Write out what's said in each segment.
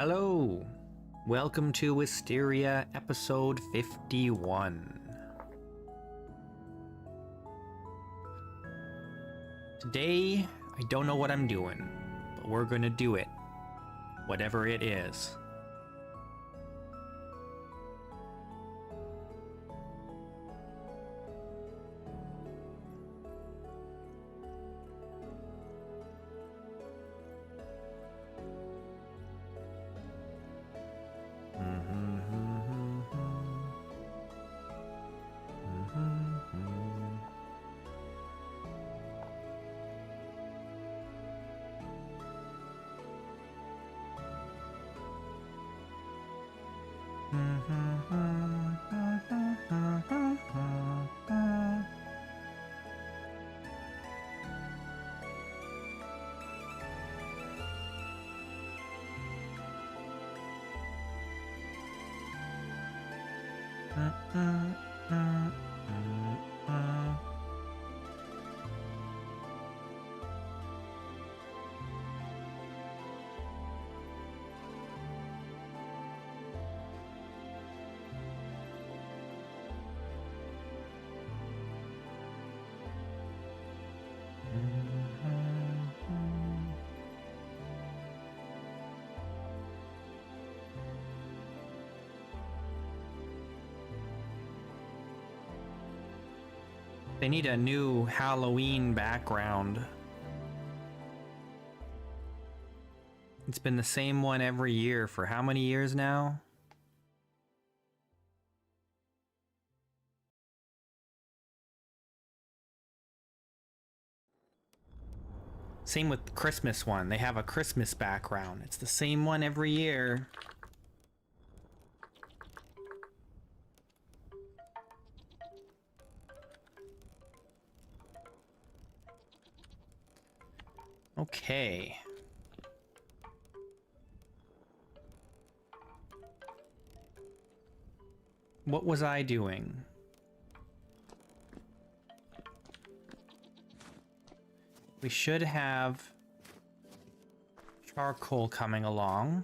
Hello! Welcome to Wisteria episode 51. Today, I don't know what I'm doing, but we're gonna do it. Whatever it is. They need a new Halloween background. It's been the same one every year for how many years now? Same with the Christmas one. They have a Christmas background. It's the same one every year. Okay. What was I doing? We should have charcoal coming along.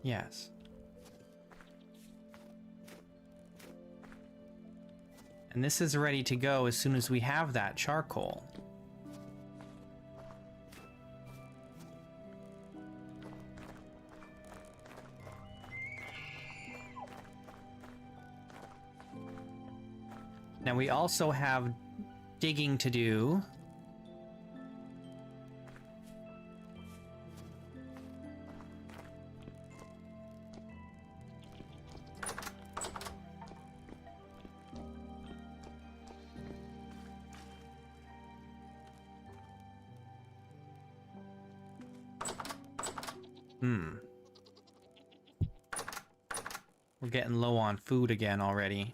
Yes. And this is ready to go as soon as we have that charcoal. Now we also have digging to do. We're getting low on food again already.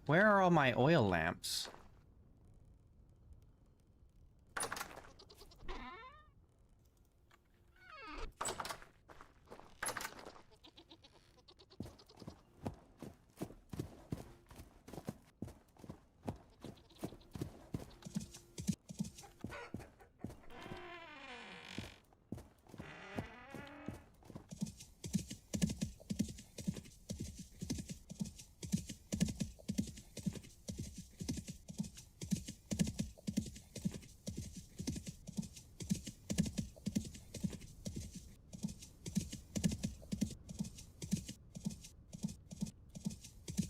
Where are all my oil lamps?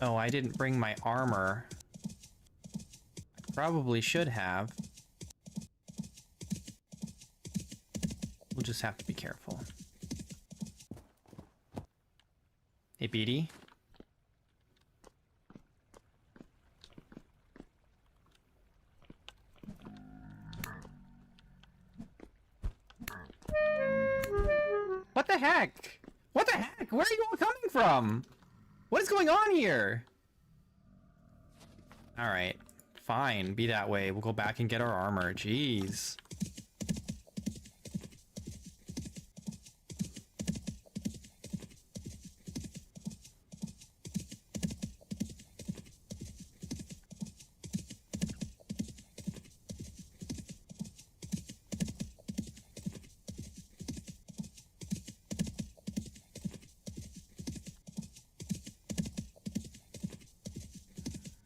Oh, I didn't bring my armor. I probably should have. We'll just have to be careful. Hey, Beatty. What the heck? What the heck? Where are you all coming from? What is going on here? Alright. Fine, be that way. We'll go back and get our armor. Jeez.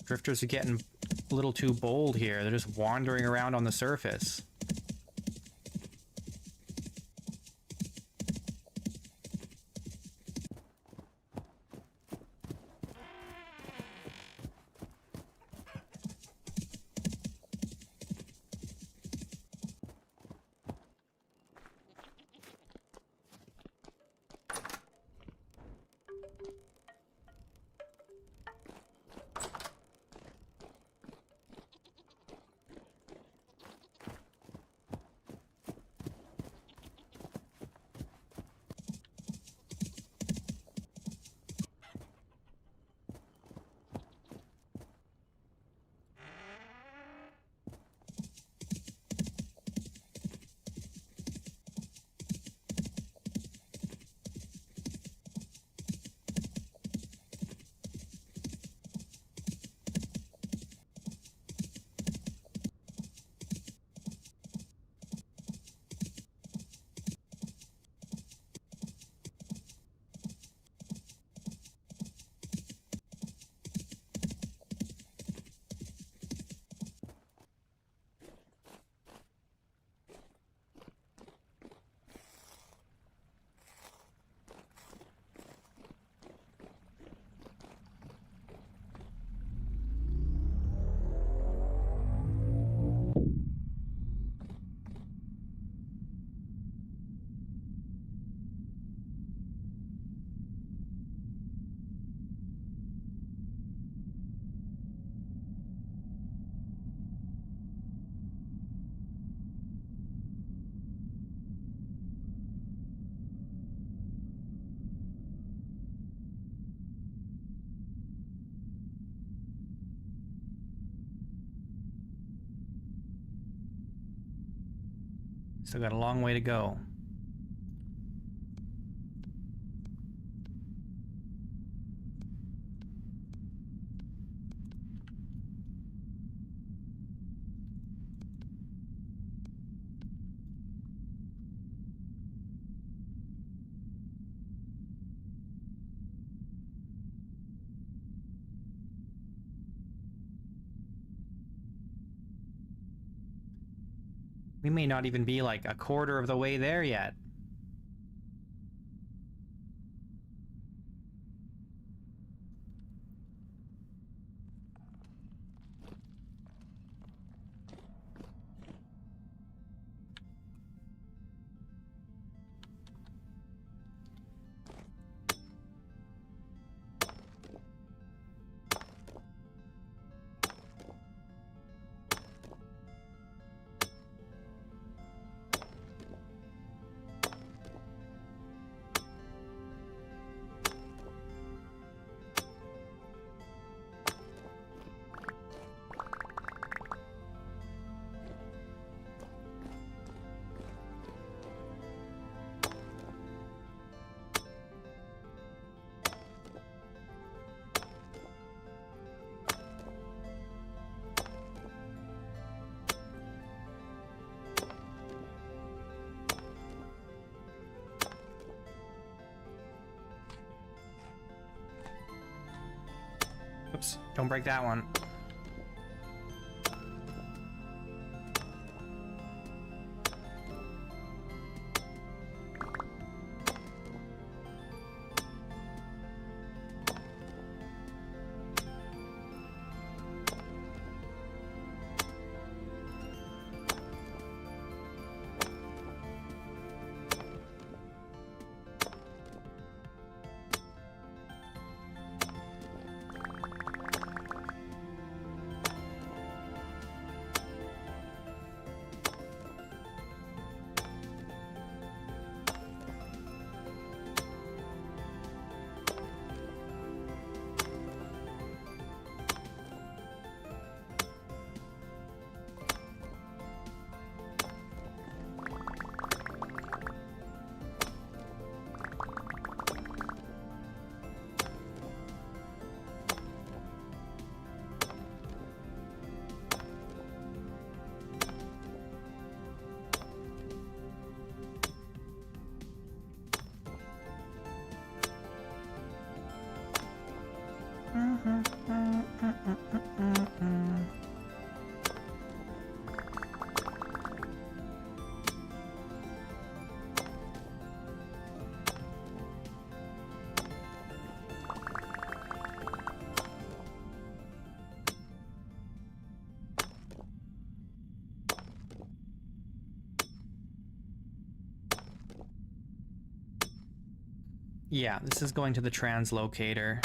Drifters are getting a little too bold here. They're just wandering around on the surface. Still got a long way to go. We may not even be like a quarter of the way there yet. Oops, don't break that one. Yeah, this is going to the translocator.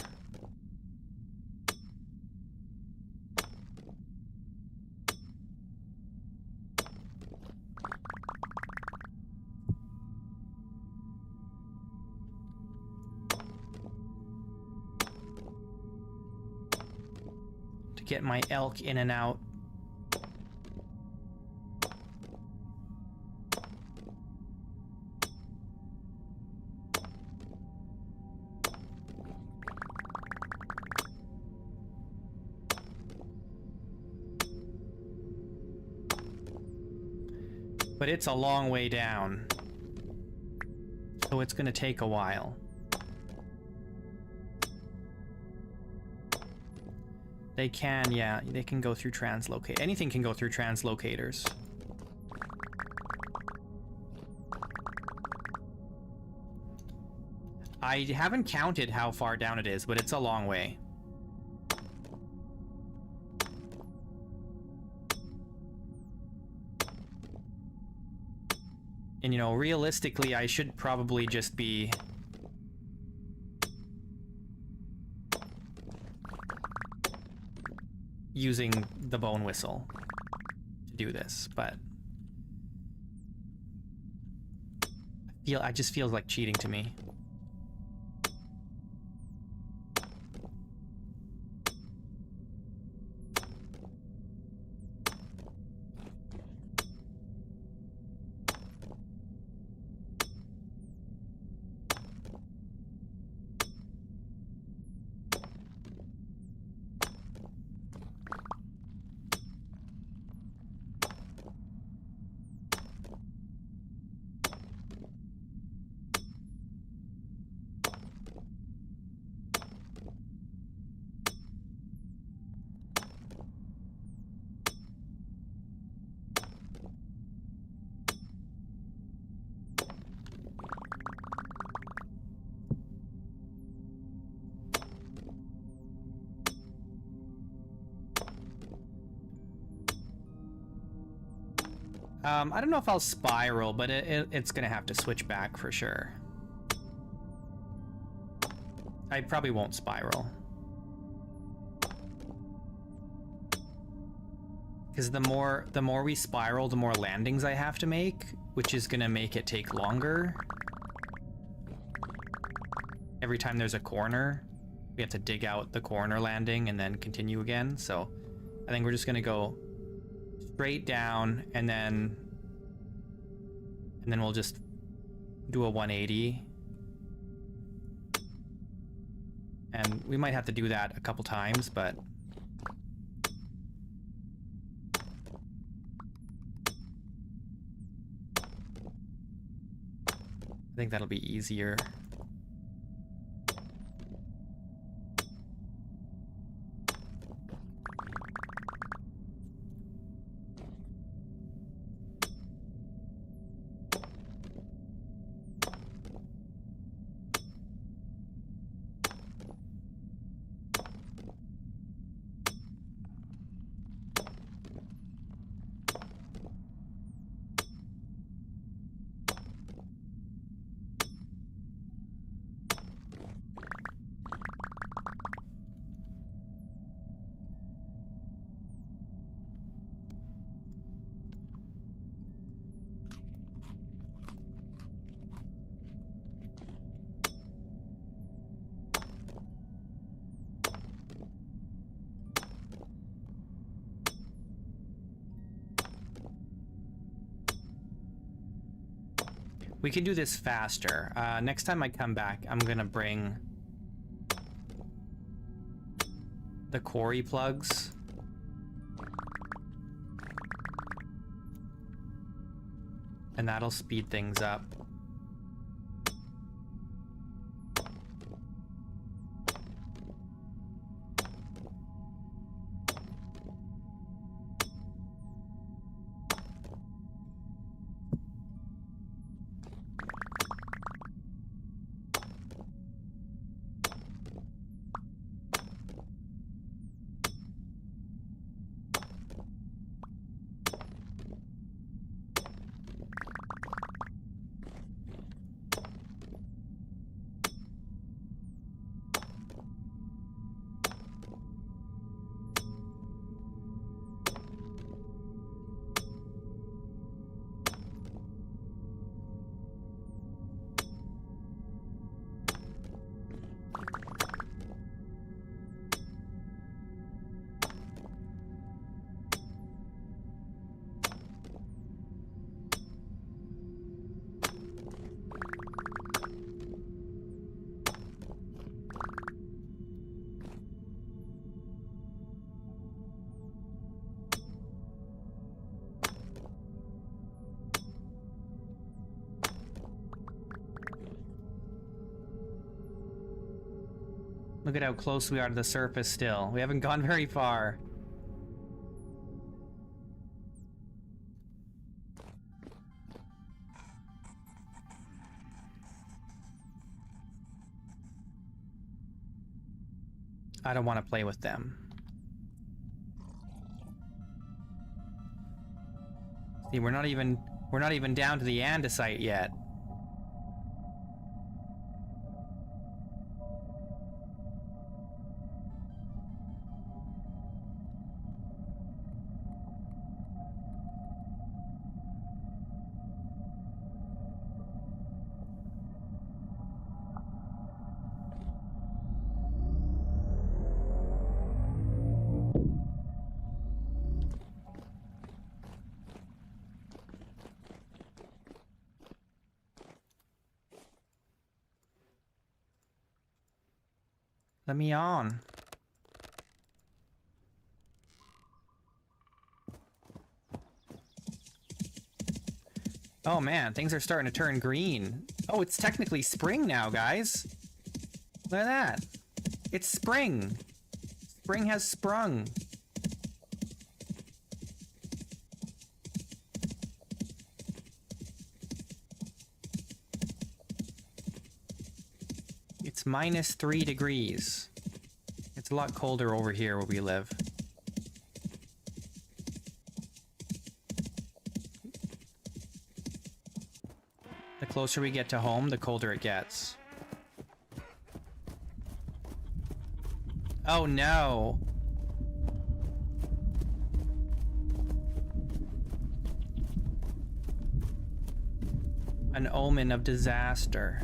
To get my elk in and out. But it's a long way down, so it's going to take a while. They can, yeah, they can go through translocate. Anything can go through translocators. I haven't counted how far down it is, but it's a long way. And, you know, realistically, I should probably just be... using the bone whistle to do this, but... it just feels like cheating to me. I don't know if I'll spiral, but it's gonna have to switch back for sure. I probably won't spiral. Because the more we spiral, the more landings I have to make, which is gonna make it take longer. Every time there's a corner, we have to dig out the corner landing and then continue again. So I think we're just gonna go straight down, and then we'll just do a 180. And we might have to do that a couple times, but I think that'll be easier. We can do this faster. Next time I come back, I'm gonna bring the quarry plugs. And that'll speed things up. Look at how close we are to the surface still. We haven't gone very far. I don't want to play with them. See, we're not even down to the andesite yet. Let me on. Oh man, things are starting to turn green. Oh, it's technically spring now, guys. Look at that. It's spring. Spring has sprung. It's -3 degrees. It's a lot colder over here where we live. The closer we get to home, the colder it gets. Oh no! An omen of disaster.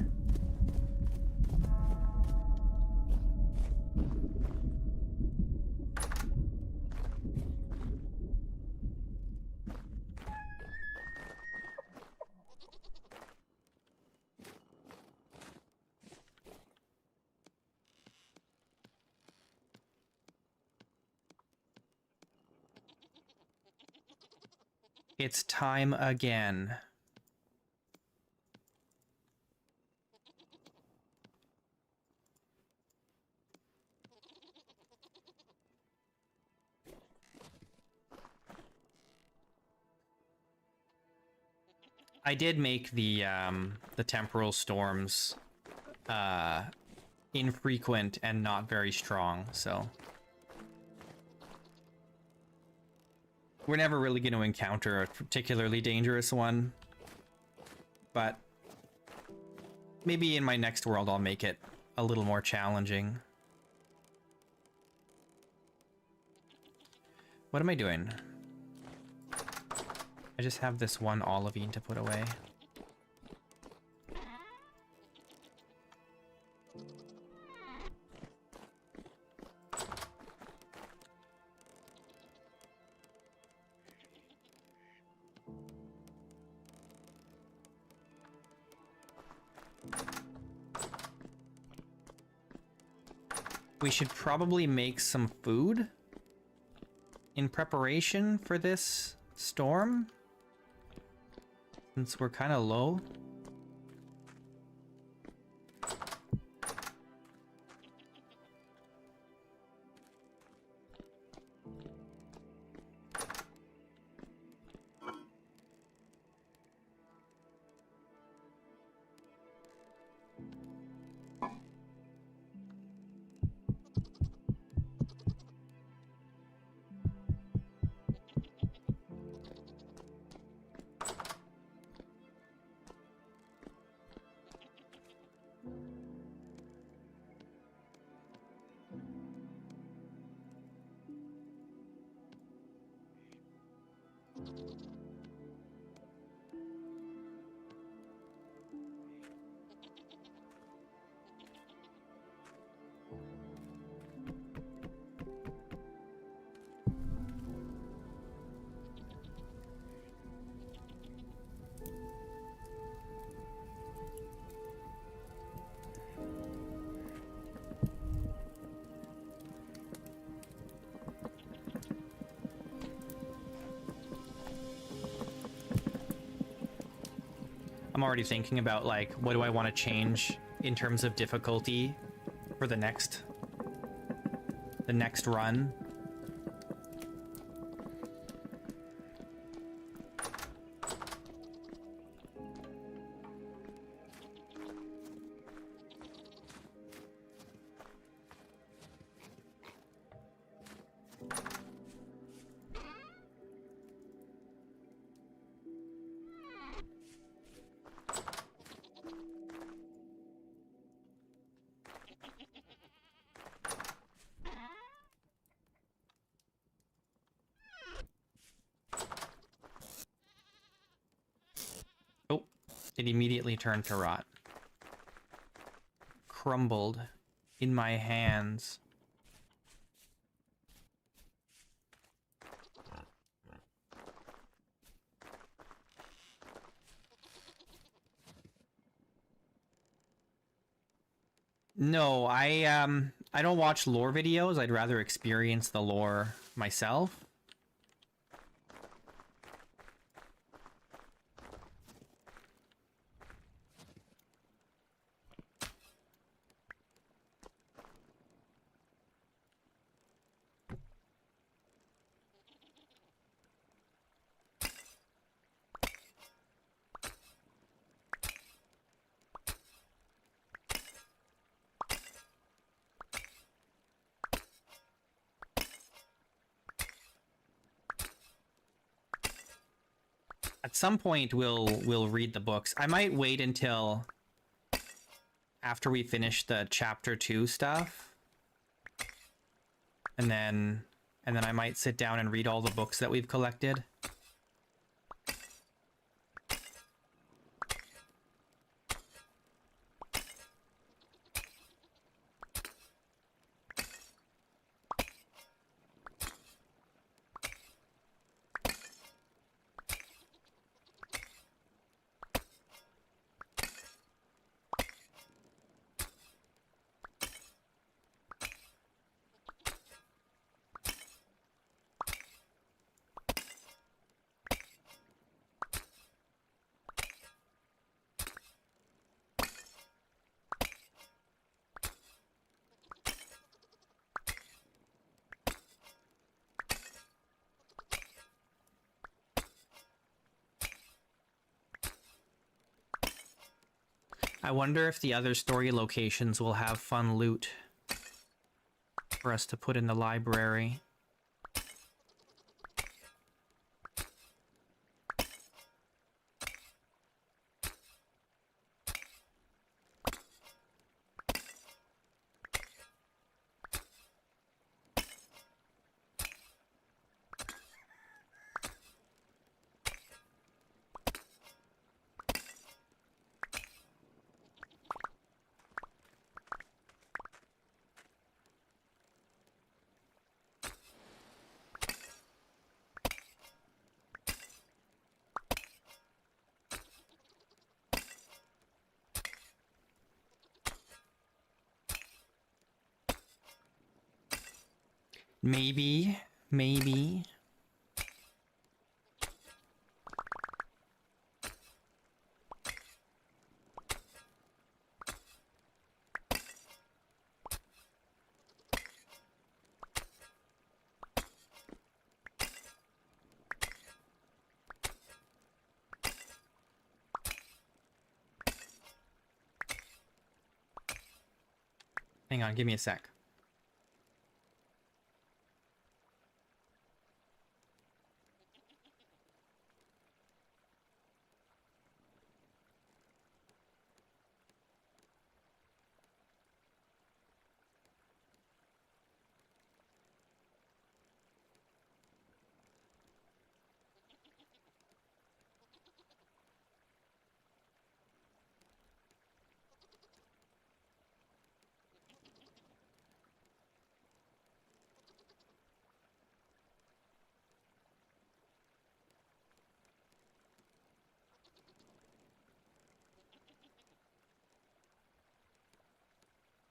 It's time again. I did make the temporal storms infrequent and not very strong, so we're never really going to encounter a particularly dangerous one, but maybe in my next world I'll make it a little more challenging. What am I doing? I just have this one olivine to put away. We should probably make some food in preparation for this storm, since we're kind of low. I'm already thinking about, like, what do I want to change in terms of difficulty for the next the next run. It immediately turned to rot. Crumbled in my hands. No, I don't watch lore videos. I'd rather experience the lore myself. At some point, we'll read the books. I might wait until after we finish the chapter 2 stuff, and then I might sit down and read all the books that we've collected. I wonder if the other story locations will have fun loot for us to put in the library. Maybe. Hang on, give me a sec.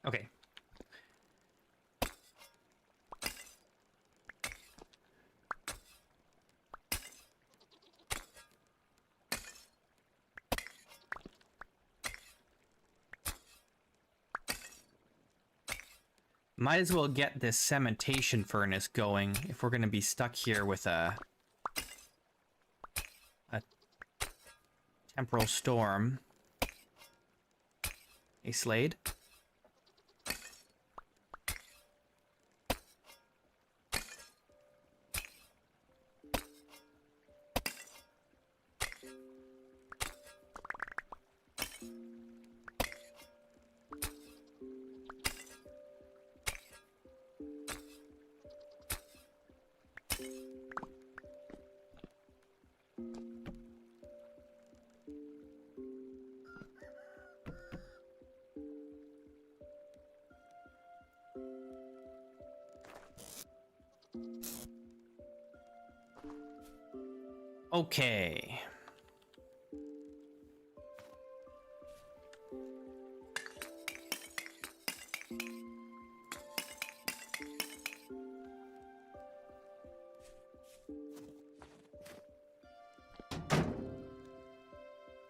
Okay. Might as well get this cementation furnace going if we're gonna be stuck here with a temporal storm. A Slade? Okay.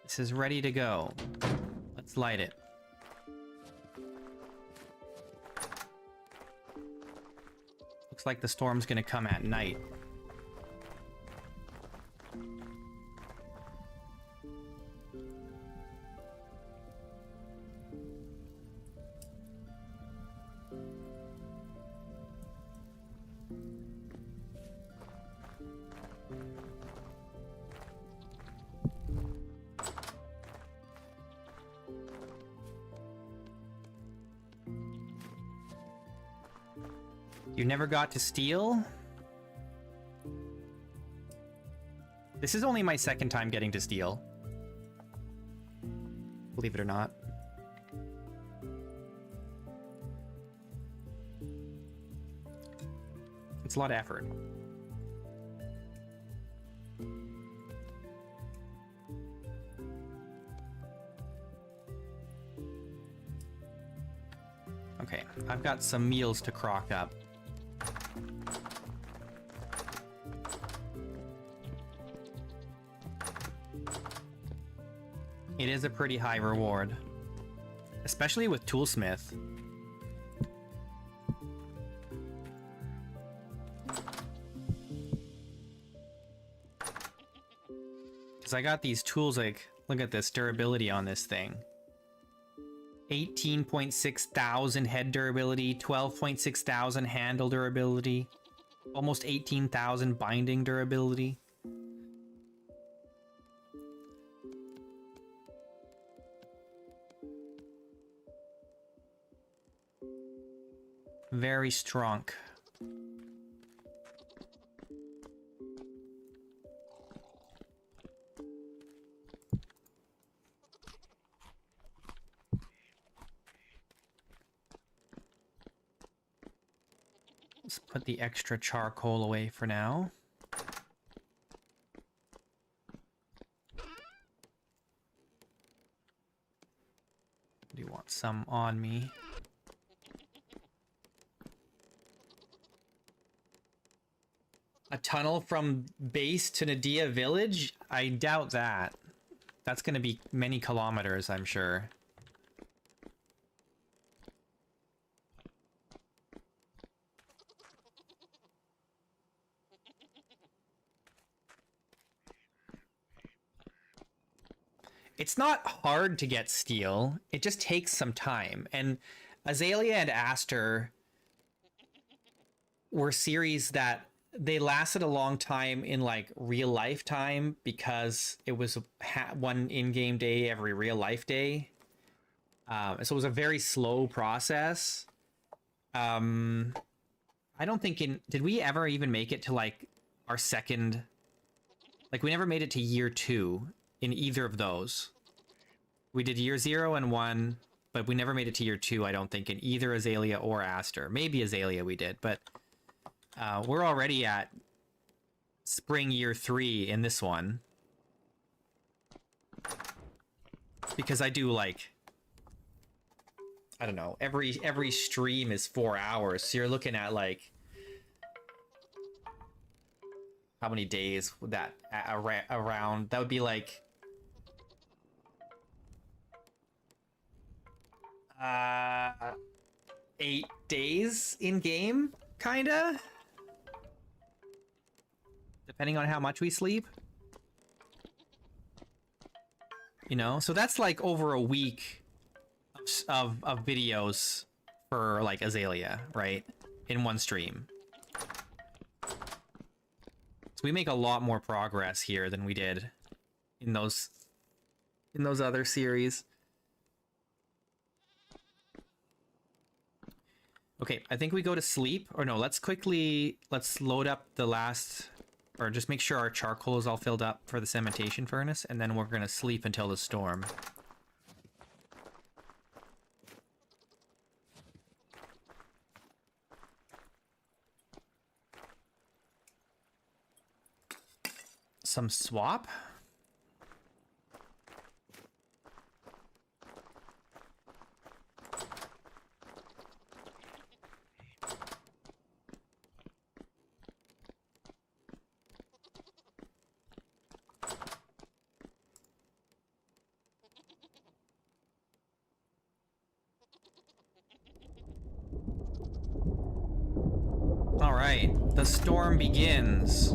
This is ready to go. Let's light it. Looks like the storm's gonna come at night. You never got to steal? This is only my second time getting to steal. Believe it or not. It's a lot of effort. Okay, I've got some meals to crock up. It is a pretty high reward, especially with Toolsmith. Because I got these tools, like, look at this durability on this thing. 18.6 thousand head durability, 12.6 thousand handle durability, almost 18,000 binding durability. Very strong. Let's put the extra charcoal away for now. Do you want some on me? A tunnel from base to Nadia village? I doubt that. That's gonna be many kilometers, I'm sure. It's not hard to get steel. It just takes some time. And Azalea and Aster were series that they lasted a long time in like real life time because it was one in-game day every real life day. So it was a very slow process. I don't think did we ever even make it to like our second, like we never made it to year 2 in either of those. We did year 0 and 1, but we never made it to year 2, I don't think, in either Azalea or Aster. Maybe Azalea we did, but we're already at spring year 3 in this one. Because I do like, I don't know, every stream is 4 hours, so you're looking at like how many days would that around? That would be like 8 days in game, kinda. Depending on how much we sleep. You know, so that's like over a week of videos for like Azalea, right? In one stream. So we make a lot more progress here than we did in those other series. Okay, I think we go to sleep. Or no, let's load up the last, or just make sure our charcoal is all filled up for the cementation furnace, and then we're gonna sleep until the storm. Some swap? All right, the storm begins.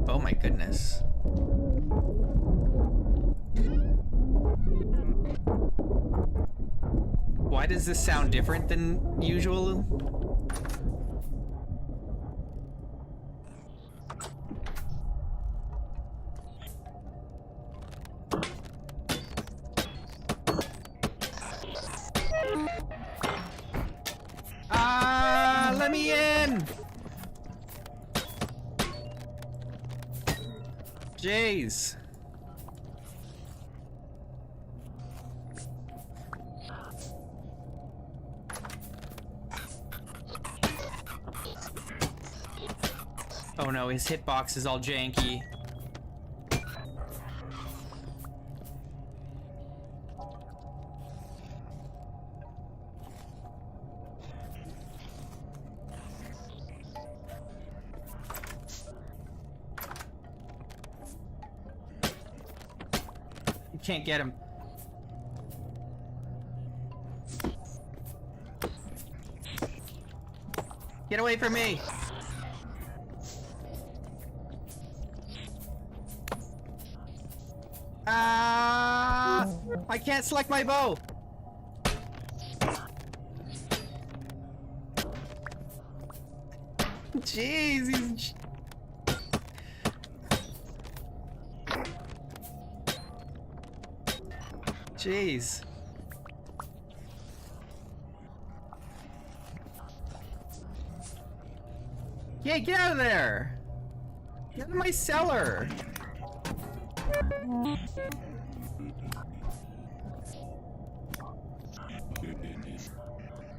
Oh my goodness. Why does this sound different than usual? Let me in! Jeez. Oh no, his hitbox is all janky. You can't get him. Get away from me! I can't select my bow! Jeez, he's... Jeez. Yeah, get out of there! Get out of my cellar!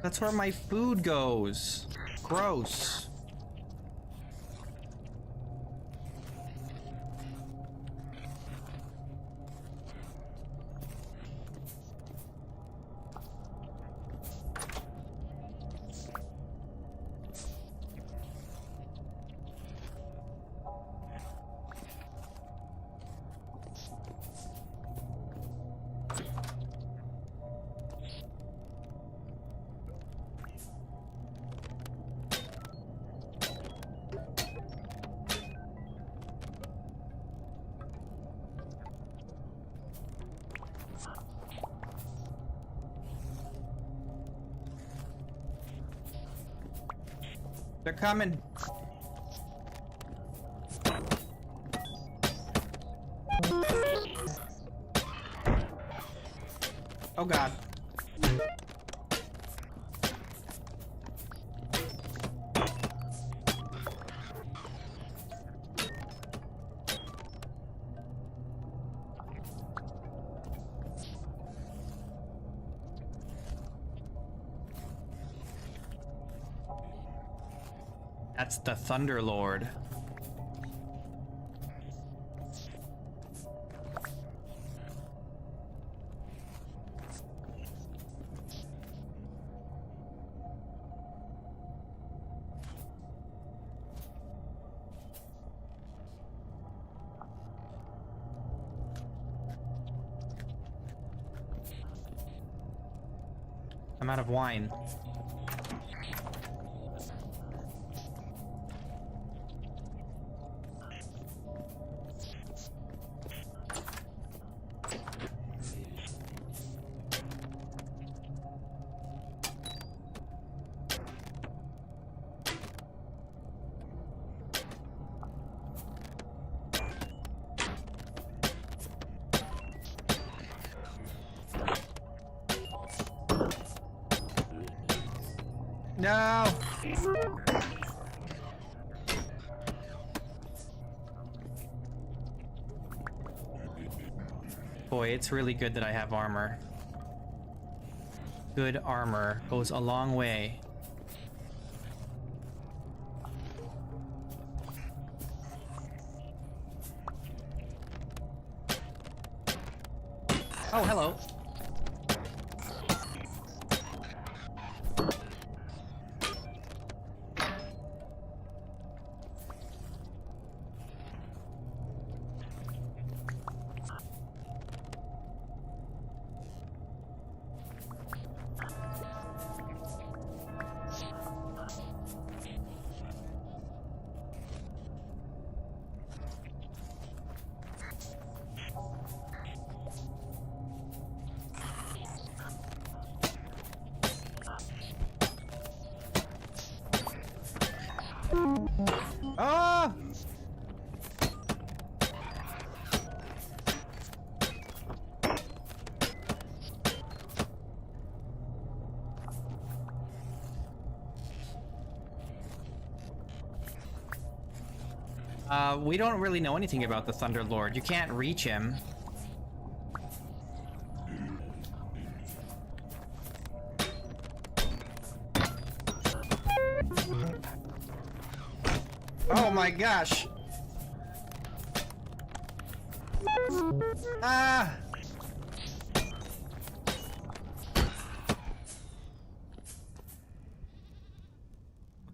That's where my food goes. Gross. They're coming. Oh god. That's the Thunder Lord. I'm out of wine. No! Boy, it's really good that I have armor. Good armor goes a long way. Oh, hello. Oh! We don't really know anything about the Thunder Lord. You can't reach him. Oh my gosh! Ah!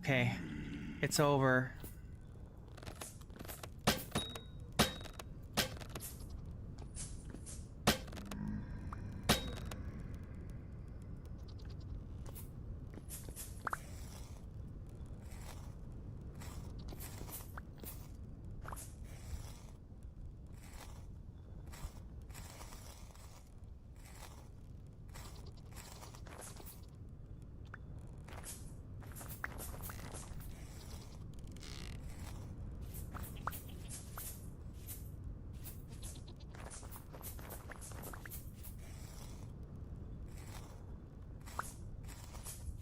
Okay, it's over.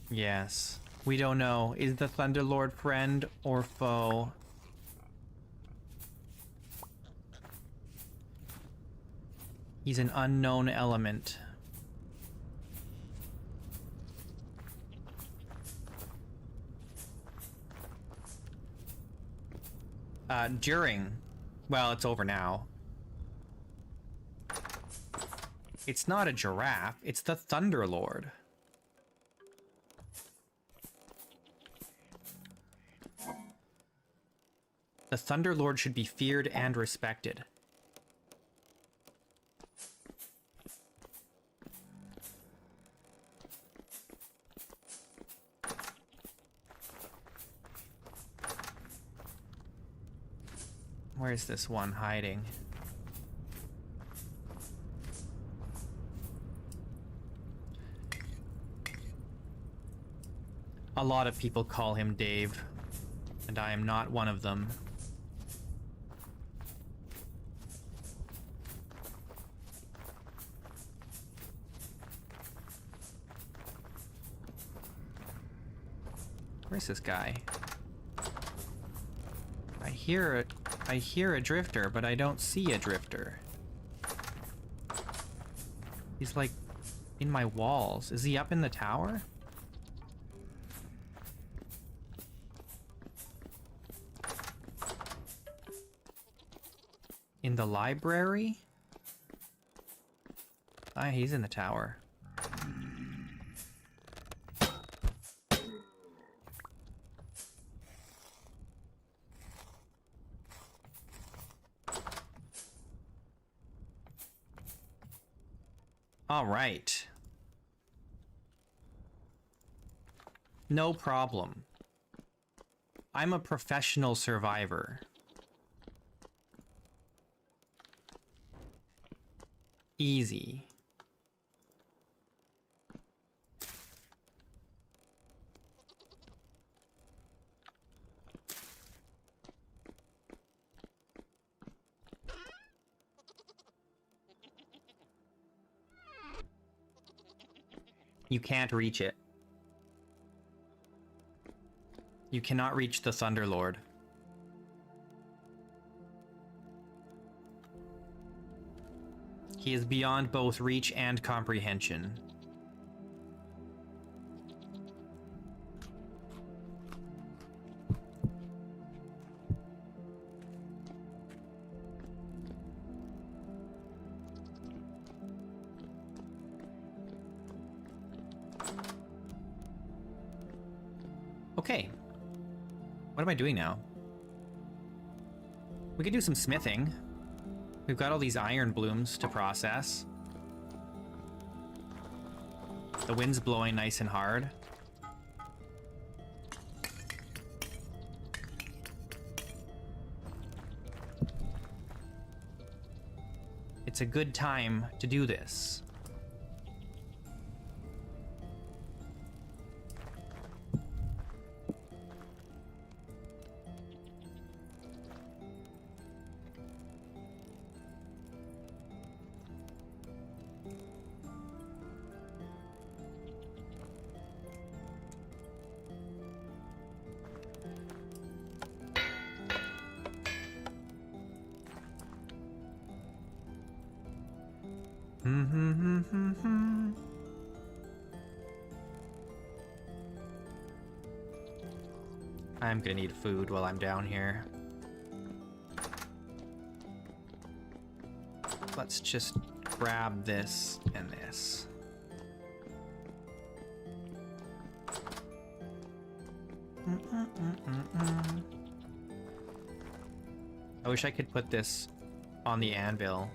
Yes. We don't know. Is the Thunderlord friend or foe? He's an unknown element. Well, it's over now. It's not a giraffe, it's the Thunderlord. The Thunderlord should be feared and respected. Where's this one hiding? A lot of people call him Dave, and I am not one of them. Where's this guy? I hear a drifter, but I don't see a drifter. He's like in my walls. Is he up in the tower? In the library? Ah, he's in the tower. All right. No problem. I'm a professional survivor. Easy. You can't reach it. You cannot reach the Thunderlord. He is beyond both reach and comprehension. Okay. What am I doing now? We could do some smithing. We've got all these iron blooms to process. The wind's blowing nice and hard. It's a good time to do this. I'm gonna need food while I'm down here. Let's just grab this and this. I wish I could put this on the anvil.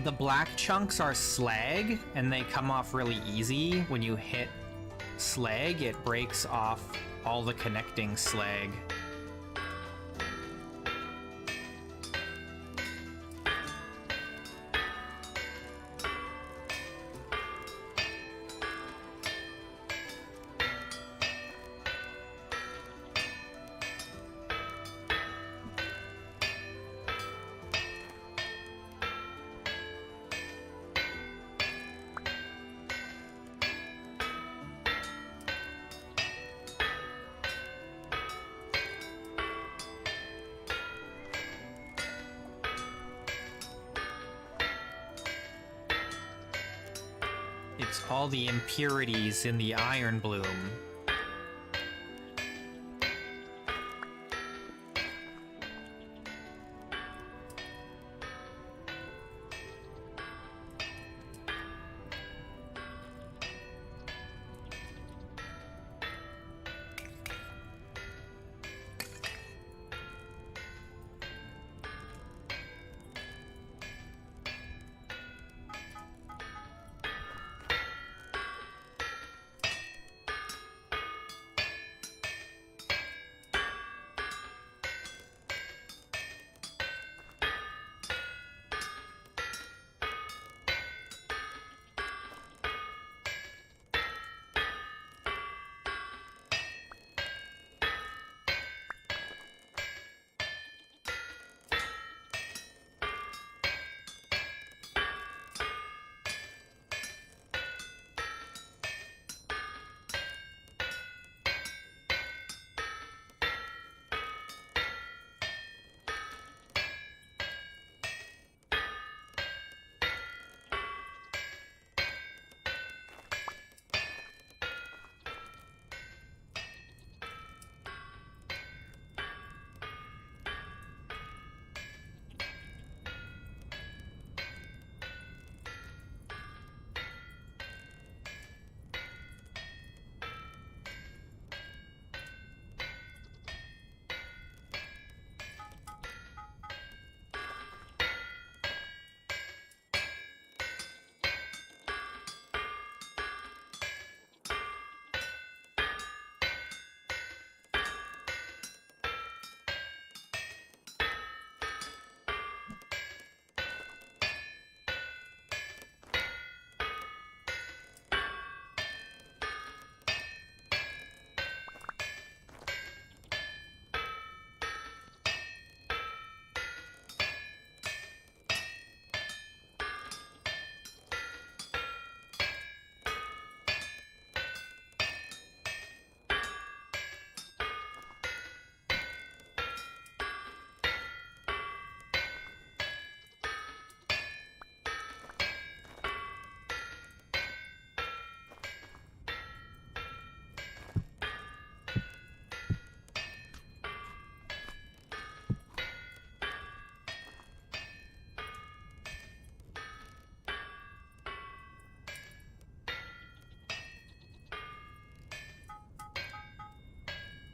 The black chunks are slag, and they come off really easy. When you hit slag, it breaks off all the connecting slag. It's all the impurities in the iron bloom.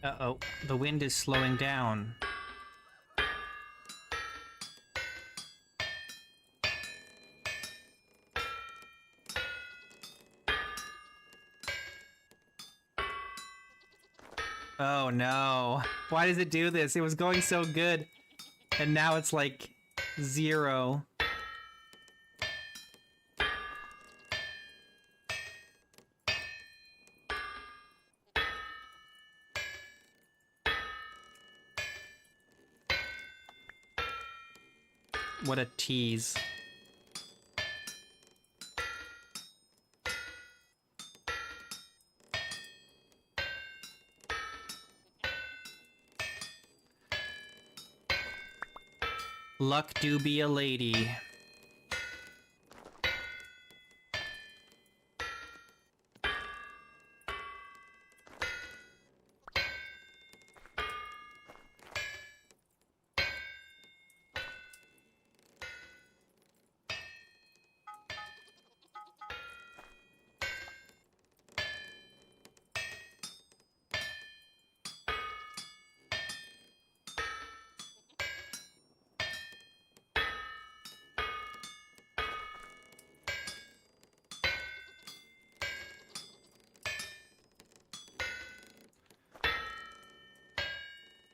Uh-oh, the wind is slowing down. Oh no. Why does it do this? It was going so good. And now it's like 0. What a tease. Luck do be a lady.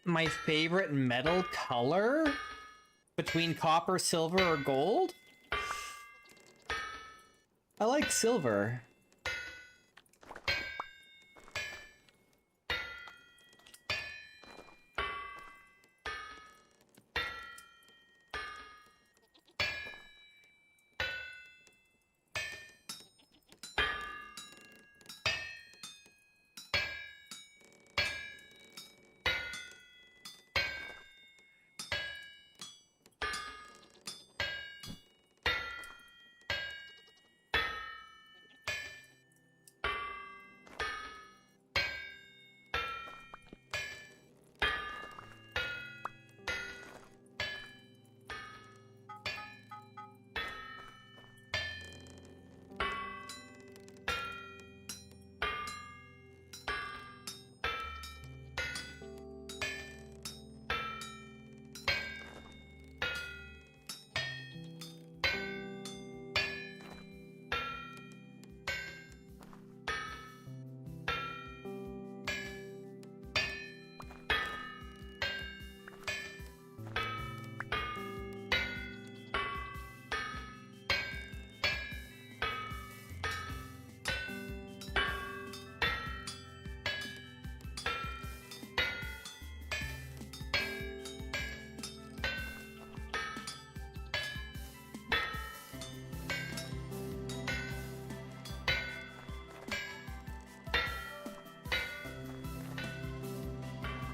My favorite metal color? Between copper, silver, or gold? I like silver.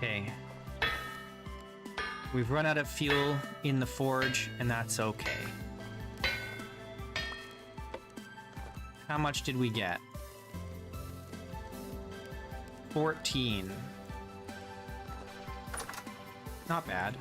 Okay. We've run out of fuel in the forge, and that's okay. How much did we get? 14. Not bad.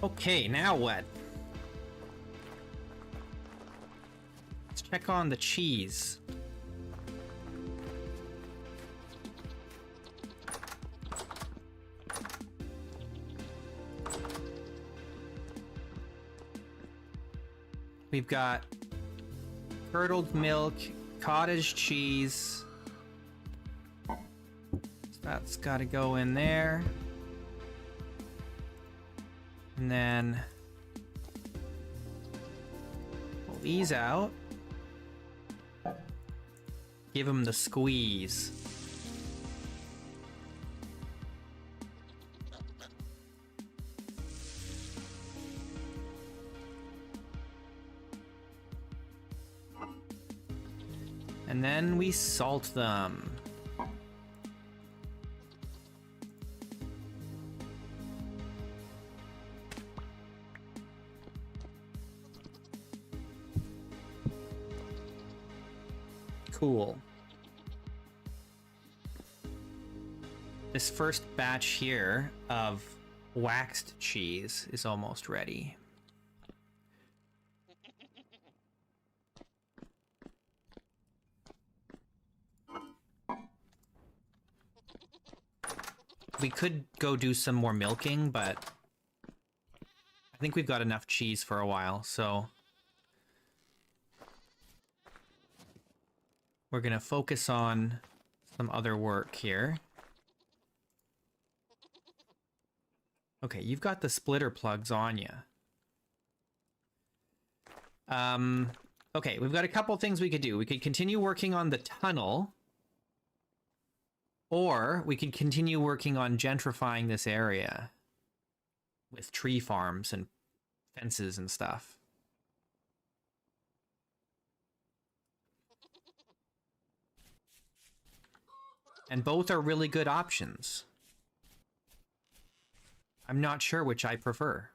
Okay, now what? Let's check on the cheese. We've got curdled milk, cottage cheese. So that's got to go in there. And then pull these out. Give them the squeeze. And then we salt them. Cool. This first batch here of waxed cheese is almost ready. We could go do some more milking, but I think we've got enough cheese for a while, so we're gonna focus on some other work here. Okay, you've got the splitter plugs on you. Okay, we've got a couple things we could do. We could continue working on the tunnel, or we could continue working on gentrifying this area with tree farms and fences and stuff. And both are really good options. I'm not sure which I prefer.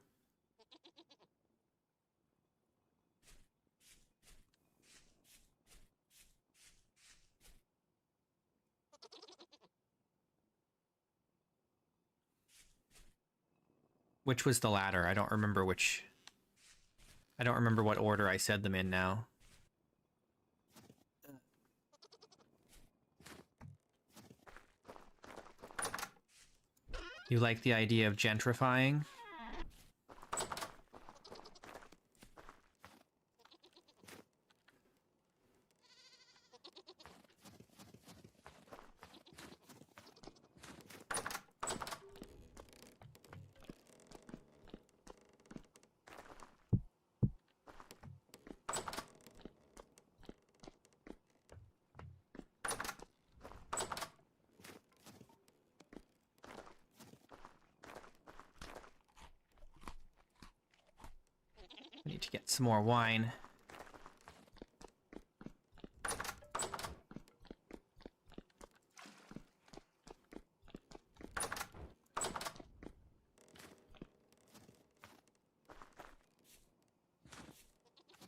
Which was the latter? I don't remember which. I don't remember what order I said them in now. You like the idea of gentrifying? I need to get some more wine.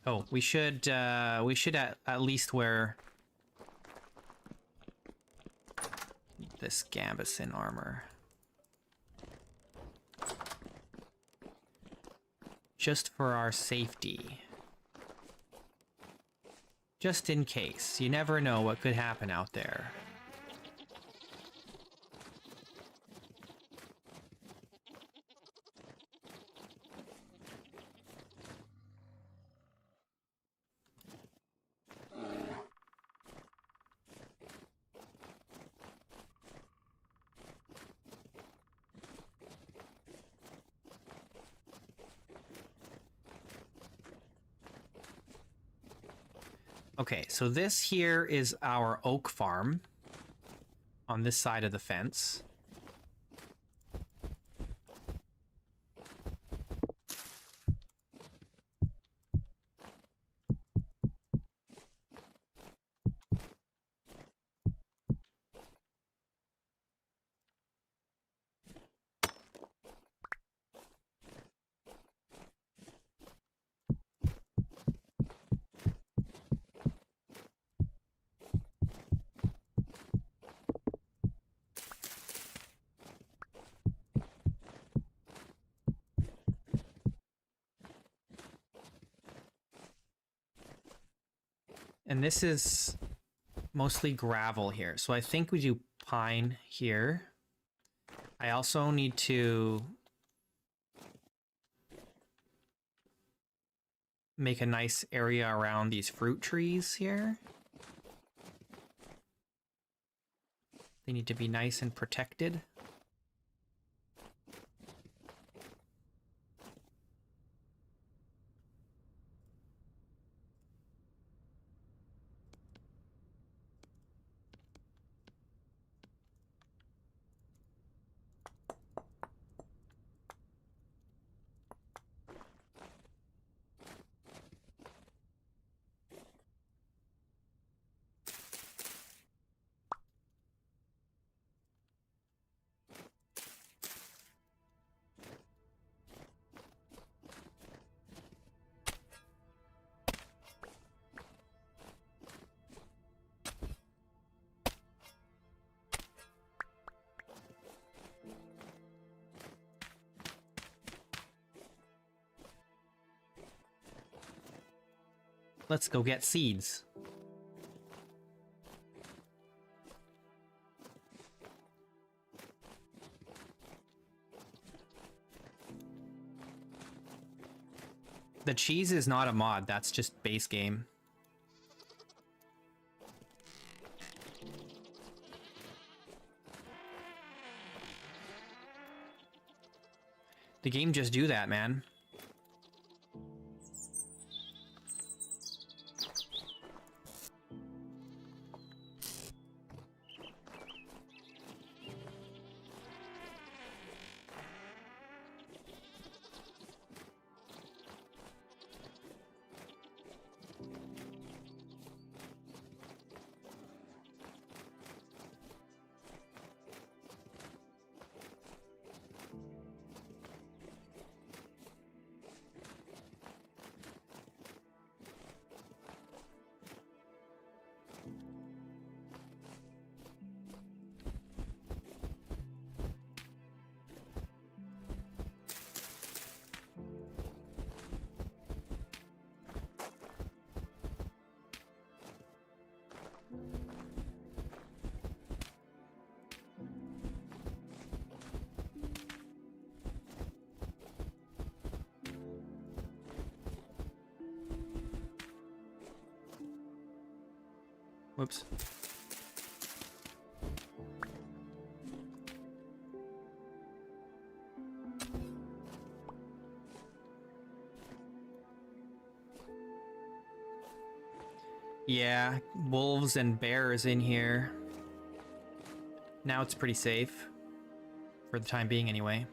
Oh, we should at least wear this gambeson armor. Just for our safety. Just in case. You never know what could happen out there. Okay, so this here is our oak farm on this side of the fence. And this is mostly gravel here. So I think we do pine here. I also need to make a nice area around these fruit trees here. They need to be nice and protected. Let's go get seeds. The cheese is not a mod, that's just base game. The game just do that, man. Whoops. Yeah, wolves and bears in here. Now it's pretty safe. For the time being, anyway.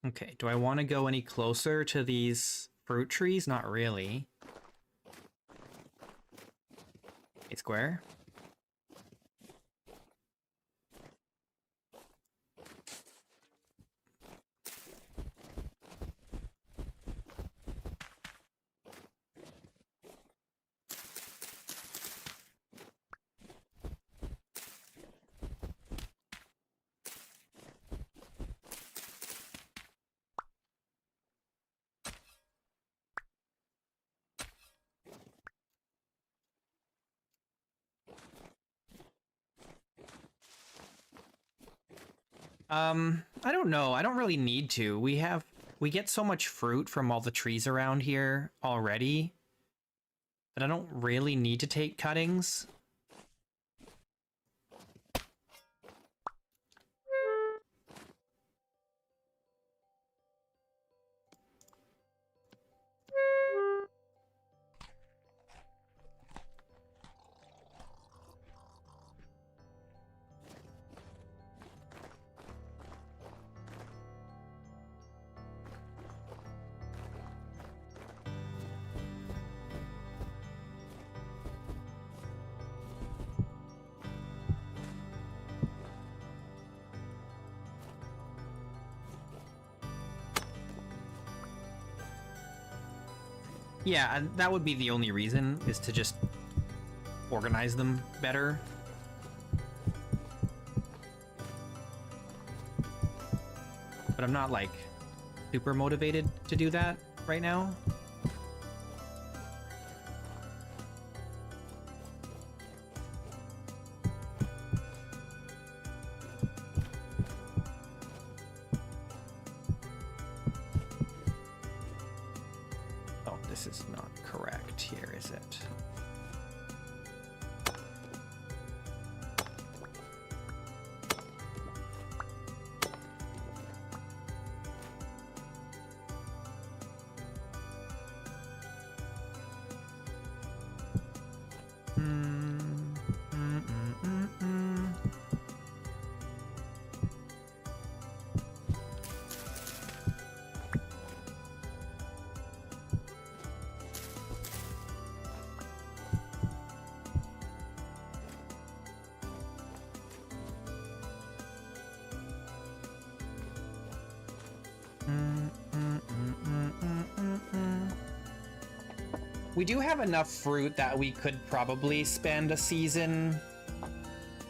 Okay, do I want to go any closer to these fruit trees? Not really. Hey, square. I don't know. I don't really need to. We get so much fruit from all the trees around here already that I don't really need to take cuttings. Yeah, and that would be the only reason, is to just organize them better. But I'm not, like, super motivated to do that right now. Oh, this is not correct here, is it? We do have enough fruit that we could probably spend a season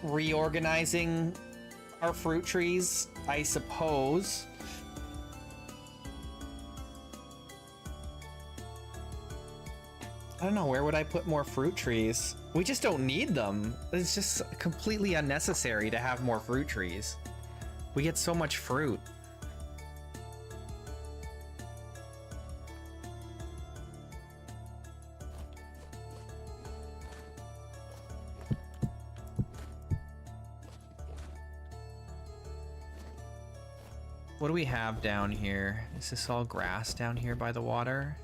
reorganizing our fruit trees, I suppose. I don't know, where would I put more fruit trees? We just don't need them. It's just completely unnecessary to have more fruit trees. We get so much fruit. What do we have down here? Is this all grass down here by the water?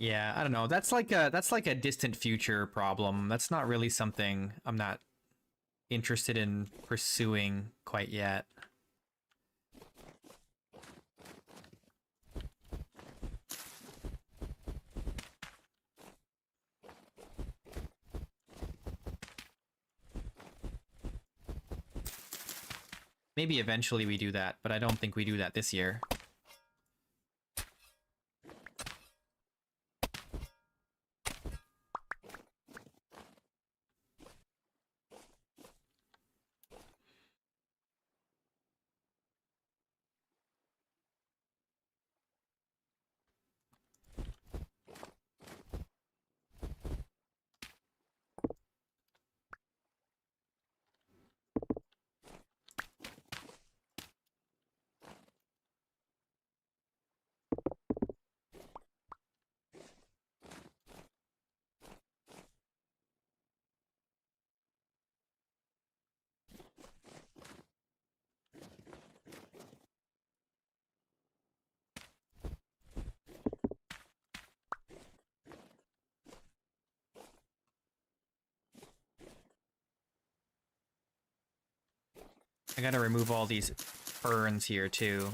Yeah, I don't know. That's like a distant future problem. That's not really something I'm not interested in pursuing quite yet. Maybe eventually we do that, but I don't think we do that this year. I gotta remove all these ferns here too.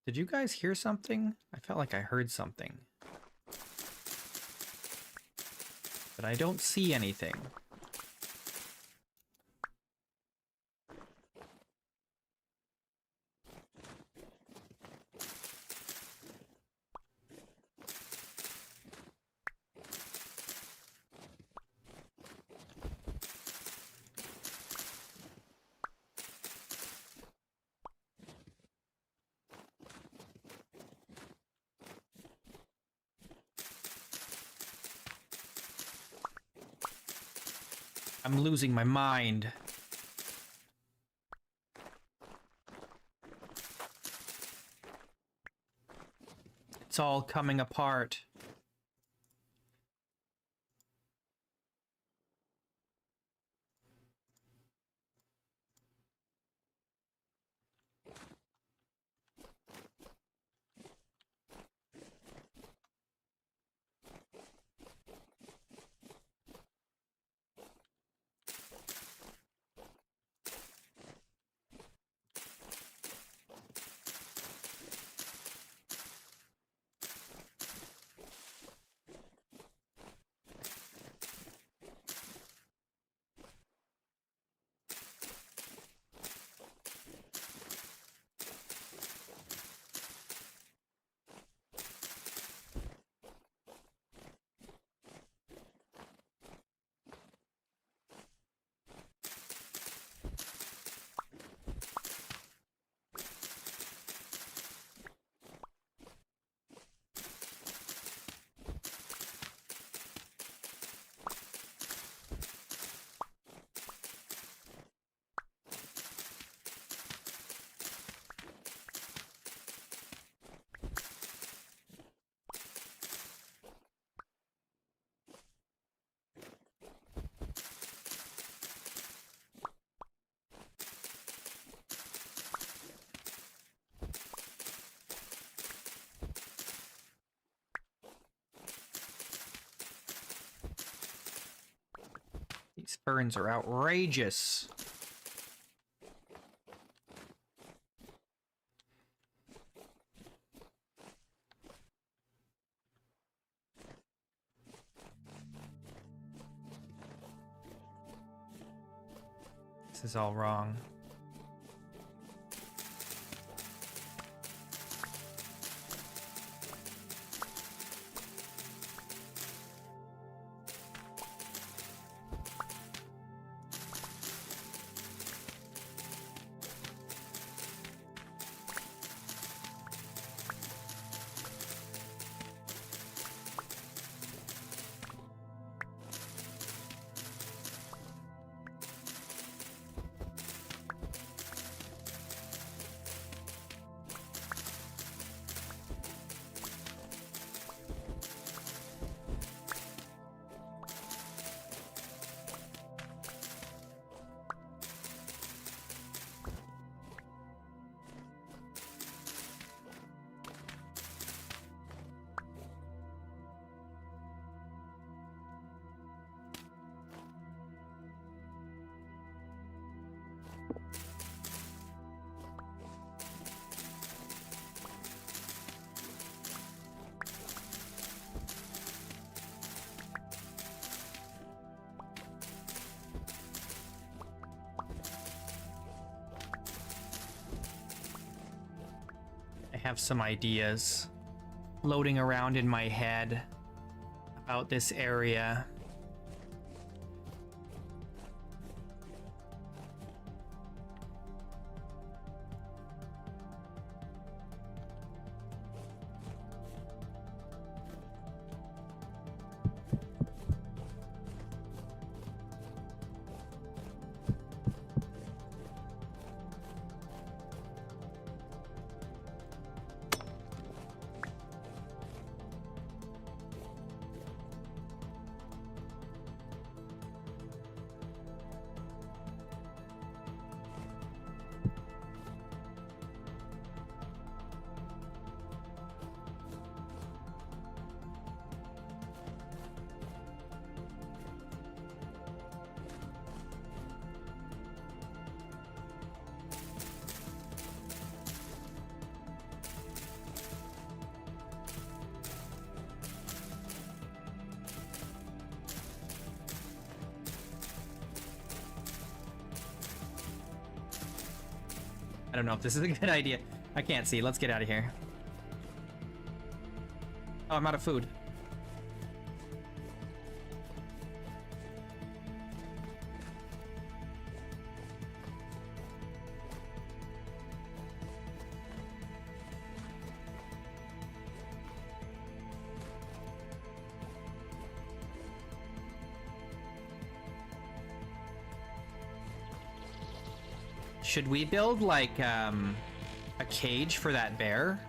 Did you guys hear something? I felt like I heard something. But I don't see anything. I'm losing my mind. It's all coming apart. These ferns are outrageous. This is all wrong. I have some ideas floating around in my head about this area. I don't know if this is a good idea. I can't see. Let's get out of here. Oh, I'm out of food. Should we build, like, a cage for that bear?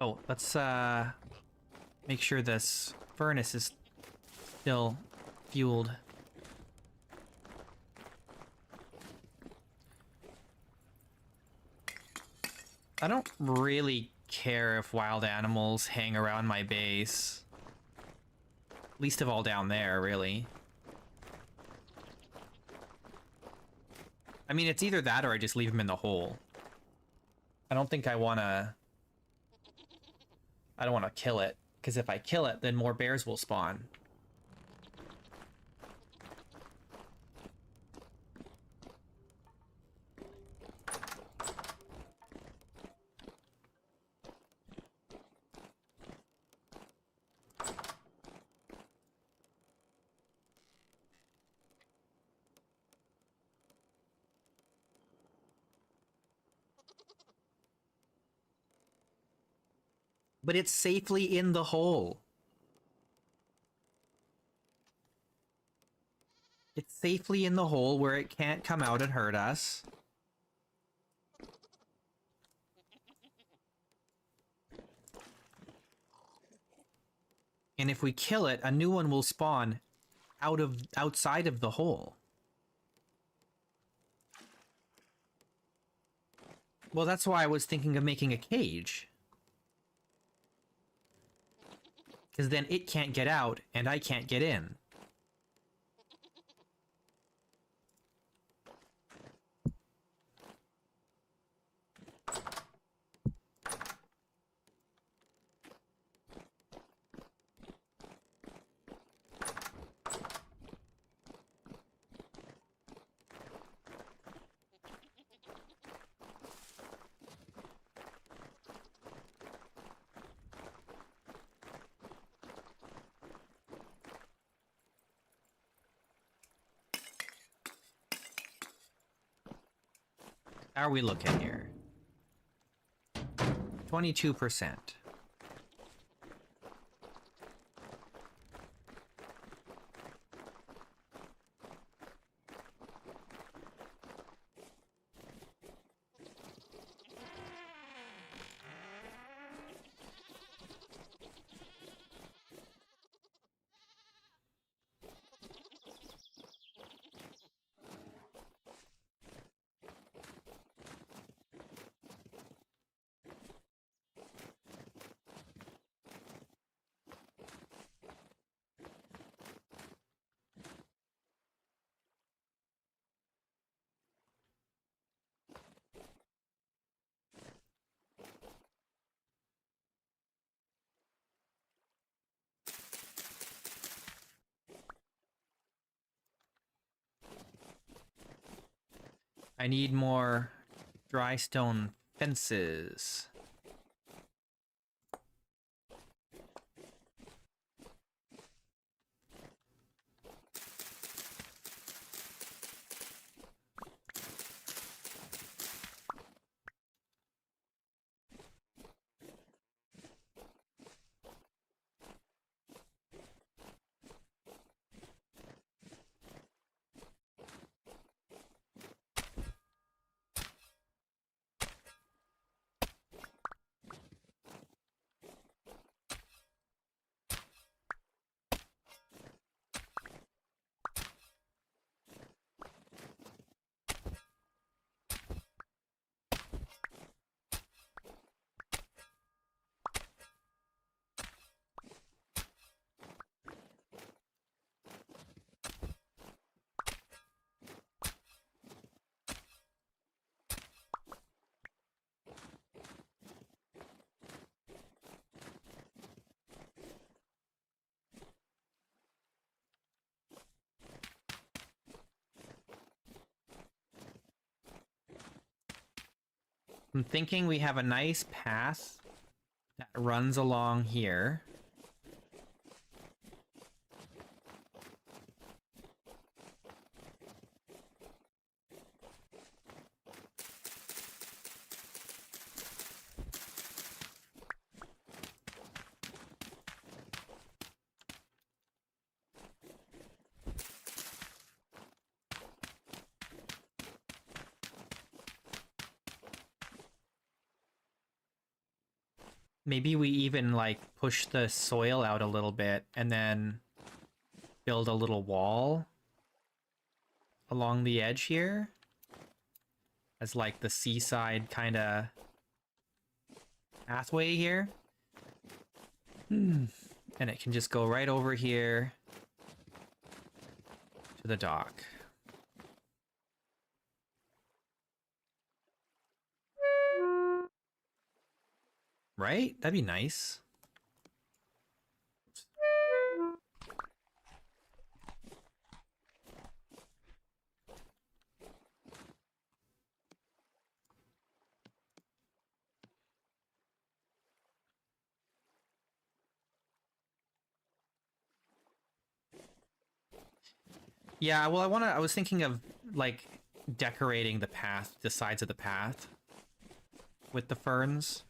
Oh, let's make sure this furnace is still fueled. I don't really care if wild animals hang around my base. Least of all down there, really. I mean, it's either that or I just leave them in the hole. I don't think I want to... I don't want to kill it, because if I kill it, then more bears will spawn. But it's safely in the hole. It's safely in the hole where it can't come out and hurt us. And if we kill it, a new one will spawn outside of the hole. Well, that's why I was thinking of making a cage. Because then it can't get out, and I can't get in. How are we looking here? 22%. I need more dry stone fences. I'm thinking we have a nice path that runs along here. Maybe we even like push the soil out a little bit and then build a little wall along the edge here as like the seaside kind of pathway here. And it can just go right over here to the dock. Right? That'd be nice. Yeah, well, I was thinking of like decorating the path, the sides of the path with the ferns.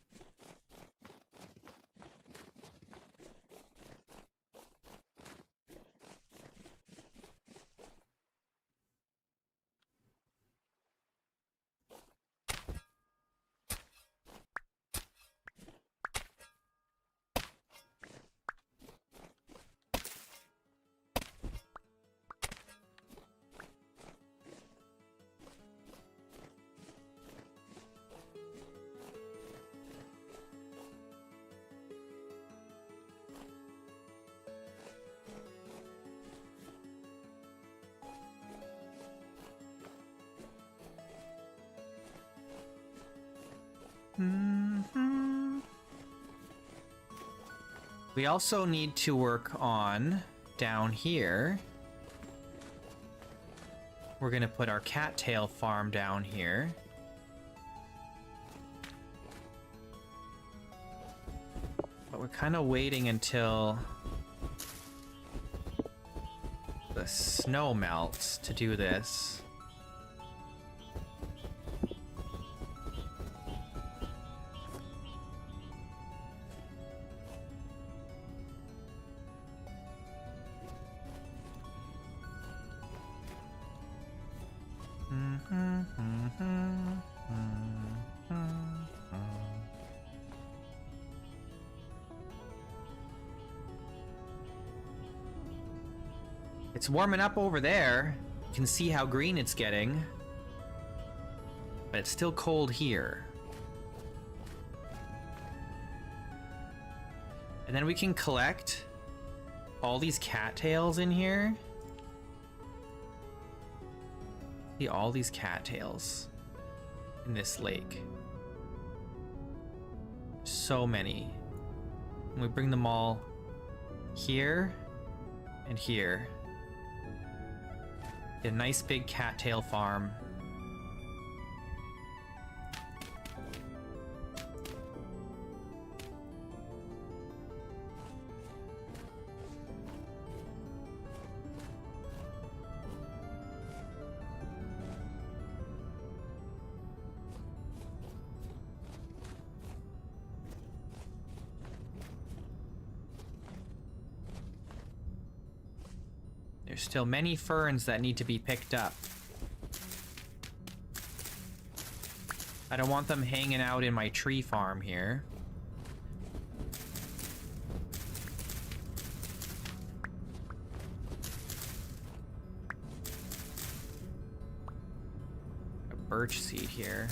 We also need to work on down here. We're gonna put our cattail farm down here. But we're kind of waiting until the snow melts to do this. It's warming up over there. You can see how green it's getting. But it's still cold here. And then we can collect all these cattails in here. See all these cattails in this lake. So many. And we bring them all here and here. Get a nice big cattail farm. There's still many ferns that need to be picked up. I don't want them hanging out in my tree farm here. A birch seed here.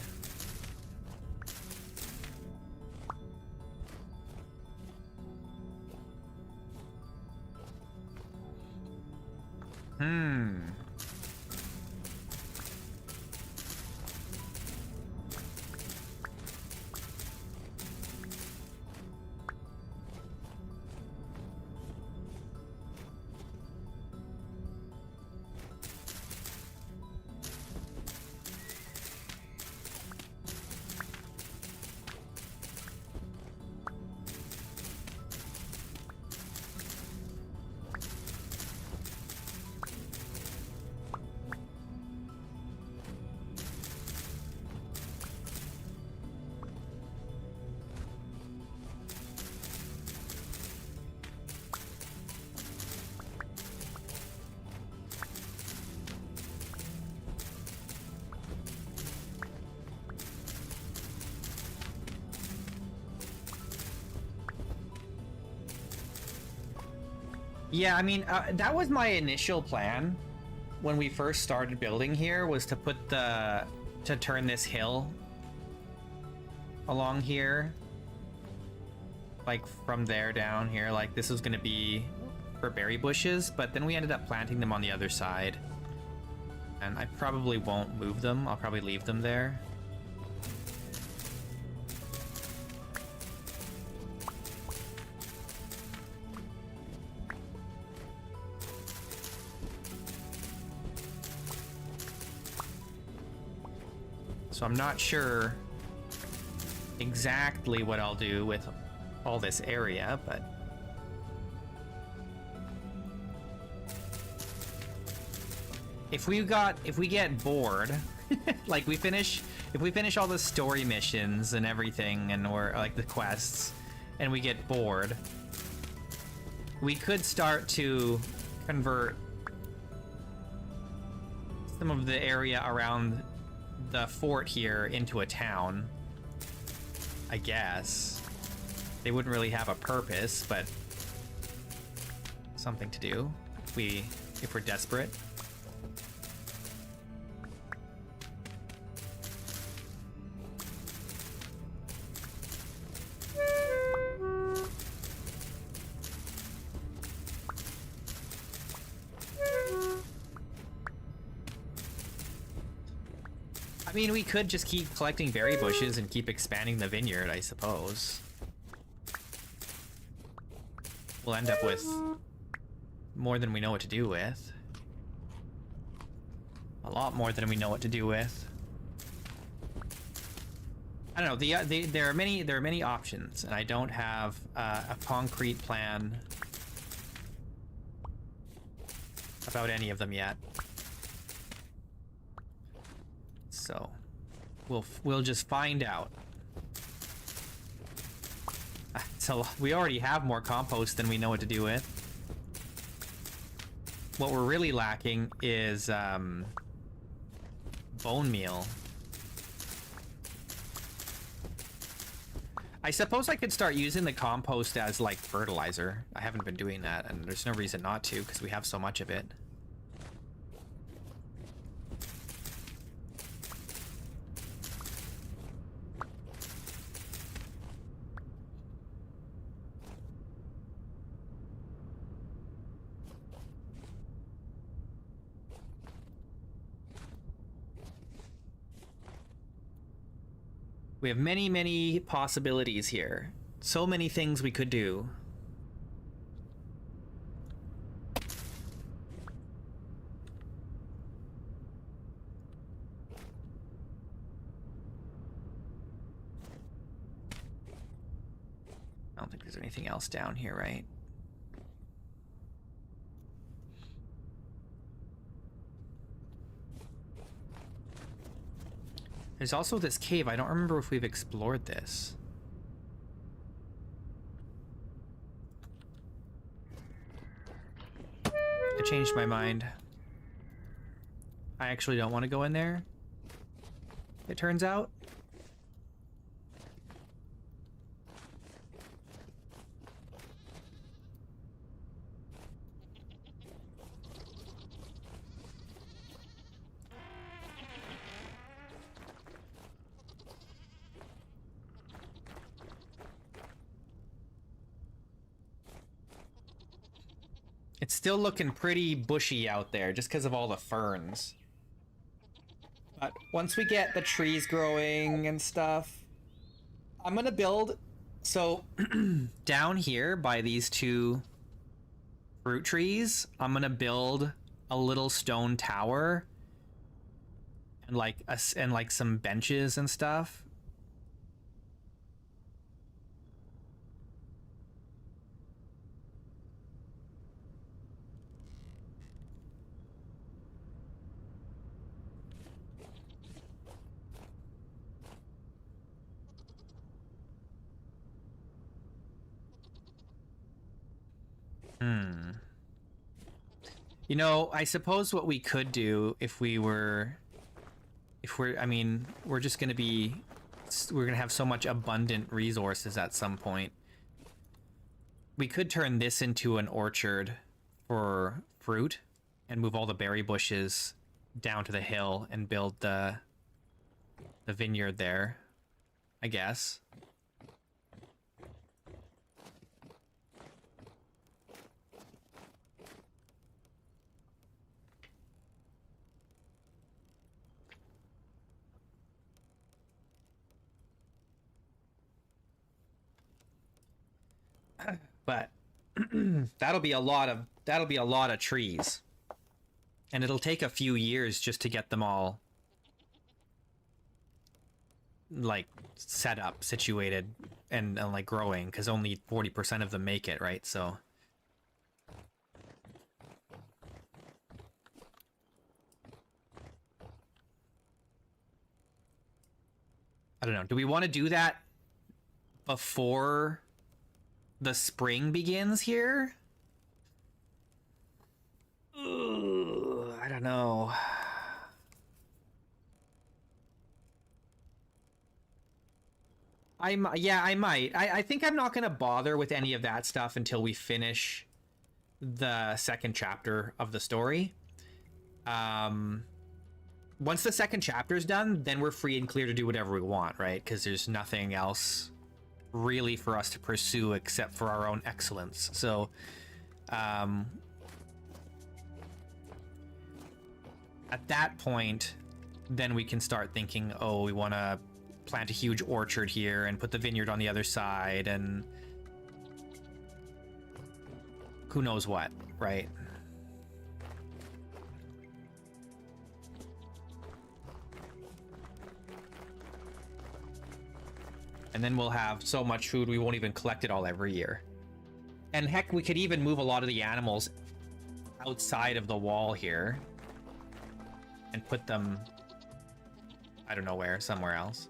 Yeah, I mean, that was my initial plan when we first started building here, was to put to turn this hill along here, like from there down here, like this was gonna be for berry bushes, but then we ended up planting them on the other side, and I probably won't move them. I'll probably leave them there. So I'm not sure exactly what I'll do with all this area, but if we get bored, like if we finish all the story missions and everything, and or like the quests, and we get bored, we could start to convert some of the area around the fort here into a town, I guess. They wouldn't really have a purpose, but something to do if we're desperate. I mean, we could just keep collecting berry bushes and keep expanding the vineyard, I suppose. We'll end up with more than we know what to do with. A lot more than we know what to do with. I don't know. There are many options, and I don't have a concrete plan about any of them yet. So we'll just find out. So we already have more compost than we know what to do with. What we're really lacking is bone meal. I suppose I could start using the compost as like fertilizer. I haven't been doing that, and there's no reason not to because we have so much of it. We have many, many possibilities here. So many things we could do. I don't think there's anything else down here, right? There's also this cave. I don't remember if we've explored this. I changed my mind. I actually don't want to go in there, it turns out. It's still looking pretty bushy out there just because of all the ferns. But once we get the trees growing and stuff, I'm gonna build... So, down here by these two fruit trees, I'm gonna build a little stone tower and like some benches and stuff. You know, I suppose what we could do if we're, I mean, we're gonna have so much abundant resources at some point. We could turn this into an orchard for fruit and move all the berry bushes down to the hill and build the vineyard there, I guess. But that'll be a lot of trees. And it'll take a few years just to get them all like set up, situated, and like growing, because only 40% of them make it, right? So I don't know. Do we want to do that before the spring begins here? Ugh, I don't know. I might. I think I'm not going to bother with any of that stuff until we finish the second chapter of the story. Once the second chapter is done, then we're free and clear to do whatever we want, right? Because there's nothing else really for us to pursue except for our own excellence. So, at that point, then we can start thinking, oh, we want to plant a huge orchard here and put the vineyard on the other side and who knows what, right? And then we'll have so much food we won't even collect it all every year. And heck, we could even move a lot of the animals outside of the wall here and put them, I don't know where, somewhere else.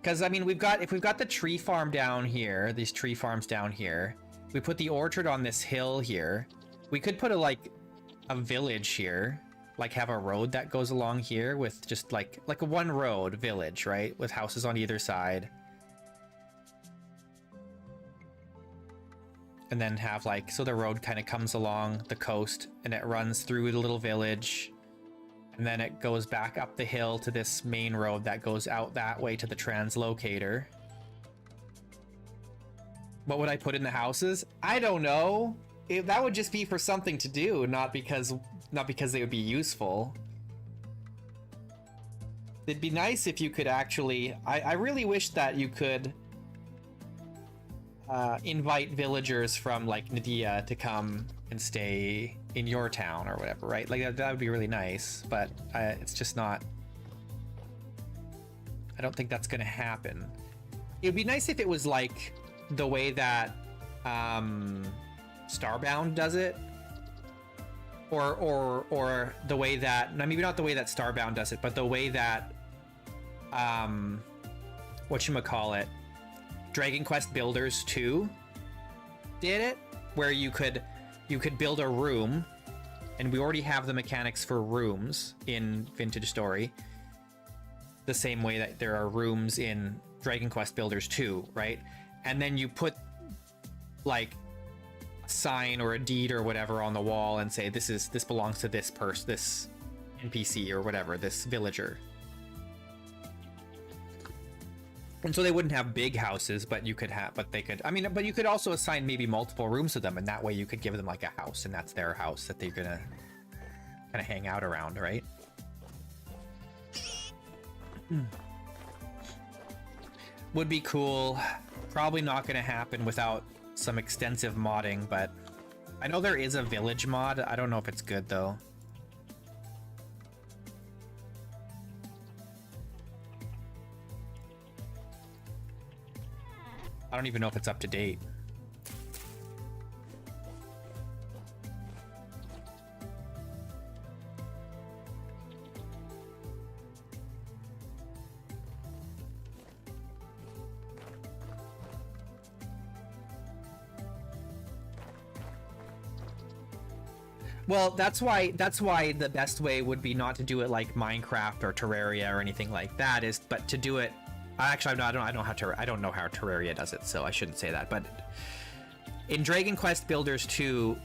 Because, I mean, if we've got the tree farm down here, these tree farms down here, we put the orchard on this hill here, we could put a village here, like have a road that goes along here with just like a one road village, right? With houses on either side. And then have so the road kind of comes along the coast and it runs through the little village. And then it goes back up the hill to this main road that goes out that way to the translocator. What would I put in the houses? I don't know. That would just be for something to do, not because they would be useful. It'd be nice if you could actually... I really wish that you could invite villagers from Nadia to come and stay in your town or whatever, right? That would be really nice, but it's just not... I don't think that's gonna happen. It would be nice if it was the way that Starbound does it, or the way that, maybe not the way that Starbound does it, but the way that whatchamacallit, Dragon Quest Builders 2 did it, where you could build a room, and we already have the mechanics for rooms in Vintage Story, the same way that there are rooms in Dragon Quest Builders 2, right? And then you put a sign or a deed or whatever on the wall and say this belongs to this person, this NPC or whatever, this villager. And so they wouldn't have big houses, but you could also assign maybe multiple rooms to them, and that way you could give them a house, and that's their house that they're gonna kind of hang out around, right? Would be cool. Probably not gonna happen without some extensive modding, but I know there is a village mod. I don't know if it's good though. I don't even know if it's up to date. Well, that's why the best way would be not to do it like Minecraft or Terraria or anything like that, but to do it. Actually, I don't know how Terraria does it, so I shouldn't say that. But in Dragon Quest Builders 2,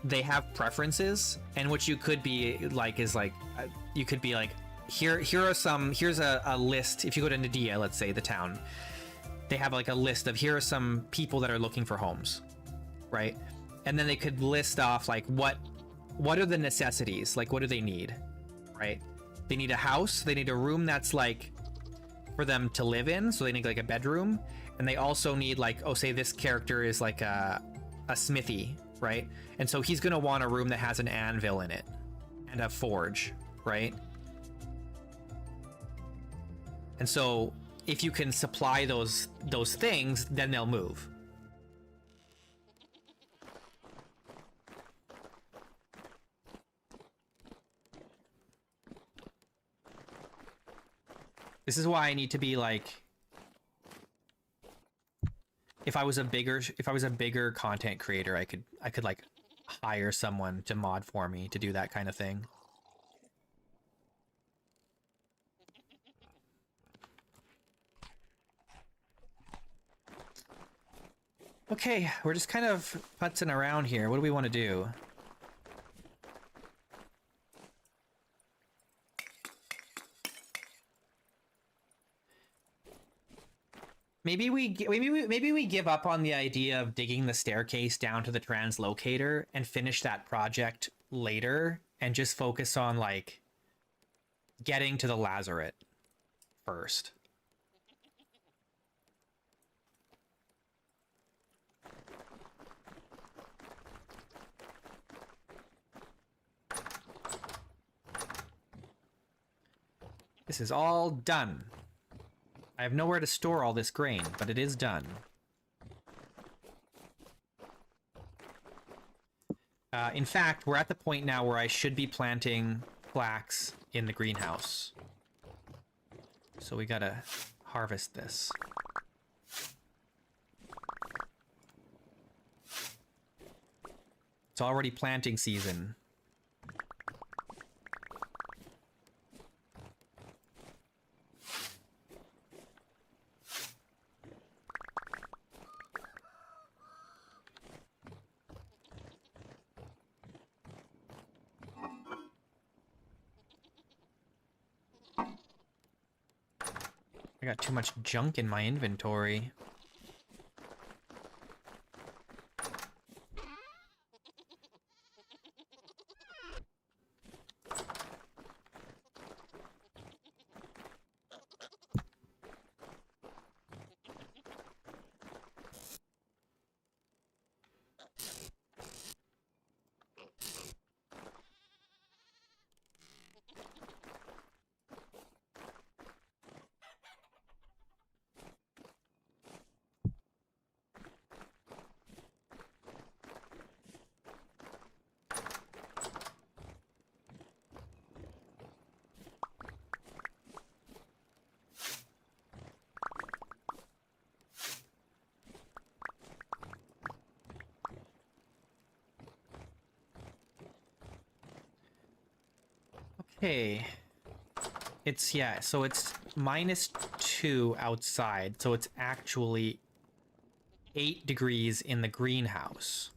they have preferences, and what you could be like is like you could be like, here's a list. If you go to Nadia, let's say the town, they have like a list of here are some people that are looking for homes, right? And then they could list off like what are the necessities, like what do they need, right? They need a house, they need a room that's like for them to live in, so they need like a bedroom, and they also need like, oh, say this character is like a smithy, right? And so he's gonna want a room that has an anvil in it and a forge, right? And so if you can supply those things, then they'll move. This is why I need to be like, if I was a bigger content creator, I could like hire someone to mod for me to do that kind of thing. Okay, we're just kind of putzing around here. What do we want to do? Maybe we give up on the idea of digging the staircase down to the translocator and finish that project later and just focus on like getting to the lazaret first. This is all done. I have nowhere to store all this grain, but it is done. In fact, we're at the point now where I should be planting flax in the greenhouse. So we gotta harvest this. It's already planting season. I got too much junk in my inventory. Okay. It's, yeah, so it's -2 outside, so it's actually 8 degrees in the greenhouse.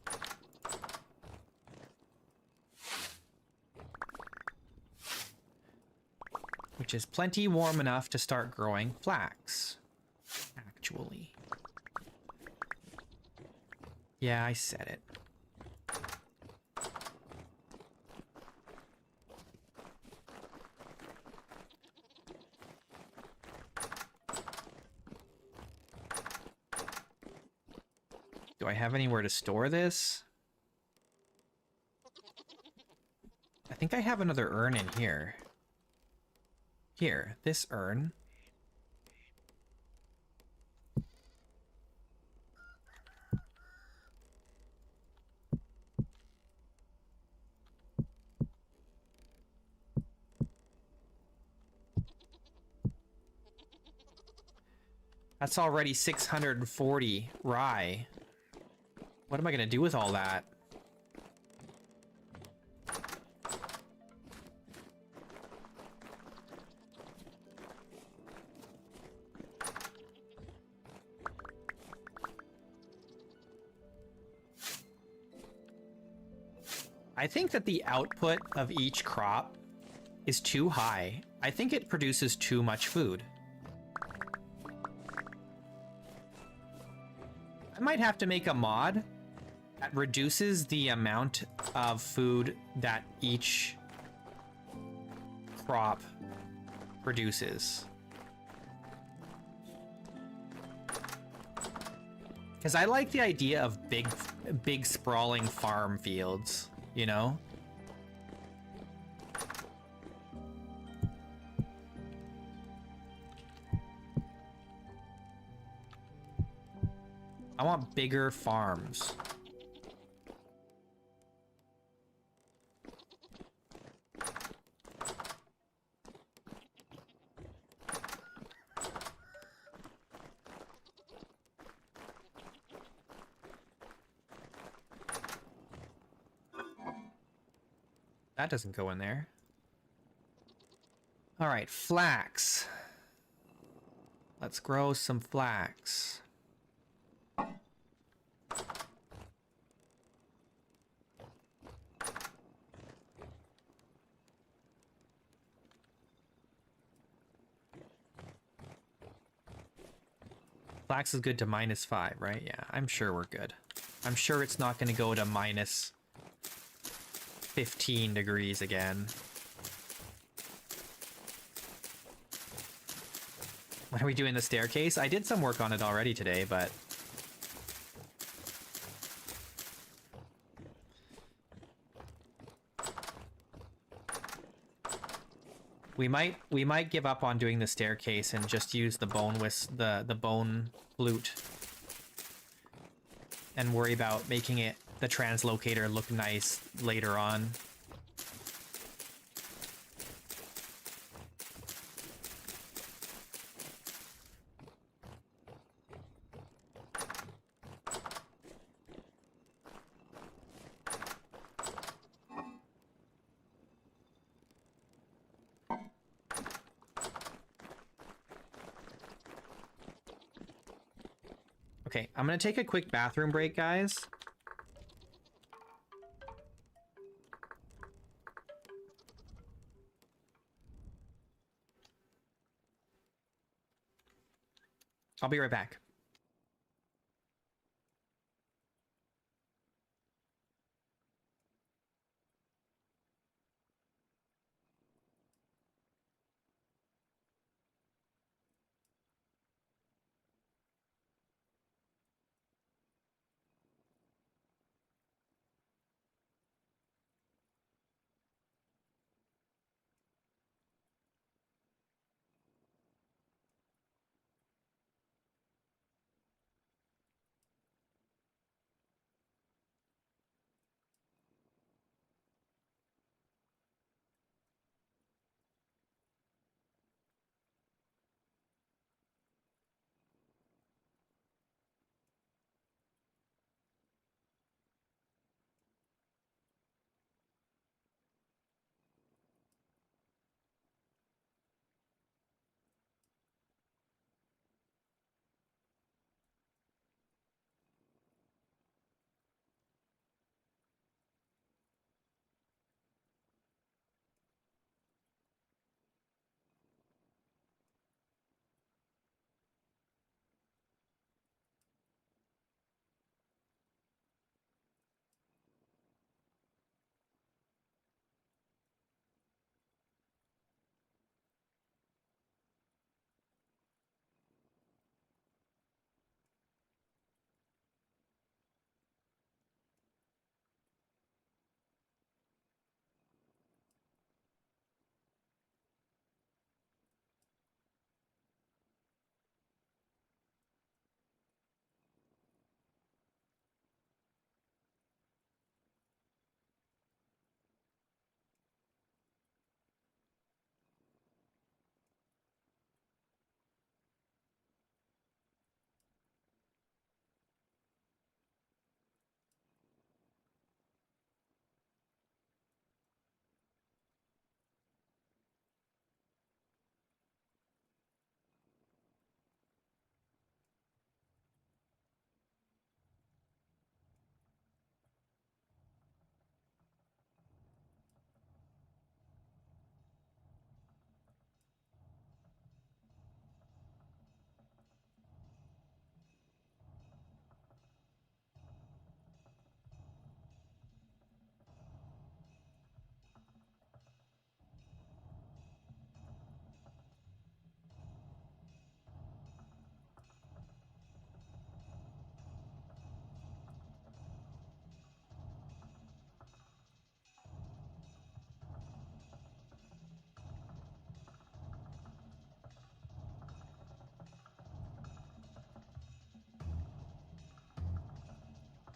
Which is plenty warm enough to start growing flax, actually. Yeah, I said it. Do I have anywhere to store this? I think I have another urn in here. Here, this urn. That's already 640 rye. What am I gonna do with all that? I think that the output of each crop is too high. I think it produces too much food. I might have to make a mod that reduces the amount of food that each crop produces. Because I like the idea of big sprawling farm fields, you know? I want bigger farms. That doesn't go in there. All right, flax. Let's grow some flax. Flax is good to -5, right? Yeah, I'm sure we're good. I'm sure it's not going to go to minus 15 degrees again. Are we doing the staircase? I did some work on it already today, but we might give up on doing the staircase and just use the the bone flute and worry about making it the translocator look nice later on. Okay, I'm gonna take a quick bathroom break, guys. I'll be right back.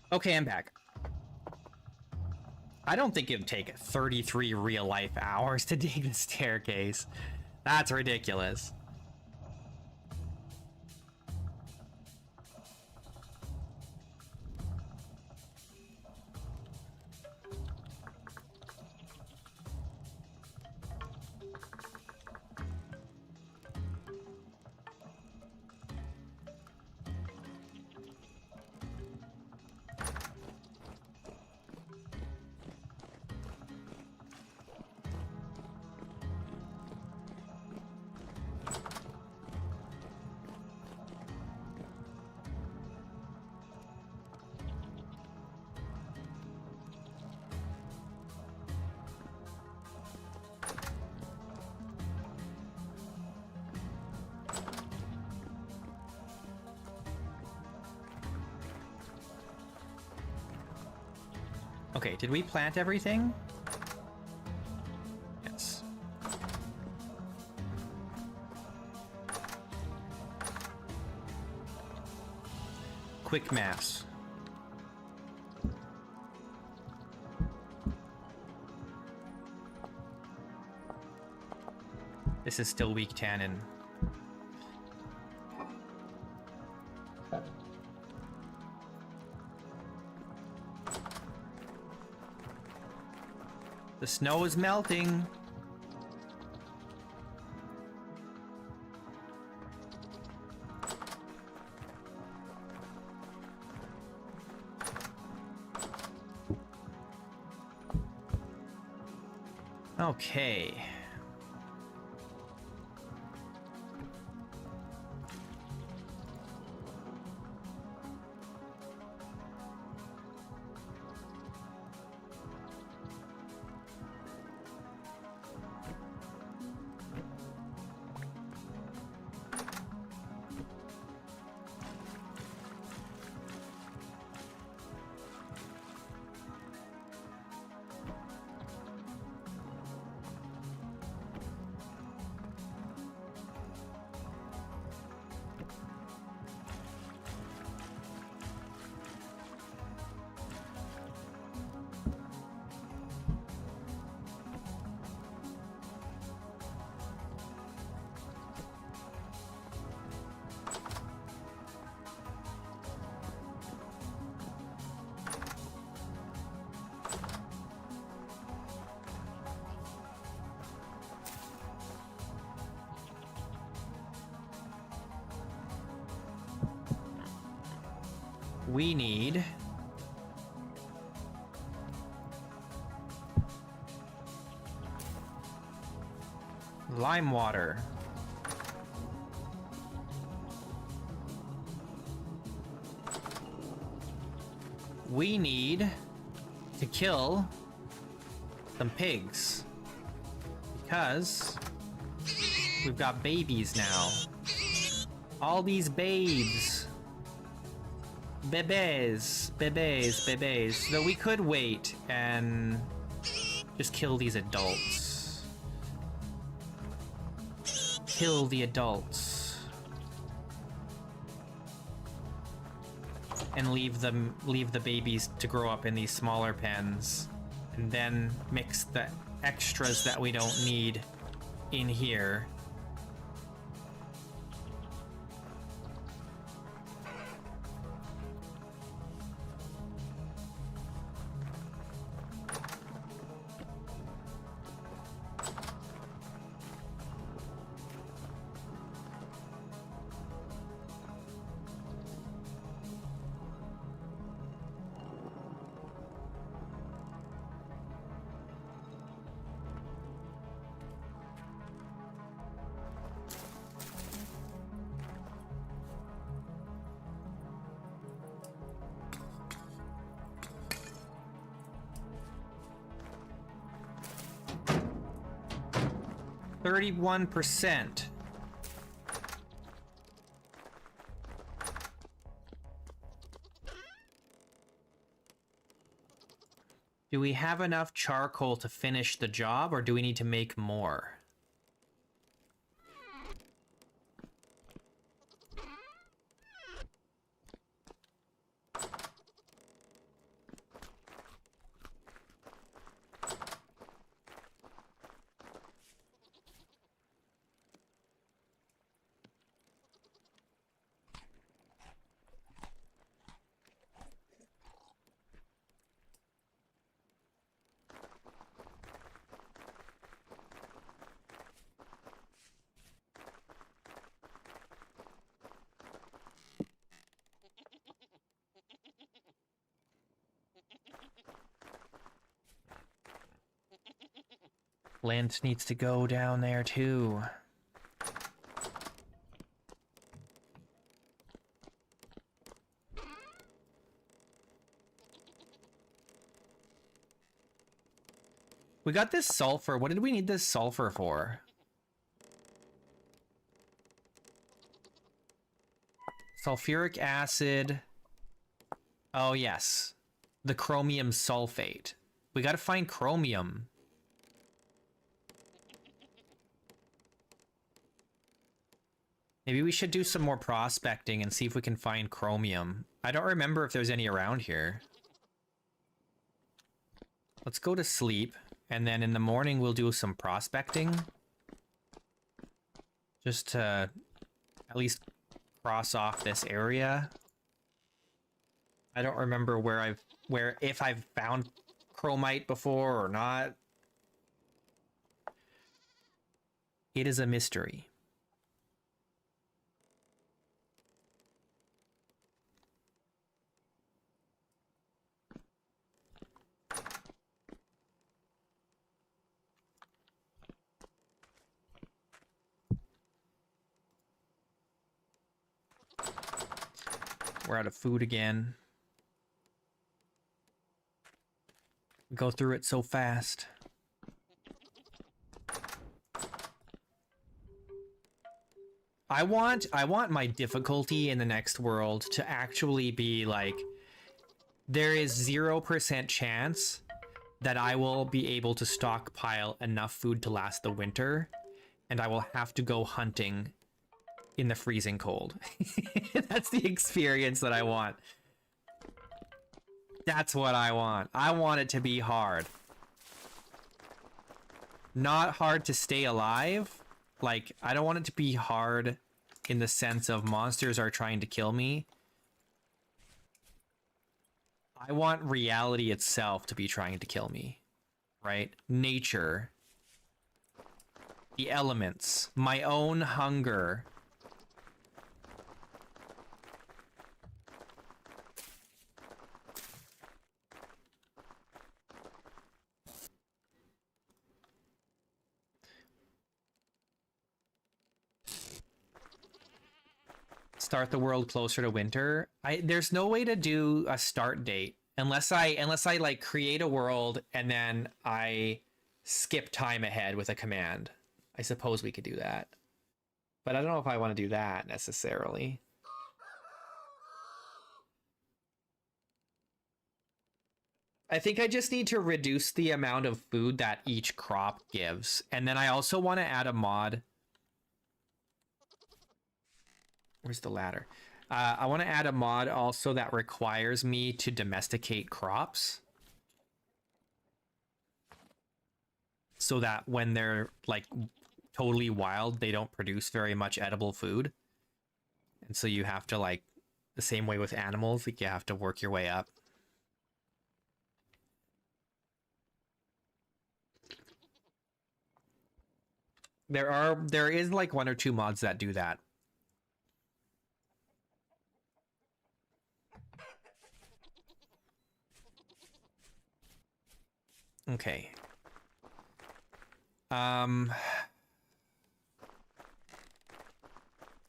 Okay, I'm back. I don't think it'd take 33 real-life hours to dig the staircase. That's ridiculous. Okay, did we plant everything? Yes. Quick mass. This is still weak tannin. The snow is melting. Okay. We need lime water. We need to kill some pigs because we've got babies now. All these babes. Bebes, bebes, bebes. So we could wait and just kill these adults. Kill the adults. And leave the babies to grow up in these smaller pens. And then mix the extras that we don't need in here. %. Do we have enough charcoal to finish the job, or do we need to make more? Flint needs to go down there too. We got this sulfur. What did we need this sulfur for? Sulfuric acid. Oh, yes. The chromium sulfate. We gotta find chromium. Maybe we should do some more prospecting and see if we can find chromium. I don't remember if there's any around here. Let's go to sleep. And then in the morning, we'll do some prospecting. Just to at least cross off this area. I don't remember if I've found chromite before or not. It is a mystery. We're out of food again. We go through it so fast. I want my difficulty in the next world to actually be like, there is 0% chance that I will be able to stockpile enough food to last the winter, and I will have to go hunting in the freezing cold. That's the experience that I want. That's what I want. I want it to be hard. Not hard to stay alive. Like, I don't want it to be hard in the sense of monsters are trying to kill me. I want reality itself to be trying to kill me. Right? Nature. The elements. My own hunger. Start the world closer to winter. There's no way to do a start date unless I like create a world and then I skip time ahead with a command. I suppose we could do that. But I don't know if I want to do that necessarily. I think I just need to reduce the amount of food that each crop gives. And then I also want to add a mod. Where's the ladder? I want to add a mod also that requires me to domesticate crops. So that when they're like totally wild, they don't produce very much edible food. And so you have to, like, the same way with animals, like you have to work your way up. There is like 1 or 2 mods that do that. Okay.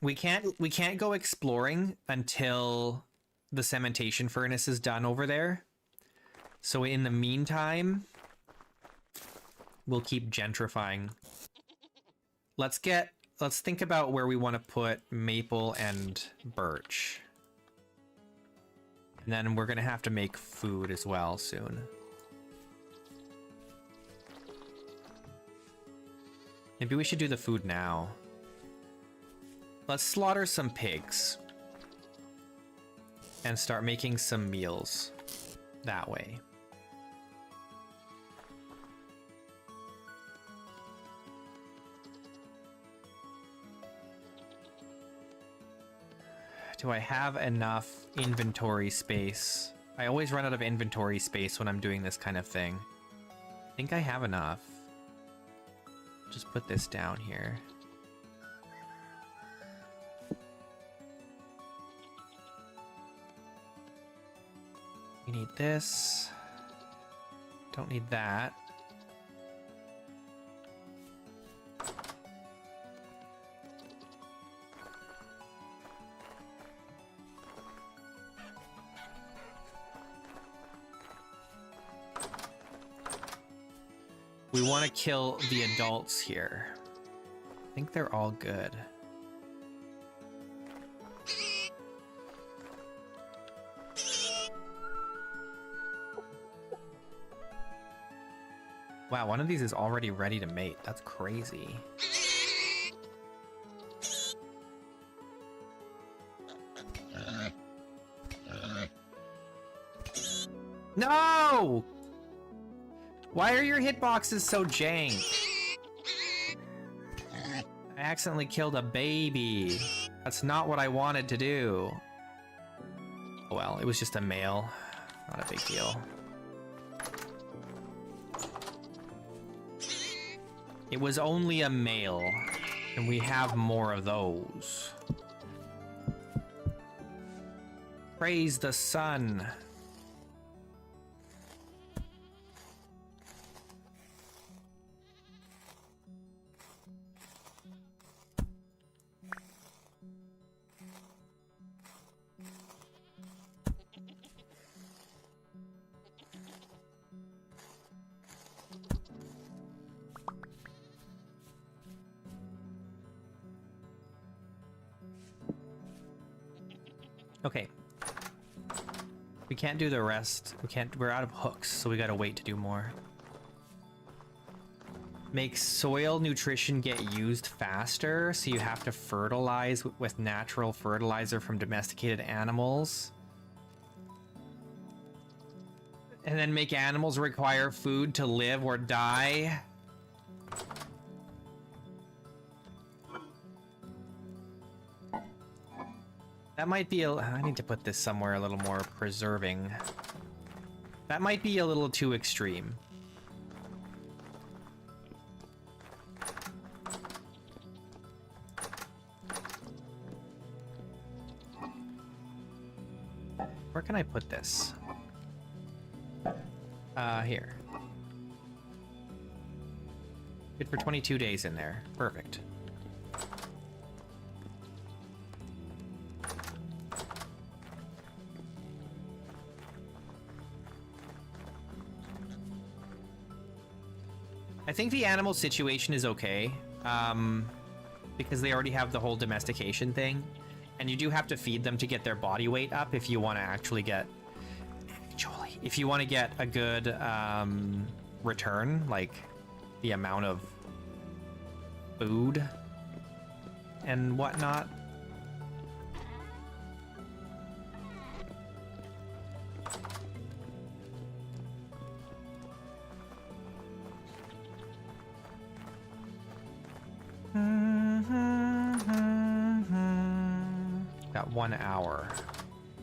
We can't go exploring until the cementation furnace is done over there. So in the meantime, we'll keep gentrifying. Let's think about where we want to put maple and birch. And then we're gonna have to make food as well soon. Maybe we should do the food now. Let's slaughter some pigs. And start making some meals that way. Do I have enough inventory space? I always run out of inventory space when I'm doing this kind of thing. I think I have enough. Just put this down here. We need this. Don't need that. We want to kill the adults here. I think they're all good. Wow, one of these is already ready to mate. That's crazy. No! Why are your hitboxes so jank? I accidentally killed a baby. That's not what I wanted to do. Oh well, it was just a male. Not a big deal. It was only a male, and we have more of those. Praise the sun. Okay. We can't do the rest. We're out of hooks, so we gotta wait to do more. Make soil nutrition get used faster, so you have to fertilize with natural fertilizer from domesticated animals. And then make animals require food to live or die. That might be I need to put this somewhere a little more preserving. That might be a little too extreme. Where can I put this? Here. Good for 22 days in there. Perfect. I think the animal situation is okay, because they already have the whole domestication thing, and you do have to feed them to get their body weight up if you want to actually get, if you want to get a good return, like the amount of food and whatnot. Got 1 hour.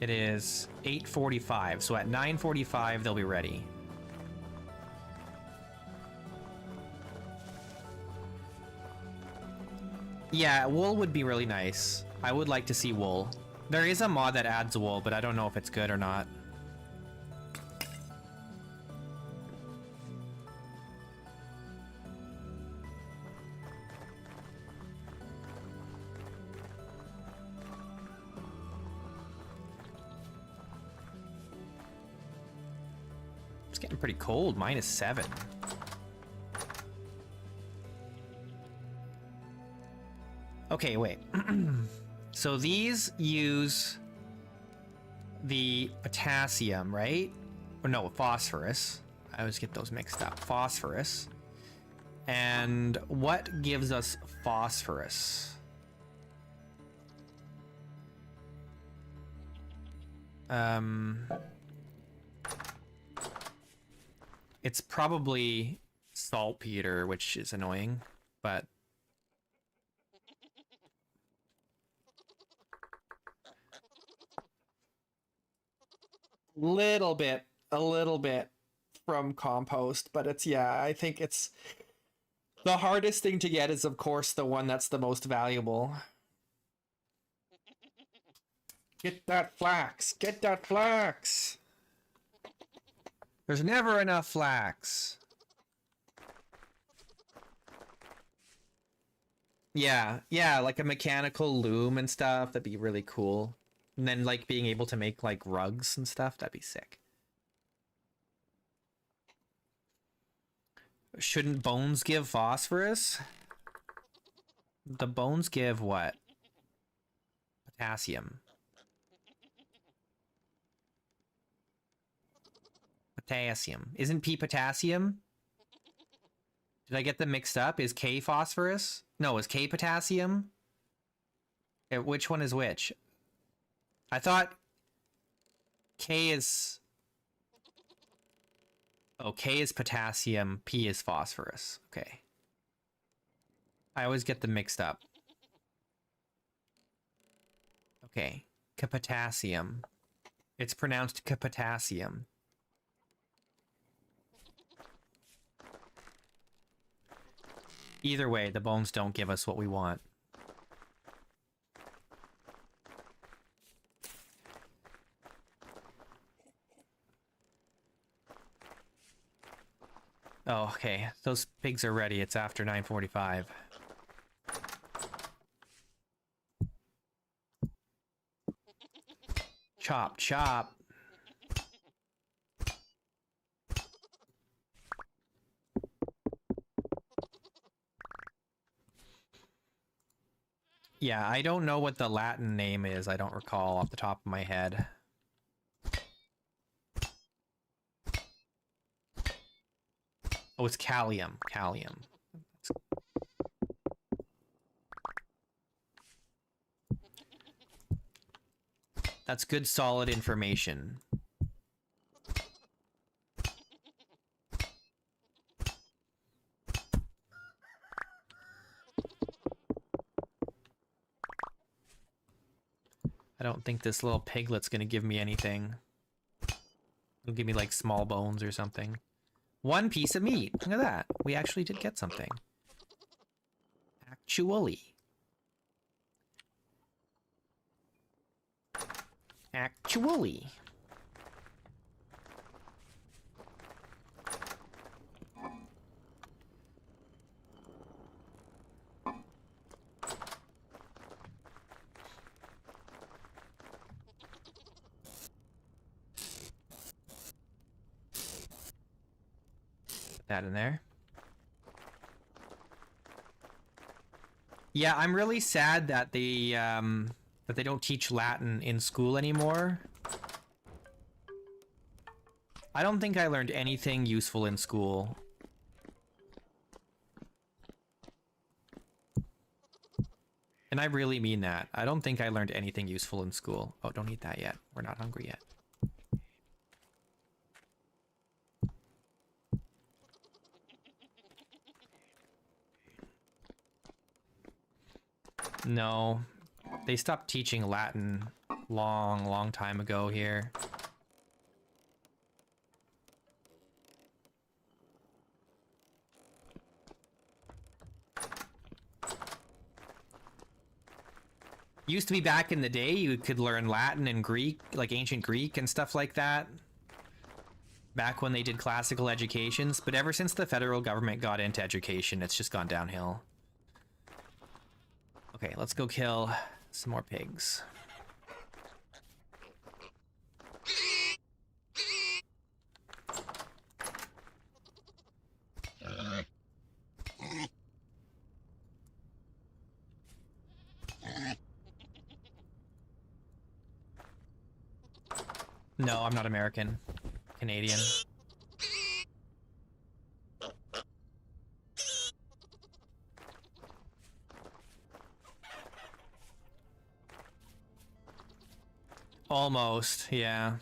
It is 8:45, so at 9:45 they'll be ready. Yeah, wool would be really nice. I would like to see wool. There is a mod that adds wool, but I don't know if it's good or not. It's getting pretty cold, -7. Okay, wait. So these use the potassium, right? Or no, phosphorus. I always get those mixed up. Phosphorus. And what gives us phosphorus? It's probably saltpeter, which is annoying, but a little bit from compost, but it's, yeah, I think it's the hardest thing to get is, of course, the one that's the most valuable. Get that flax! Get that flax! There's never enough flax. Yeah, yeah, like a mechanical loom and stuff, that'd be really cool. And then, like, being able to make, like, rugs and stuff, that'd be sick. Shouldn't bones give phosphorus? The bones give what? Potassium. Potassium. Isn't P potassium? Did I get them mixed up? Is K phosphorus? No, is K potassium? Which one is which? I thought K is... Oh, K is potassium, P is phosphorus. Okay. I always get them mixed up. Okay. Potassium. It's pronounced potassium. Either way, the bones don't give us what we want. Oh, okay. Those pigs are ready. It's after 9:45. Chop, chop. Yeah, I don't know what the Latin name is. I don't recall off the top of my head. Oh, it's callium. Callium. That's good, solid information. I don't think this little piglet's gonna give me anything. It'll give me like small bones or something. One piece of meat. Look at that. We actually did get something. Actually. Actually. Put that in there. Yeah, I'm really sad that they don't teach Latin in school anymore. I don't think I learned anything useful in school. And I really mean that. I don't think I learned anything useful in school. Oh, don't eat that yet. We're not hungry yet. No. They stopped teaching Latin long time ago here. Used to be back in the day, you could learn Latin and Greek, like ancient Greek and stuff like that. Back when they did classical educations, but ever since the federal government got into education, it's just gone downhill. Okay, let's go kill some more pigs. No, I'm not American. Canadian. Almost, yeah.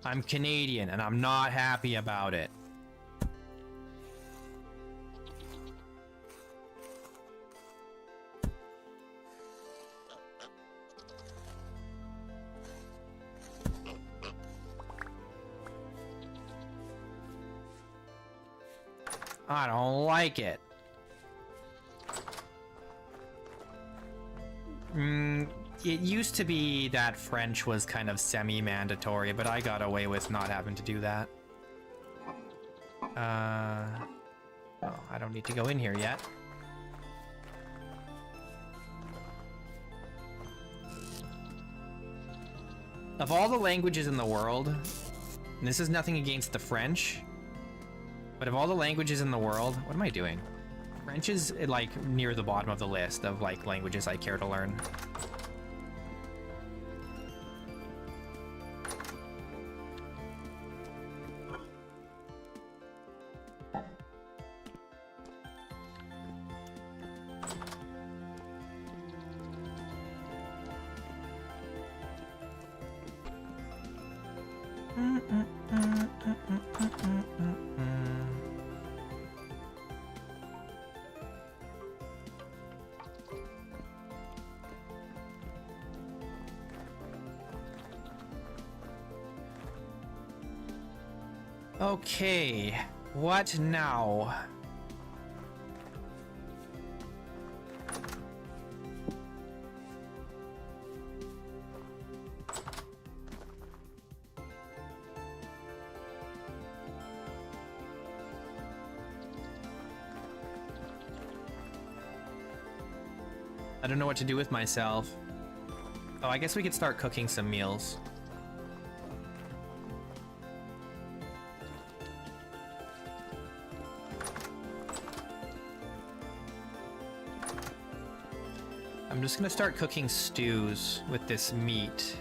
I'm Canadian, and I'm not happy about it. I don't like it. It used to be that French was kind of semi-mandatory, but I got away with not having to do that. Oh, I don't need to go in here yet. Of all the languages in the world, and this is nothing against the French, but of all the languages in the world, what am I doing? French is like near the bottom of the list of like languages I care to learn. Okay, what now? I don't know what to do with myself. Oh, I guess we could start cooking some meals. I'm just gonna start cooking stews with this meat.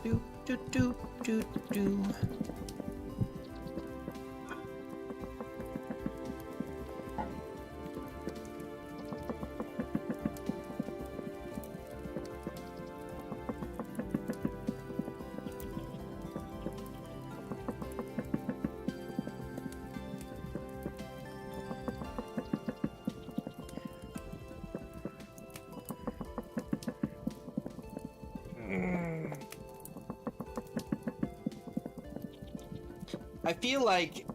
Do, do, do, do, do. I feel like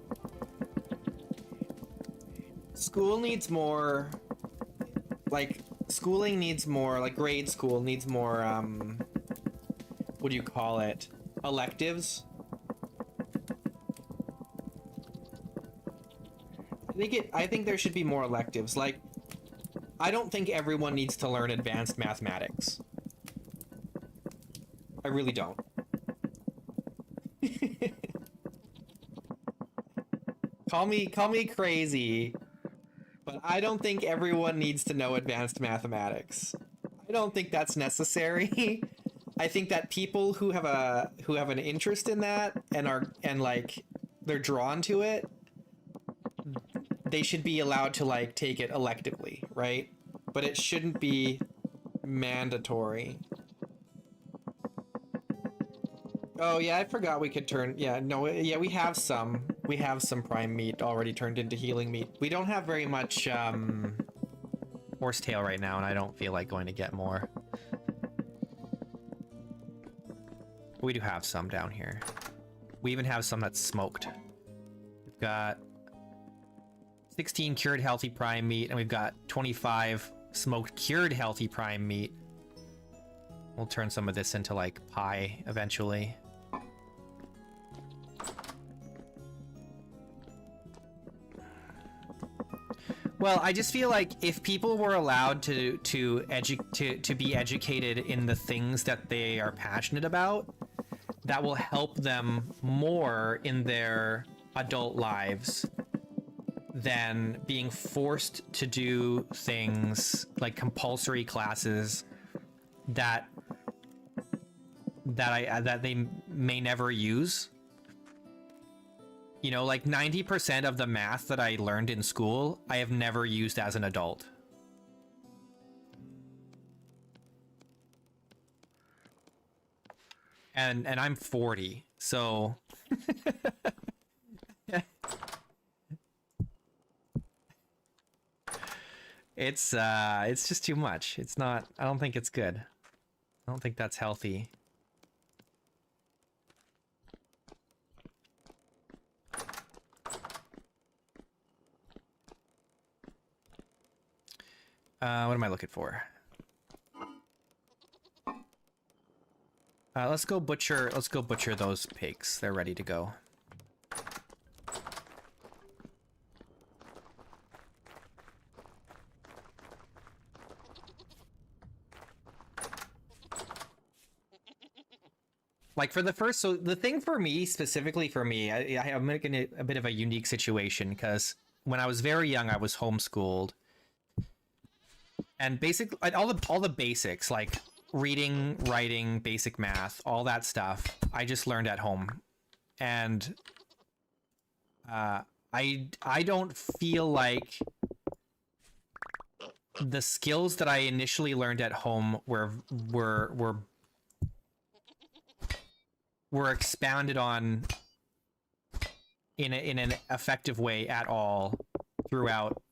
school needs more, like, schooling needs more, like, grade school needs more, what do you call it? Electives? I think there should be more electives. Like, I don't think everyone needs to learn advanced mathematics. I really don't. Call me crazy, but I don't think everyone needs to know advanced mathematics. I don't think that's necessary. I think that people who have an interest in that and like they're drawn to it, they should be allowed to like take it electively, right? But it shouldn't be mandatory. Oh yeah, I forgot we could turn. Yeah, no, yeah, we have some. We have some prime meat already turned into healing meat. We don't have very much horsetail right now, and I don't feel like going to get more. We do have some down here. We even have some that's smoked. We've got 16 cured healthy prime meat, and we've got 25 smoked cured healthy prime meat. We'll turn some of this into like pie eventually. Well, I just feel like if people were allowed to be educated in the things that they are passionate about, that will help them more in their adult lives than being forced to do things like compulsory classes that they may never use. You know, like 90% of the math that I learned in school, I have never used as an adult. And I'm 40, so it's just too much. It's not, I don't think it's good. I don't think that's healthy. What am I looking for? Let's go butcher those pigs. They're ready to go. Like for the first, so the thing for me, specifically for me, I'm making it a bit of a unique situation because when I was very young, I was homeschooled. And basically all the basics, like reading, writing, basic math, all that stuff, I just learned at home. And I don't feel like the skills that I initially learned at home were expounded on in an effective way at all throughout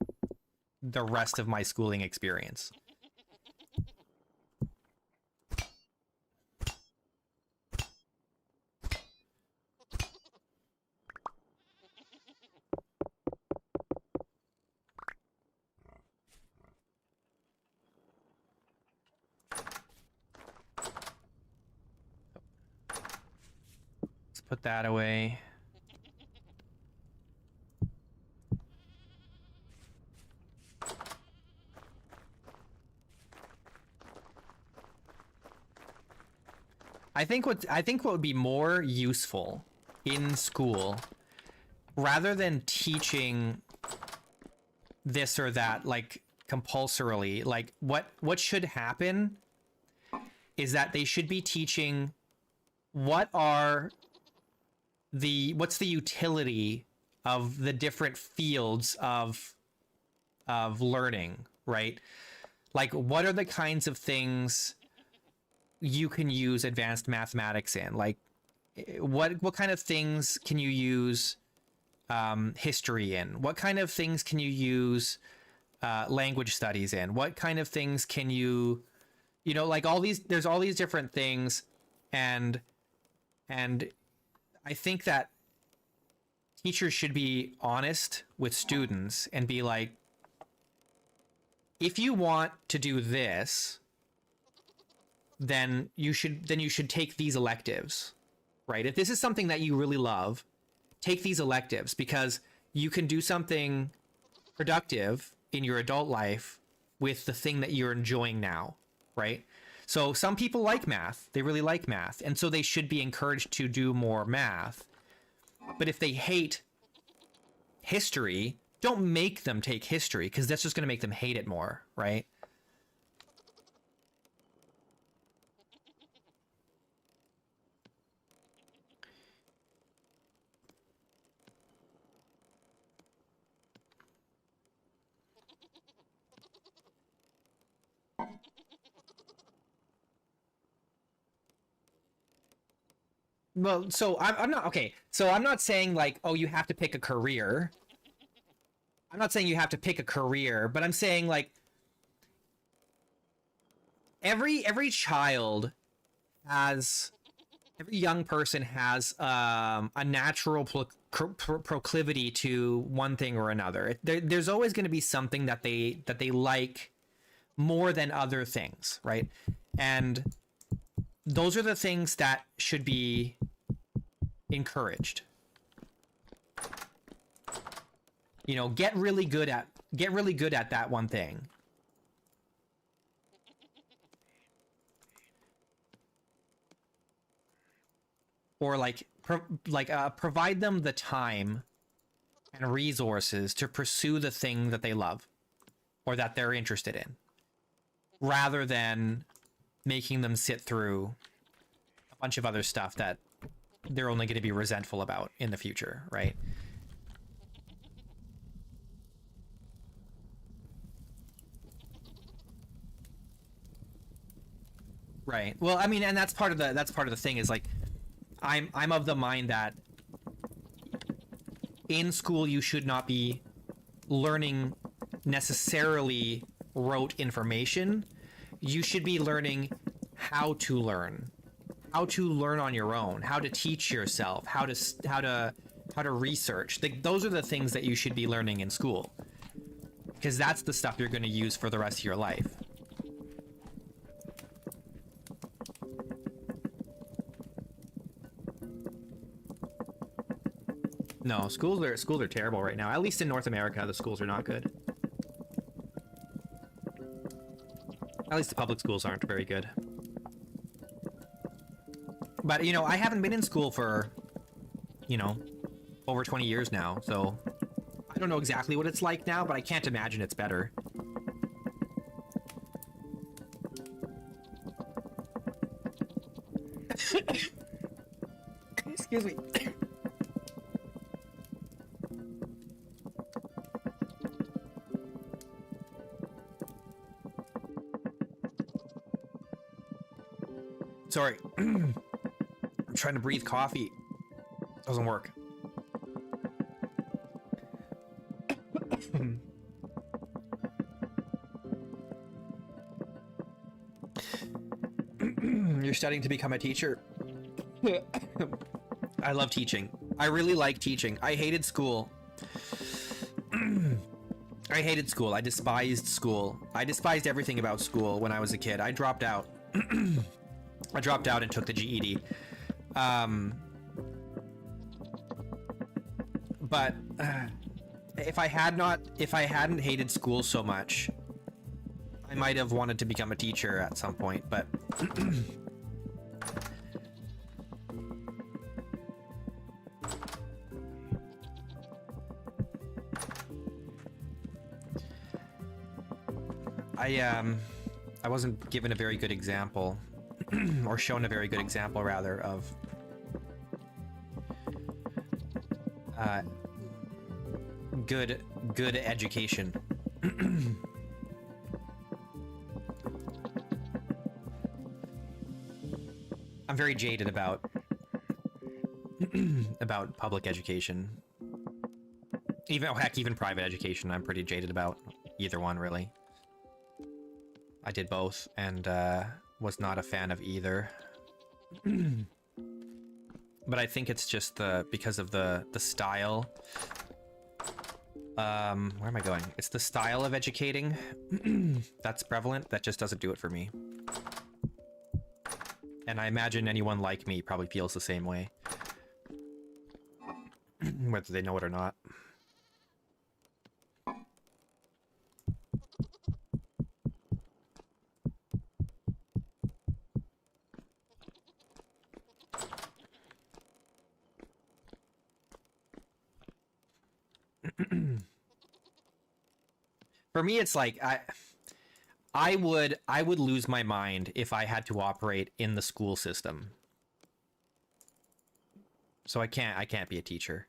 the rest of my schooling experience. Let's put that away. I think what would be more useful in school, rather than teaching this or that like compulsorily, like what should happen is that they should be teaching what's the utility of the different fields of learning, right? Like what are the kinds of things you can use advanced mathematics in? Like what kind of things can you use history in? What kind of things can you use language studies in? What kind of things can you know, like there's all these different things, and I think that teachers should be honest with students and be like, if you want to do this, then you should take these electives, right? If this is something that you really love, take these electives, because you can do something productive in your adult life with the thing that you're enjoying now, right? So some people like math, they really like math, and so they should be encouraged to do more math. But if they hate history, don't make them take history, because that's just going to make them hate it more, right? Well, so I'm not okay. So I'm not saying like, oh, you have to pick a career. I'm not saying you have to pick a career, but I'm saying like every young person has a natural proclivity to one thing or another. There's always going to be something that they like more than other things, right? And those are the things that should be encouraged. You know, get really good at that one thing. or provide them the time and resources to pursue the thing that they love or that they're interested in, rather than making them sit through a bunch of other stuff that they're only going to be resentful about in the future, right? Right. Well, I mean, and that's part of the thing is like, I'm of the mind that in school you should not be learning necessarily rote information. You should be learning how to learn on your own, how to teach yourself, how to research. Those are the things that you should be learning in school, because that's the stuff you're going to use for the rest of your life. No, schools are terrible right now. At least in North America, the schools are not good. At least the public schools aren't very good. But, you know, I haven't been in school for, you know, over 20 years now, so I don't know exactly what it's like now, but I can't imagine it's better. Excuse me. Sorry. I'm trying to breathe coffee. Doesn't work. You're studying to become a teacher. I love teaching. I really like teaching. I hated school. I hated school. I despised school. I despised everything about school when I was a kid. I dropped out. I dropped out and took the GED. But if I hadn't hated school so much, I might have wanted to become a teacher at some point, but I wasn't given a very good example, or shown a very good example, rather, of good education. I'm very jaded about about public education. Even, oh, heck, even private education, I'm pretty jaded about. Either one, really. I did both, and was not a fan of either. But I think it's just because of the style. Where am I going? It's the style of educating that's prevalent. That just doesn't do it for me. And I imagine anyone like me probably feels the same way, whether they know it or not. For me, it's like I would lose my mind if I had to operate in the school system. So I can't be a teacher.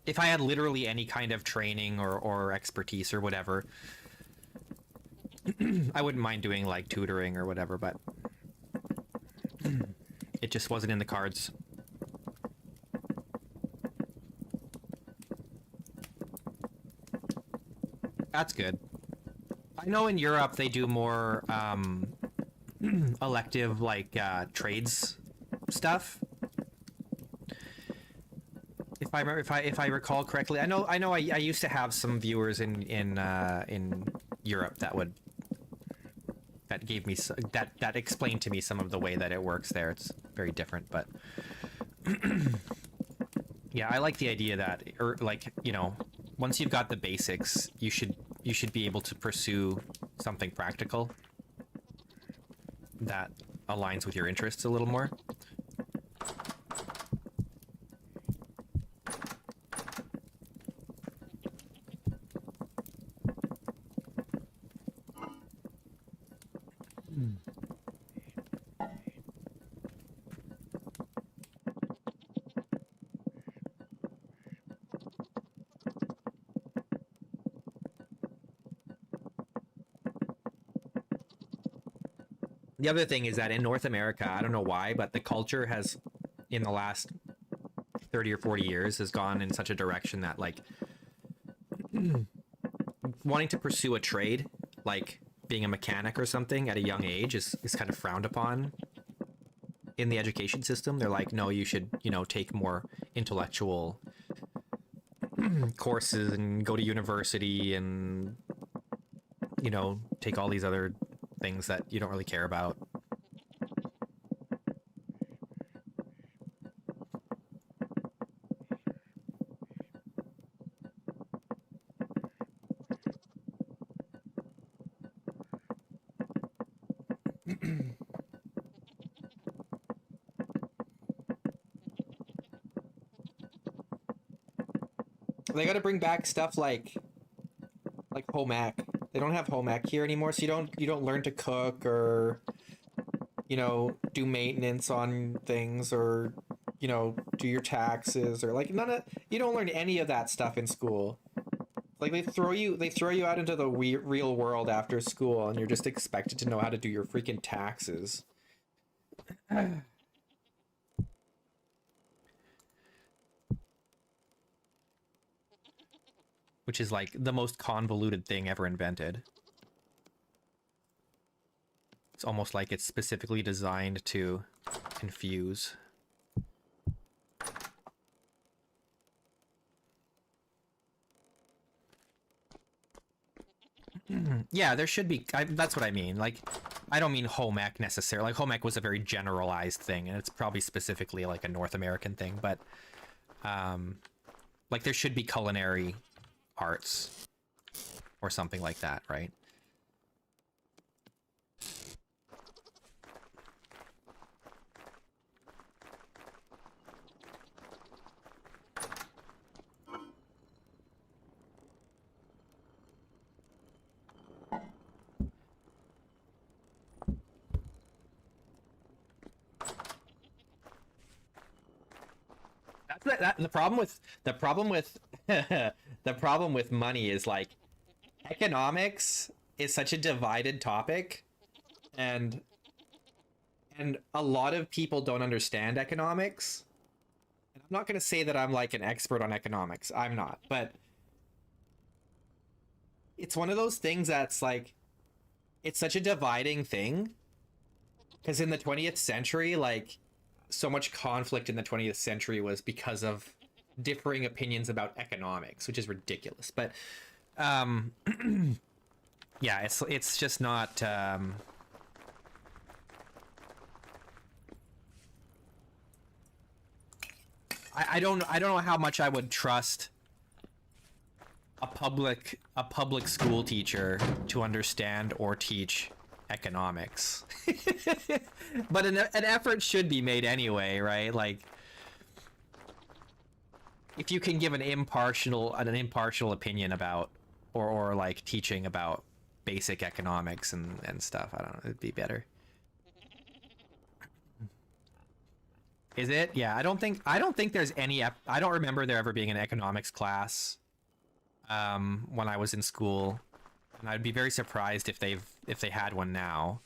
If I had literally any kind of training or expertise or whatever, I wouldn't mind doing like tutoring or whatever, but it just wasn't in the cards. That's good. I know in Europe they do more elective, like trades stuff. If I recall correctly, I know I used to have some viewers in Europe that gave me that explained to me some of the way that it works there. It's very different, but Yeah, I like the idea that, or like, you know, once you've got the basics, you should be able to pursue something practical that aligns with your interests a little more. The other thing is that in North America, I don't know why, but the culture has, in the last 30 or 40 years, has gone in such a direction that, like, wanting to pursue a trade, like being a mechanic or something at a young age, is kind of frowned upon in the education system. They're like, no, you should, you know, take more intellectual courses and go to university and, you know, take all these other things that you don't really care about. They got to bring back stuff like home ec. They don't have home ec here anymore, so you don't learn to cook or, you know, do maintenance on things, or, you know, do your taxes, or like none of, you don't learn any of that stuff in school. Like they throw you out into the real world after school, and you're just expected to know how to do your freaking taxes. Which is like the most convoluted thing ever invented. It's almost like it's specifically designed to confuse. Yeah, there should be. That's what I mean. Like, I don't mean home ec necessarily. Like, home ec was a very generalized thing, and it's probably specifically like a North American thing. But, like, there should be culinary arts or something like that, right? The problem with the problem with money is, like, economics is such a divided topic, and a lot of people don't understand economics. And I'm not going to say that I'm like an expert on economics. I'm not, but it's one of those things that's like, it's such a dividing thing, because in the 20th century, like, so much conflict in the 20th century was because of differing opinions about economics, which is ridiculous. But um yeah, it's just not I don't know how much I would trust a public school teacher to understand or teach economics. But an effort should be made anyway, right? Like, if you can give an impartial opinion about, or like teaching about basic economics and stuff, I don't know, it'd be better. Is it? Yeah, I don't think there's any I don't remember there ever being an economics class when I was in school, and I'd be very surprised if they had one now.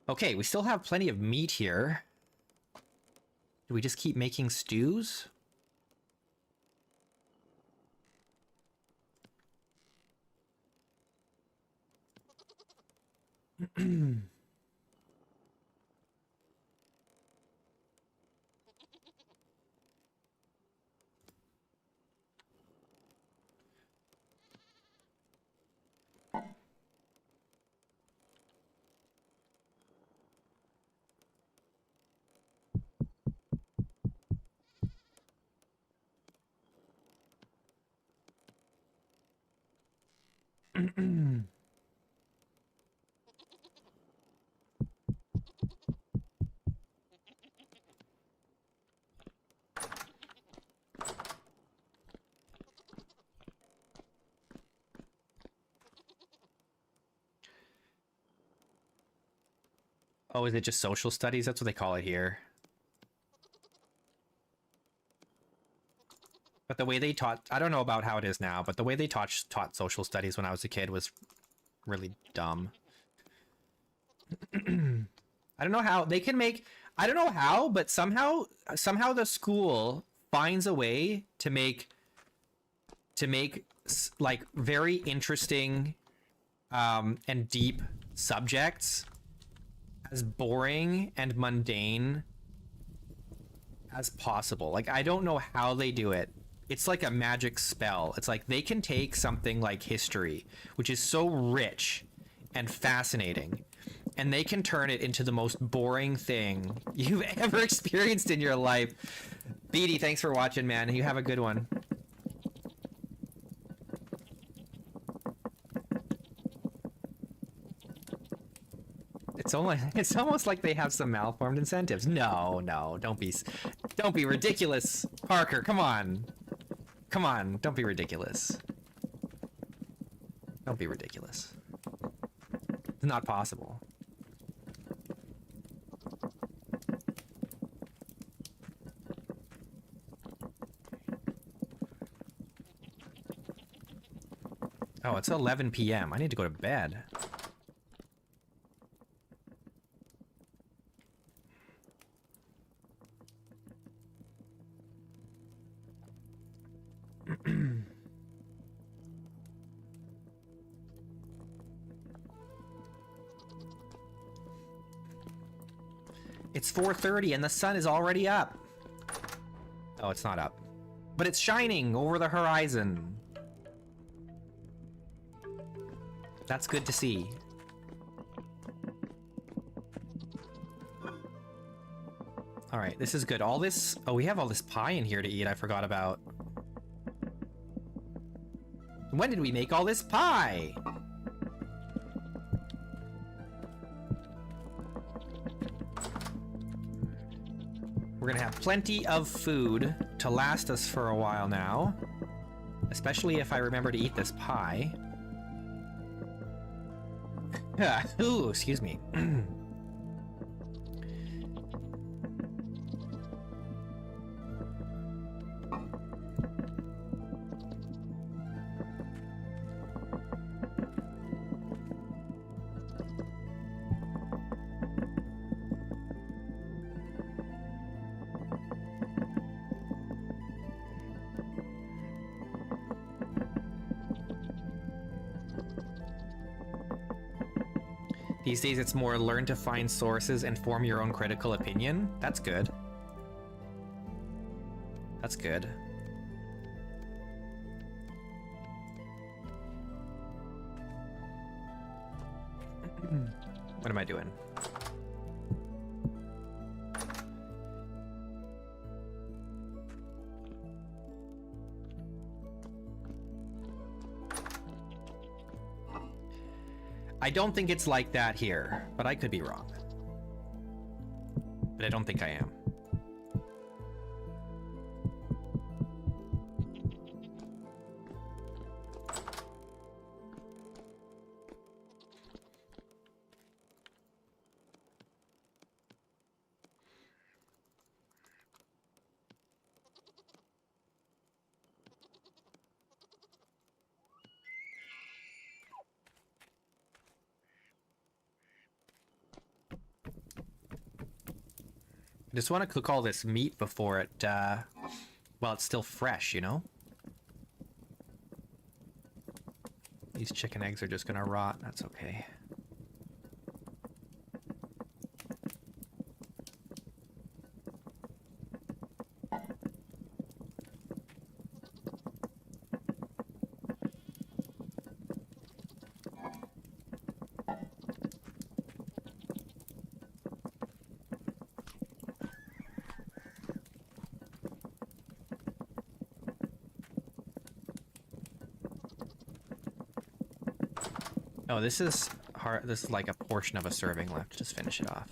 Okay, we still have plenty of meat here. Do we just keep making stews? Oh, is it just social studies? That's what they call it here. But the way they taught, I don't know about how it is now, but the way they taught social studies when I was a kid was really dumb. I don't know how they can make, I don't know how, but somehow the school finds a way to make like very interesting and deep subjects as boring and mundane as possible. Like, I don't know how they do it. It's like a magic spell. It's like they can take something like history, which is so rich and fascinating, and they can turn it into the most boring thing you've ever experienced in your life. Beatty, thanks for watching, man. You have a good one. It's almost like they have some malformed incentives. No, don't be ridiculous, Parker. Come on, don't be ridiculous. Don't be ridiculous. It's not possible. Oh, it's 11 p.m. I need to go to bed. It's 4:30 and the sun is already up. Oh, it's not up. But it's shining over the horizon. That's good to see. All right, this is good. All this... Oh, we have all this pie in here to eat I forgot about. When did we make all this pie? We're gonna have plenty of food to last us for a while now. Especially if I remember to eat this pie. Ooh, excuse me. These days it's more learn to find sources and form your own critical opinion. That's good. That's good. What am I doing? I don't think it's like that here, but I could be wrong. But I don't think I am. I just want to cook all this meat before it, well, it's still fresh, you know? These chicken eggs are just gonna rot. That's okay. Oh, this is hard. This is like a portion of a serving left. Just finish it off.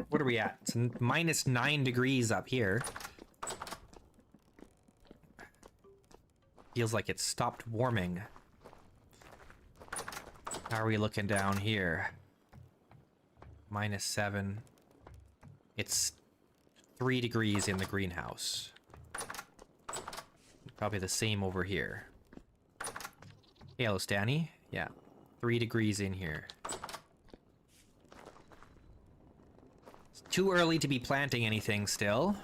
What are we at? It's minus 9 degrees up here. Feels like it stopped warming. How are we looking down here? Minus 7. It's 3 degrees in the greenhouse. Probably the same over here. Hey, hello, Stanny. Yeah, 3 degrees in here. It's too early to be planting anything still.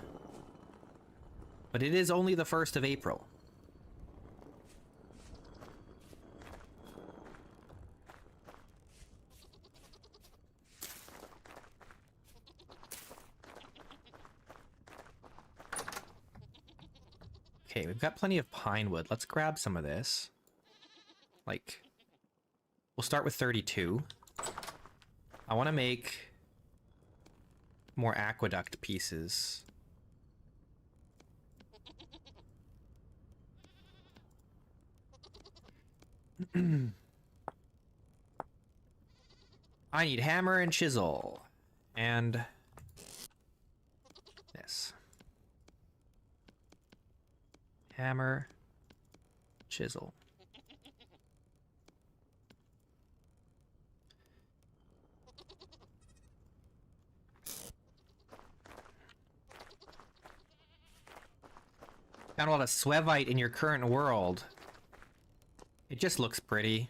But it is only the 1st of April. Okay, we've got plenty of pine wood. Let's grab some of this. Like, we'll start with 32. I want to make more aqueduct pieces. I need hammer and chisel. And this. Hammer, chisel. Found a lot of Swevite in your current world. It just looks pretty.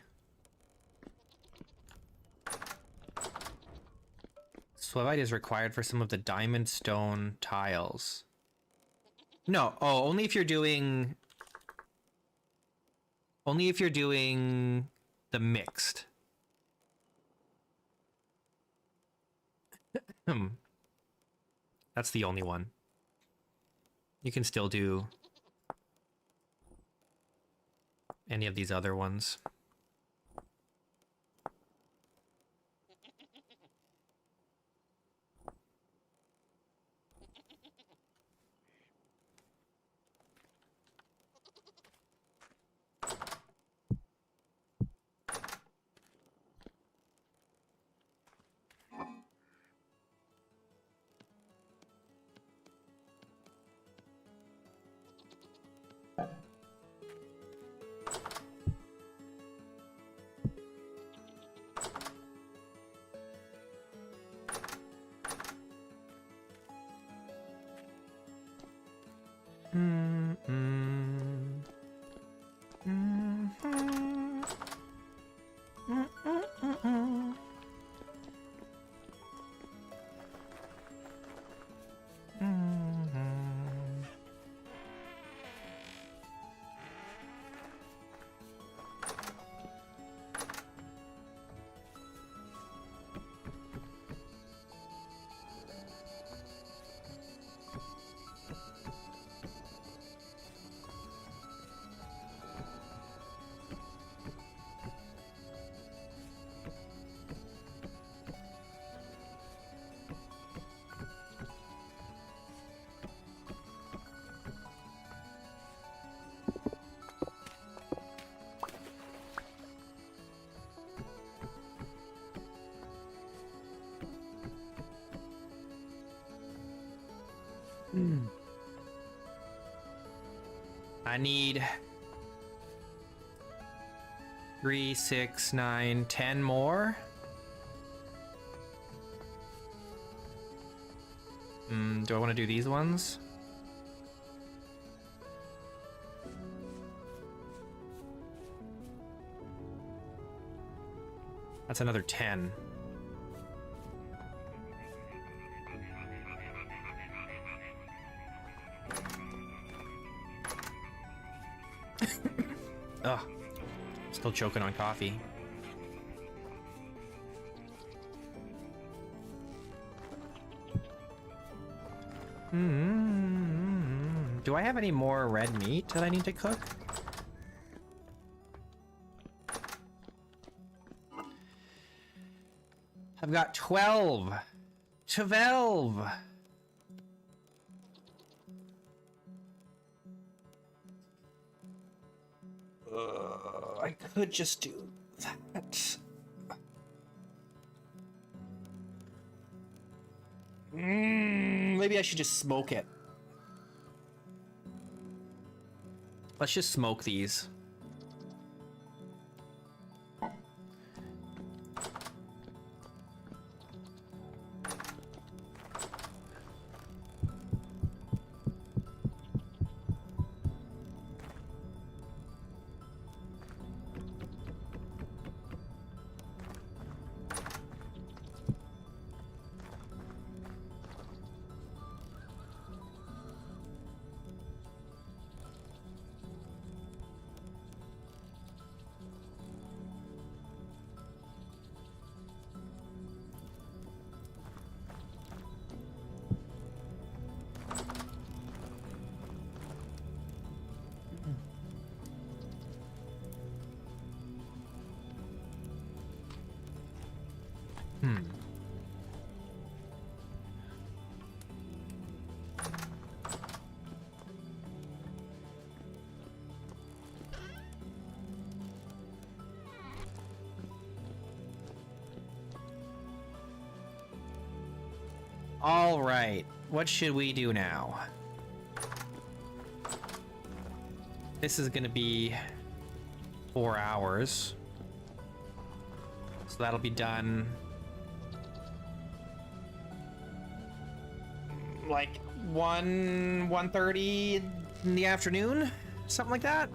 Swevite is required for some of the diamond stone tiles. No, oh, only if you're doing... Only if you're doing the mixed. That's the only one. You can still do any of these other ones. I need 3, 6, 9, 10 more. Do I want to do these ones? That's another 10. Ugh. Still choking on coffee. Do I have any more red meat that I need to cook? I've got 12. 12. I could just do that. Maybe I should just smoke it. Let's just smoke these. All right, what should we do now? This is gonna be 4 hours. So that'll be done like 1:30 in the afternoon, something like that.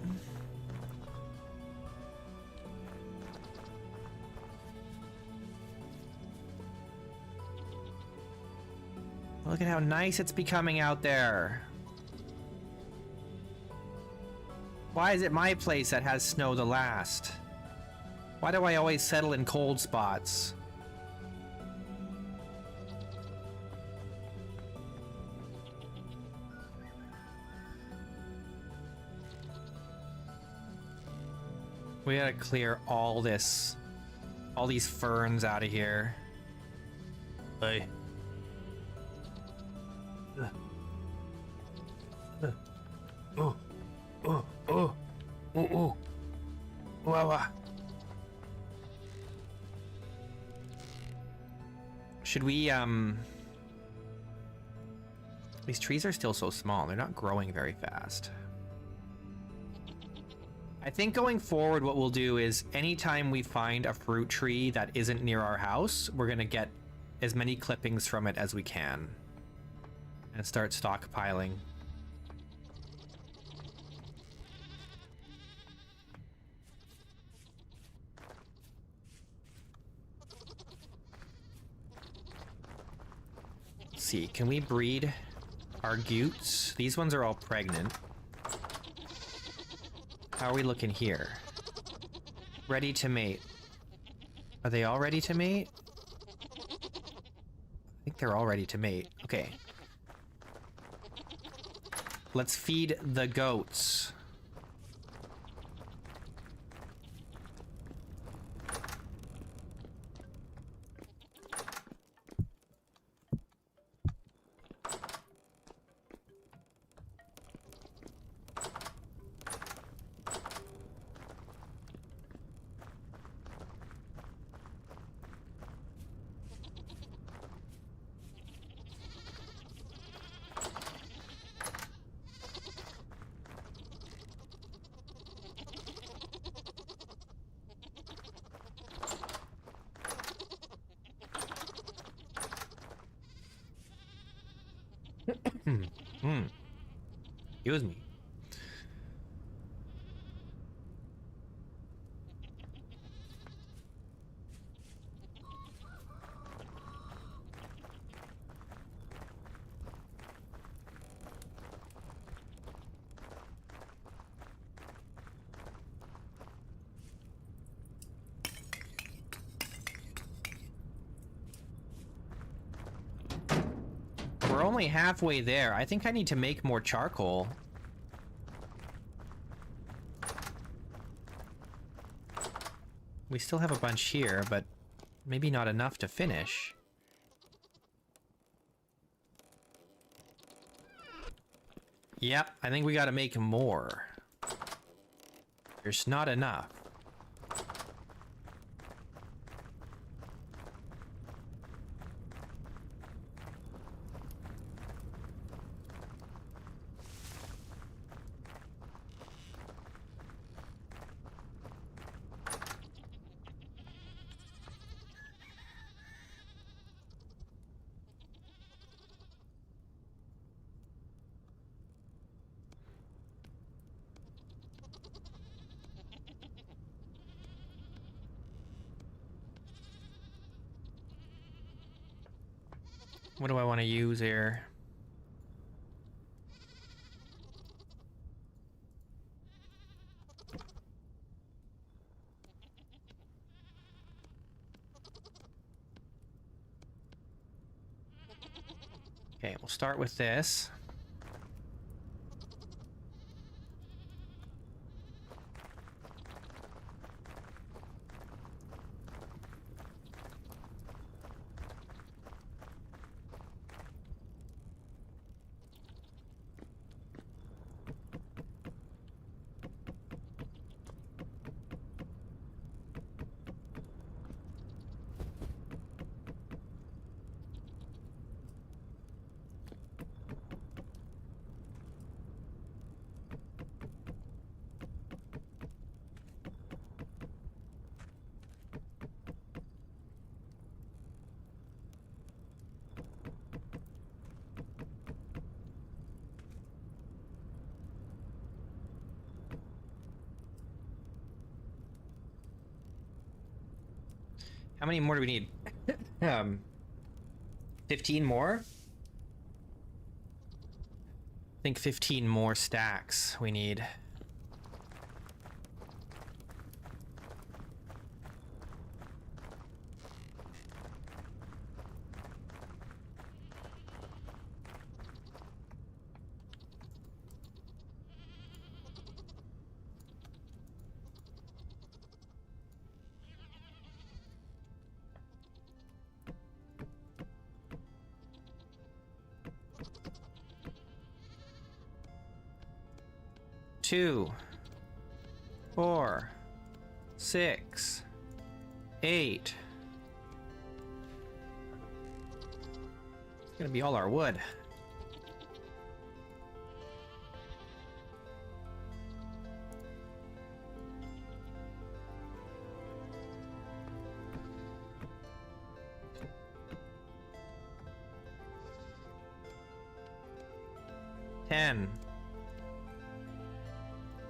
Look at how nice it's becoming out there. Why is it my place that has snow the last? Why do I always settle in cold spots? We gotta clear all these ferns out of here. Hey. Should we, these trees are still so small. They're not growing very fast. I think going forward, what we'll do is anytime we find a fruit tree that isn't near our house, we're gonna get as many clippings from it as we can and start stockpiling. Let's see, can we breed our goots? These ones are all pregnant. How are we looking here? Ready to mate. Are they all ready to mate? I think they're all ready to mate. Okay. Let's feed the goats. Excuse me. We're only halfway there. I think I need to make more charcoal. We still have a bunch here, but maybe not enough to finish. Yep, I think we gotta make more. There's not enough. What do I want to use here? Okay, we'll start with this. How many more do we need? 15 more? I think 15 more stacks we need. Two, 4, 6, 8. It's gonna be all our wood. Ten.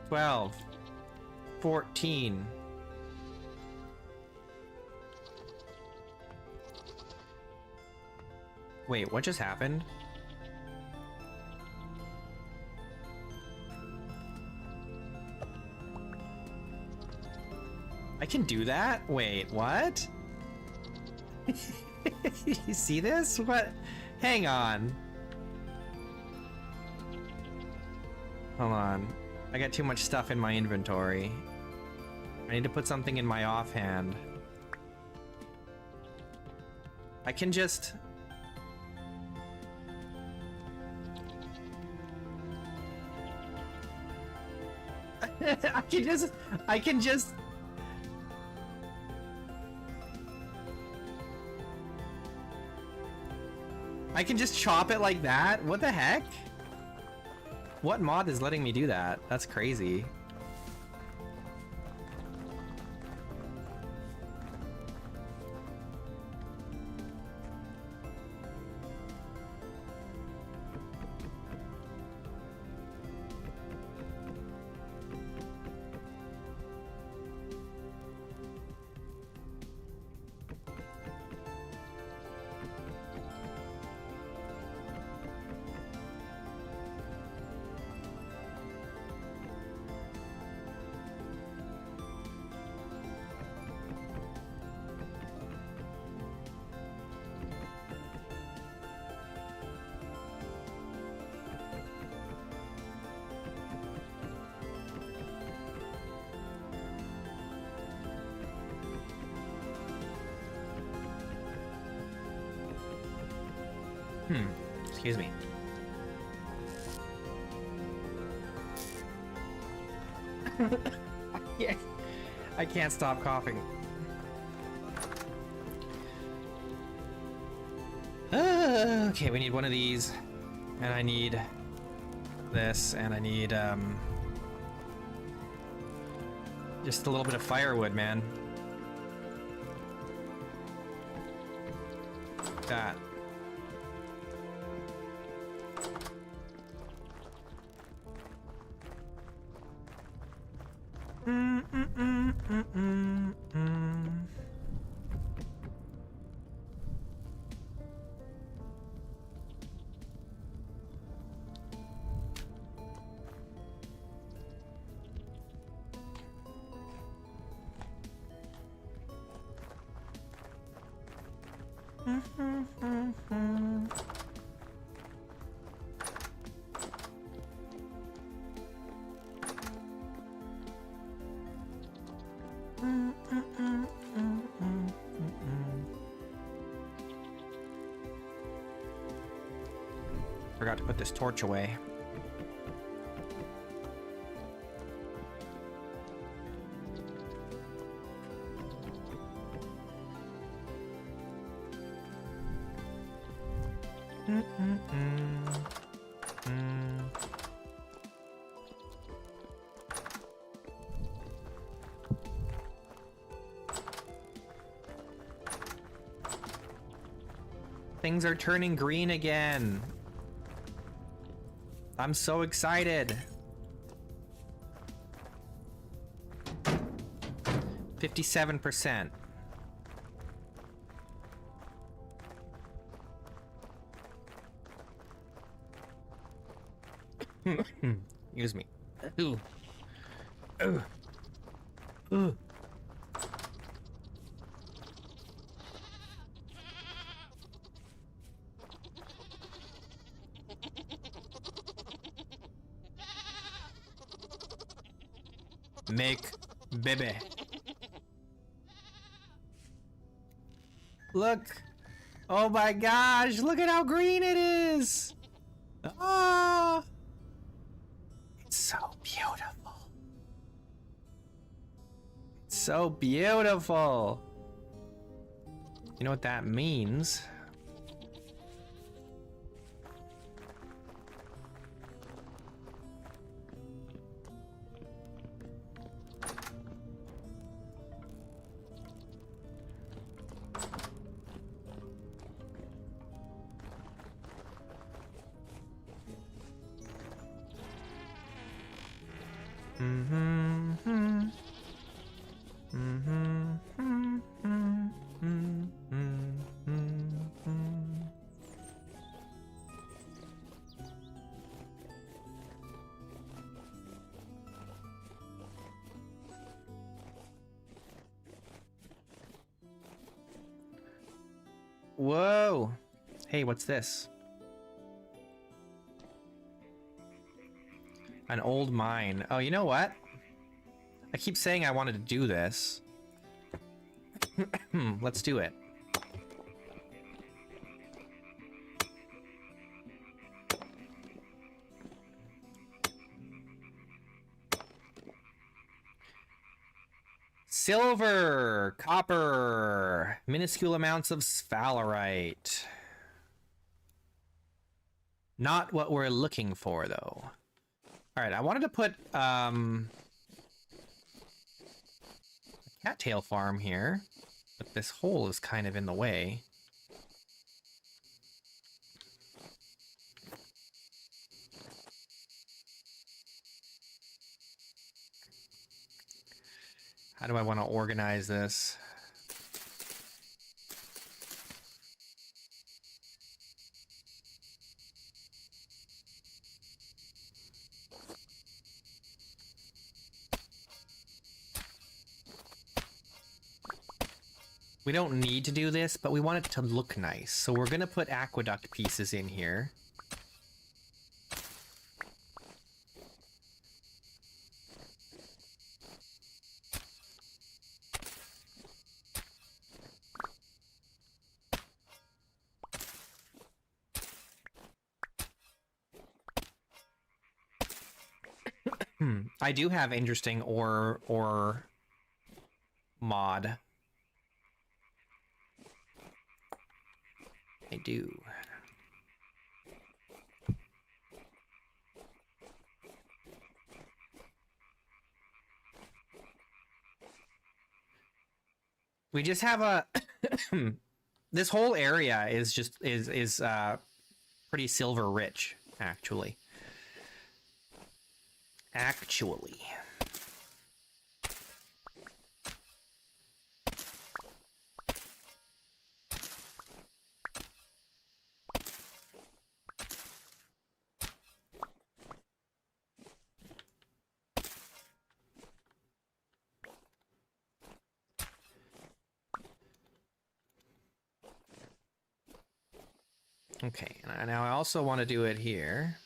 12, 14. Wait, what just happened? I can do that? Wait, what? You see this? What? Hang on. Hold on. I got too much stuff in my inventory. I need to put something in my offhand. I can just... I can just... I can just chop it like that? What the heck? What mod is letting me do that? That's crazy. Excuse me. Yeah, I can't stop coughing. Okay, we need one of these, and I need this, and I need just a little bit of firewood, man. That. Forgot to put this torch away. Things are turning green again. I'm so excited. 57%. Excuse me. Ooh. Ooh. Ooh. Make baby. Look. Oh my gosh, look at how green it is. Ah. It's so beautiful. It's so beautiful. You know what that means? Whoa. Hey, what's this? An old mine. Oh, you know what? I keep saying I wanted to do this. Let's do it. Silver, copper, minuscule amounts of sphalerite. Not what we're looking for, though. All right, I wanted to put a cattail farm here, but this hole is kind of in the way. How do I want to organize this? We don't need to do this, but we want it to look nice. So we're going to put aqueduct pieces in here. I do have interesting ore mod. I do. We just have a this whole area is just is pretty silver rich, actually. Okay, now I also want to do it here.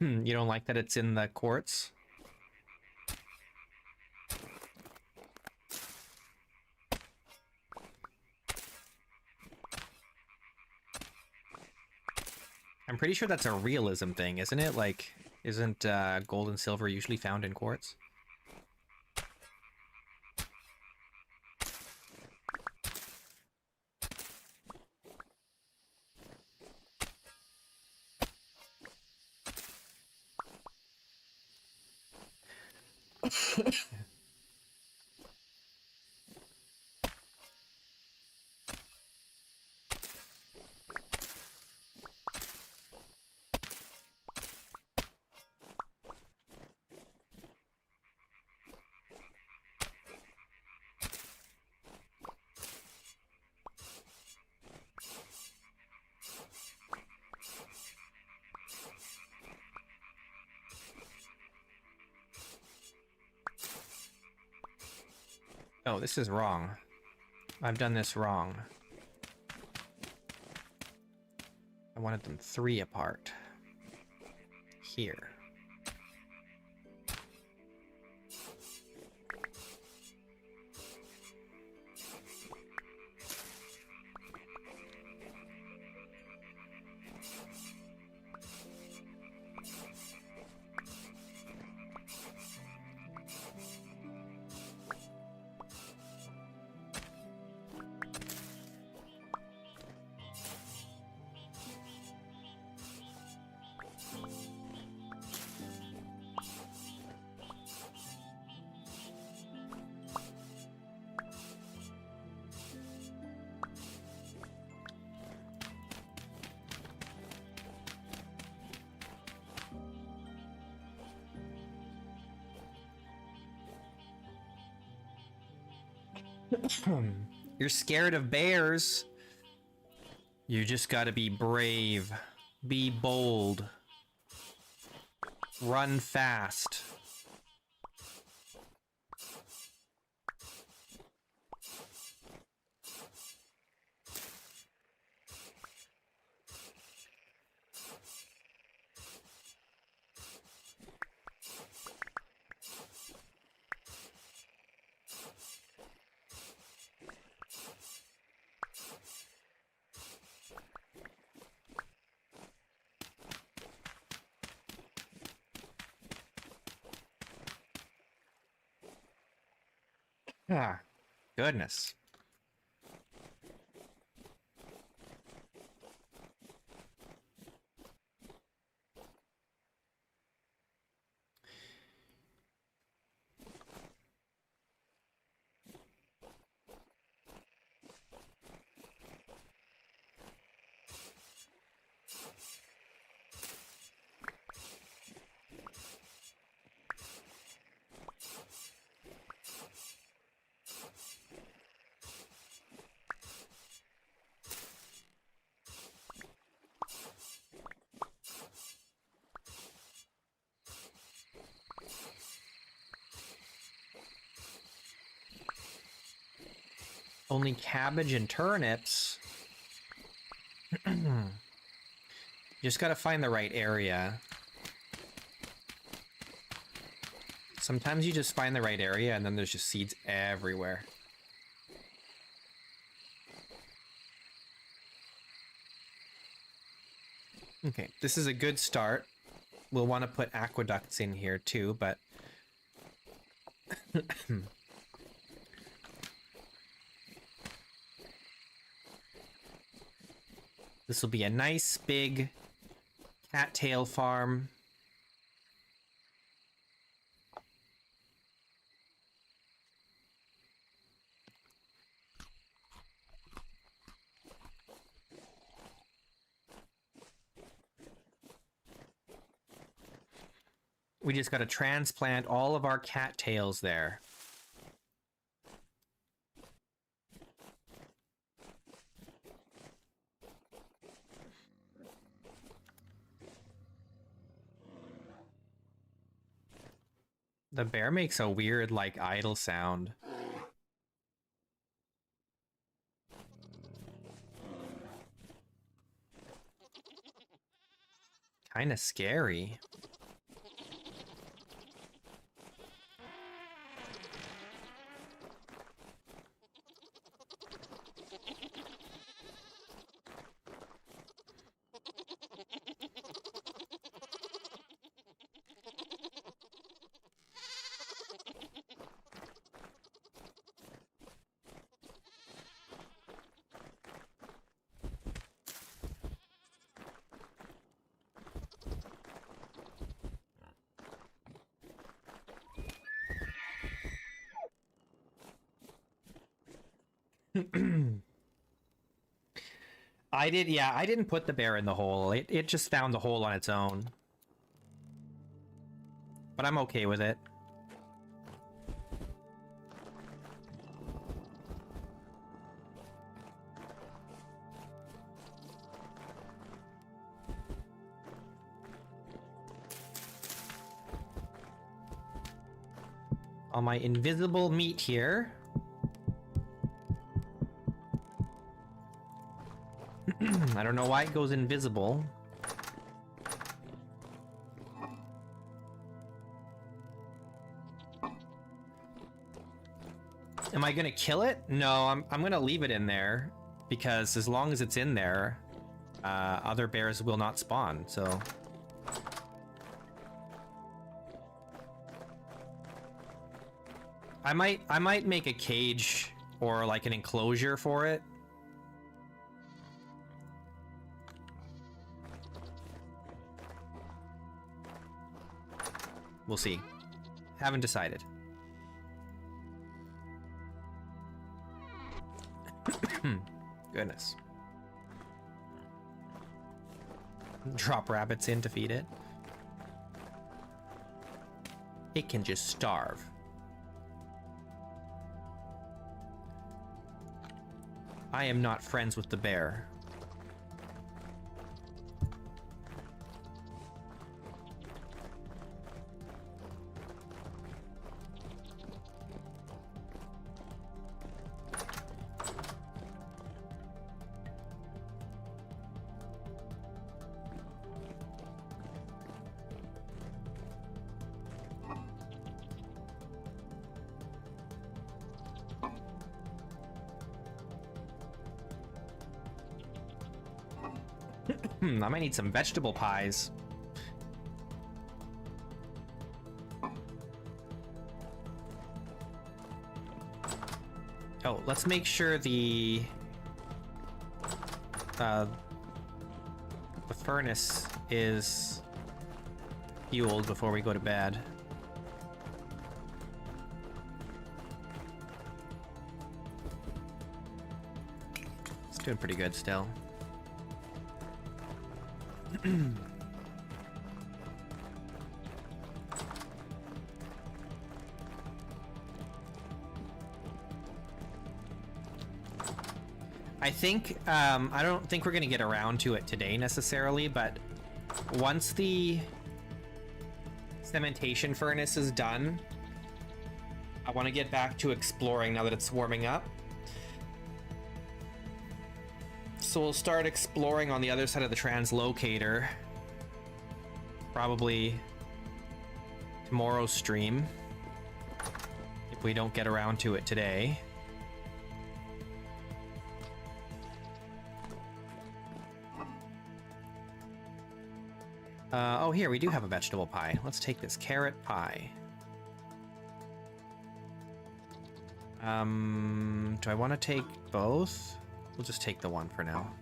You don't like that it's in the quartz? I'm pretty sure that's a realism thing, isn't it? Like, isn't gold and silver usually found in quartz? Oh, this is wrong. I've done this wrong. I wanted them 3 apart. Here. You're scared of bears. You just gotta be brave. Be bold. Run fast. Ah, goodness. Only cabbage and turnips. Just gotta find the right area. Sometimes you just find the right area and then there's just seeds everywhere. Okay, this is a good start. We'll want to put aqueducts in here too, but this will be a nice big cattail farm. We just got to transplant all of our cattails there. The bear makes a weird, like, idle sound. Kinda scary. I didn't put the bear in the hole. It just found the hole on its own. But I'm okay with it. On my invisible meat here. I don't know why it goes invisible. Am I gonna kill it? No, I'm gonna leave it in there because as long as it's in there, other bears will not spawn. So I might make a cage or like an enclosure for it. We'll see. Haven't decided. Goodness. Drop rabbits in to feed it. It can just starve. I am not friends with the bear. I might need some vegetable pies. Oh, let's make sure the furnace is fueled before we go to bed. It's doing pretty good still. I think, I don't think we're gonna get around to it today necessarily, but once the cementation furnace is done, I want to get back to exploring now that it's warming up. So we'll start exploring on the other side of the translocator. Probably tomorrow's stream. if we don't get around to it today. Oh, here, we do have a vegetable pie. Let's take this carrot pie. Do I want to take both? We'll just take the one for now.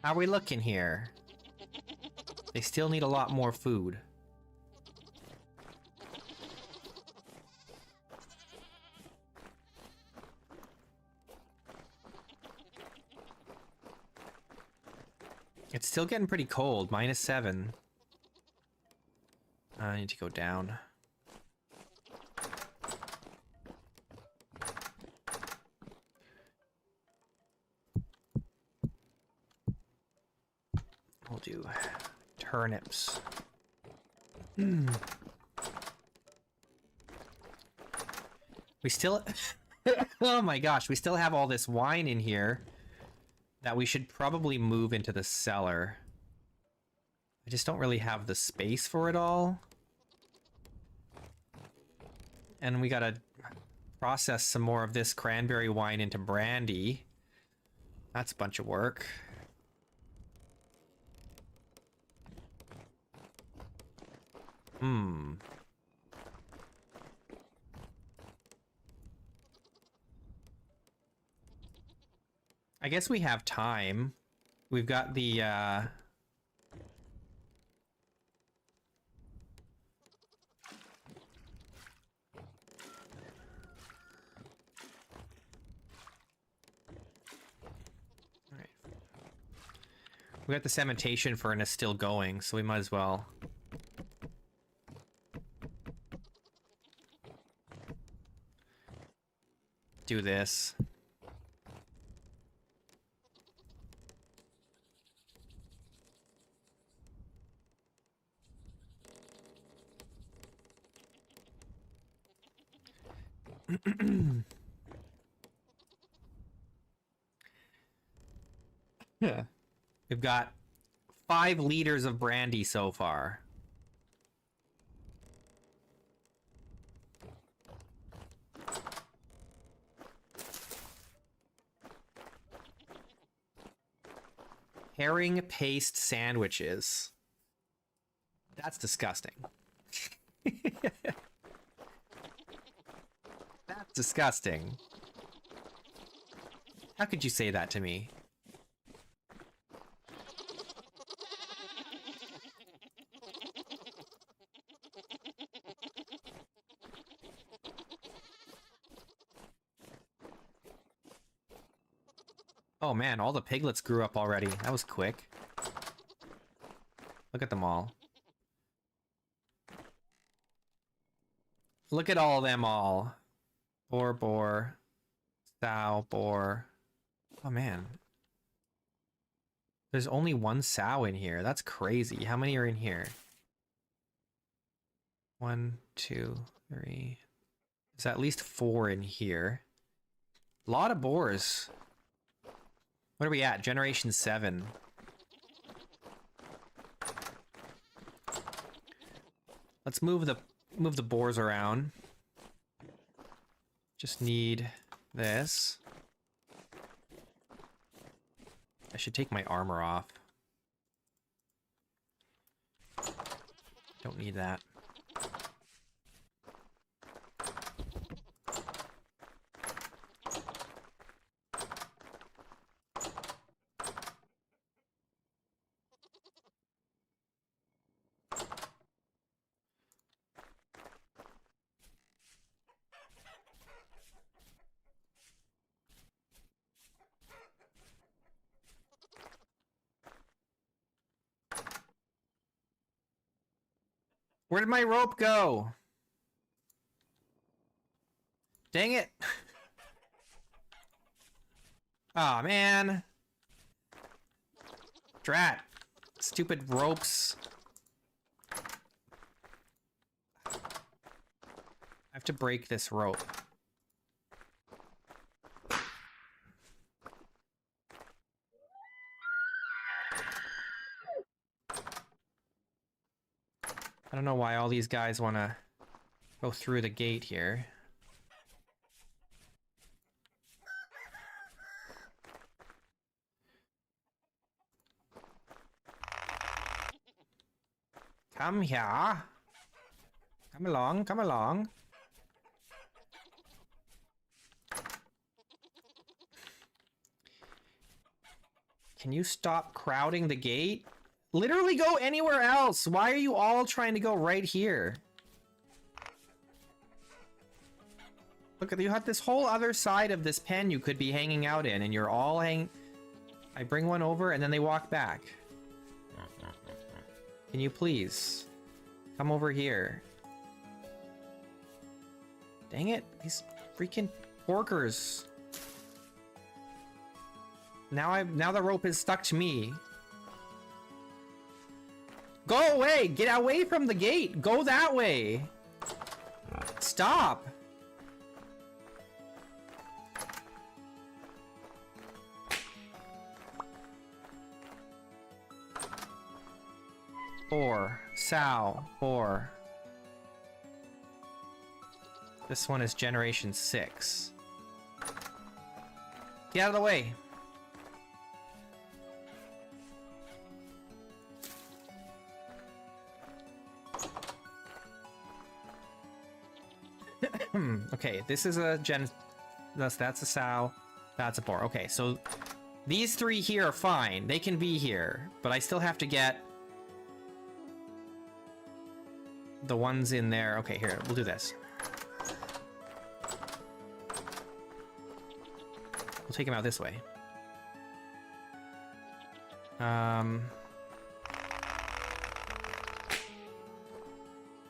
How are we looking here? They still need a lot more food. It's still getting pretty cold, -7. I need to go down. We'll do turnips. We still... oh my gosh, we still have all this wine in here that we should probably move into the cellar. I just don't really have the space for it all. And we gotta process some more of this cranberry wine into brandy. That's a bunch of work. I guess we have time. We've got the, Alright. We got the cementation furnace still going, so we might as well. Do this. Yeah. We've got 5 liters of brandy so far. Herring paste sandwiches. That's disgusting. That's disgusting. How could you say that to me? Oh man, all the piglets grew up already. That was quick. Look at them all. Look at all of them all. Boar, sow, boar. Oh man. There's only 1 sow in here. That's crazy. How many are in here? 1, 2, 3. There's at least 4 in here. A lot of boars. What are we at? Generation 7. Let's move the boars around. Just need this. I should take my armor off. Don't need that. Where did my rope go? Dang it. Aw, man. Drat. Stupid ropes. I have to break this rope. I don't know why all these guys want to go through the gate here. Come here. Come along, come along. Can you stop crowding the gate? Literally go anywhere else. Why are you all trying to go right here? Look, you have this whole other side of this pen you could be hanging out in, and you're all hanging... I bring one over, and then they walk back. Can you please come over here? Dang it, these freaking porkers. Now the rope is stuck to me. Go away! Get away from the gate! Go that way! Stop! Four. Sow. 4. This one is generation 6. Get out of the way! Okay, this is a gen... That's a sow. That's a 4. Okay, so these 3 here are fine. They can be here. But I still have to get the ones in there. Okay, here, we'll do this. We'll take him out this way. Dang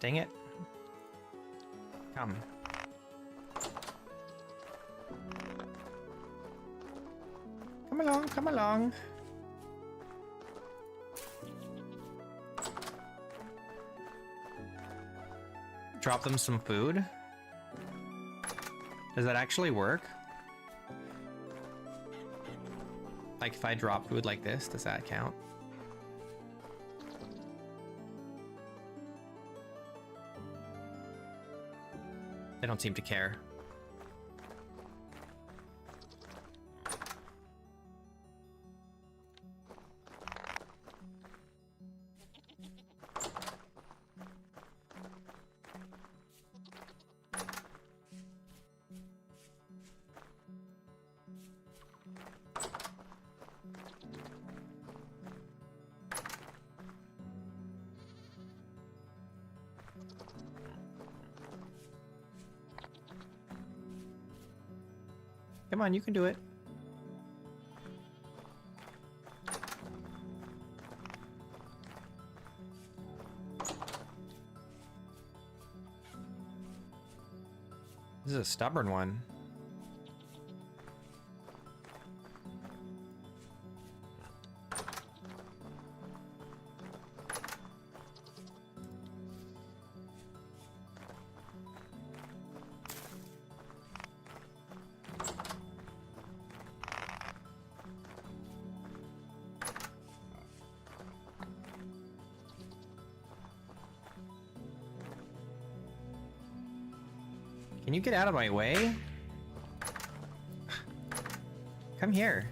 it. Come. Come along, come along. Drop them some food. Does that actually work? Like if I drop food like this, does that count? They don't seem to care. Come on, you can do it. This is a stubborn one. Can you get out of my way? Come here.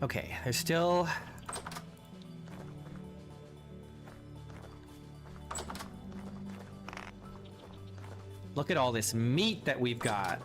Okay, there's still... Look at all this meat that we've got.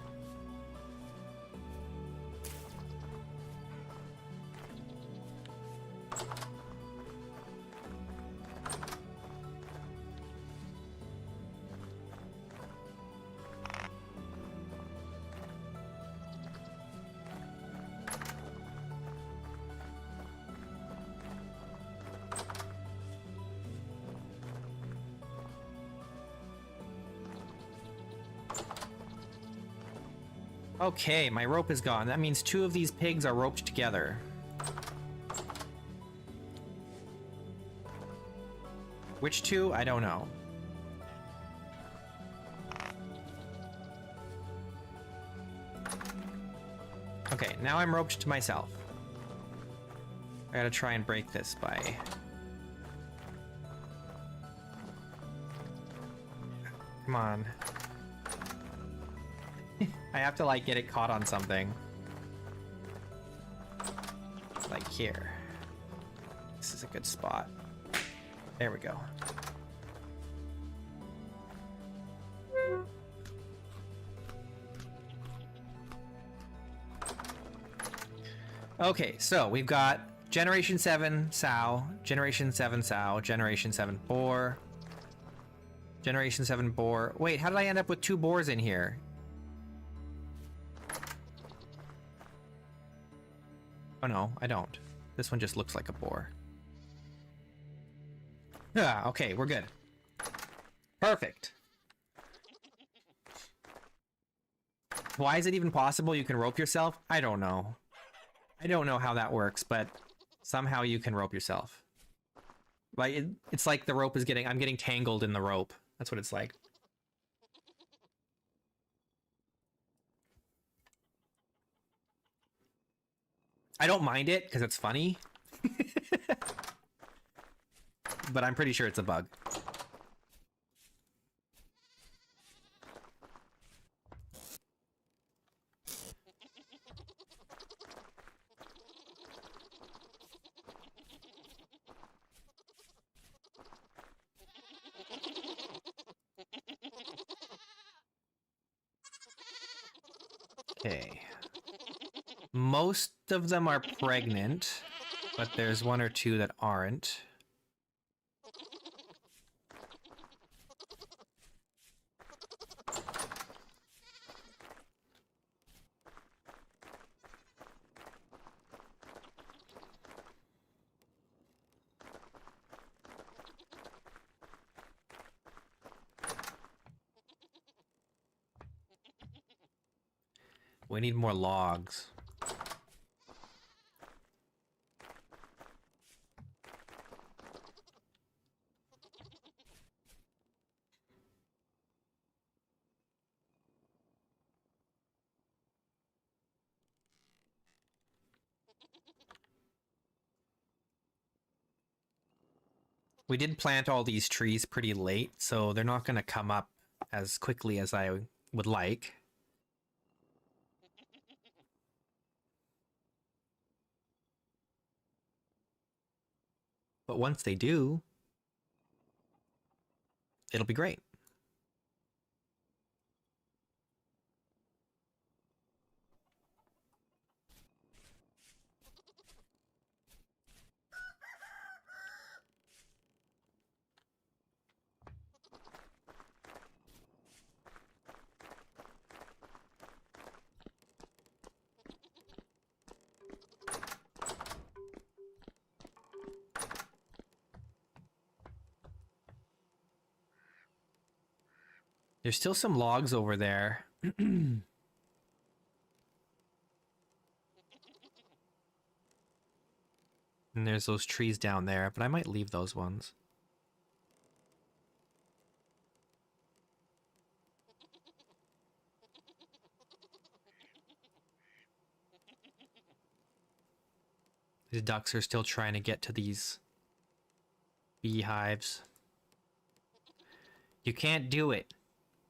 Okay, my rope is gone. That means 2 of these pigs are roped together. Which 2? I don't know. Okay, now I'm roped to myself. I gotta try and break this by... Come on. I have to, like, get it caught on something. Like here. This is a good spot. There we go. Okay, so we've got Generation 7 sow, Generation 7 sow, Generation 7 boar, Generation 7 boar. Wait, how did I end up with 2 boars in here? Oh no, I don't. This one just looks like a boar. Ah, okay, we're good. Perfect. Why is it even possible you can rope yourself? I don't know. I don't know how that works, but somehow you can rope yourself. Like, it's like the rope is getting... I'm getting tangled in the rope. That's what it's like. I don't mind it, because it's funny. But I'm pretty sure it's a bug. Okay. Most of them are pregnant, but there's 1 or 2 that aren't. We need more logs. We did plant all these trees pretty late, so they're not going to come up as quickly as I would like. But once they do, it'll be great. There's still some logs over there. And there's those trees down there, but I might leave those ones. The ducks are still trying to get to these beehives. You can't do it.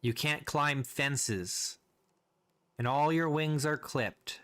You can't climb fences. And all your wings are clipped.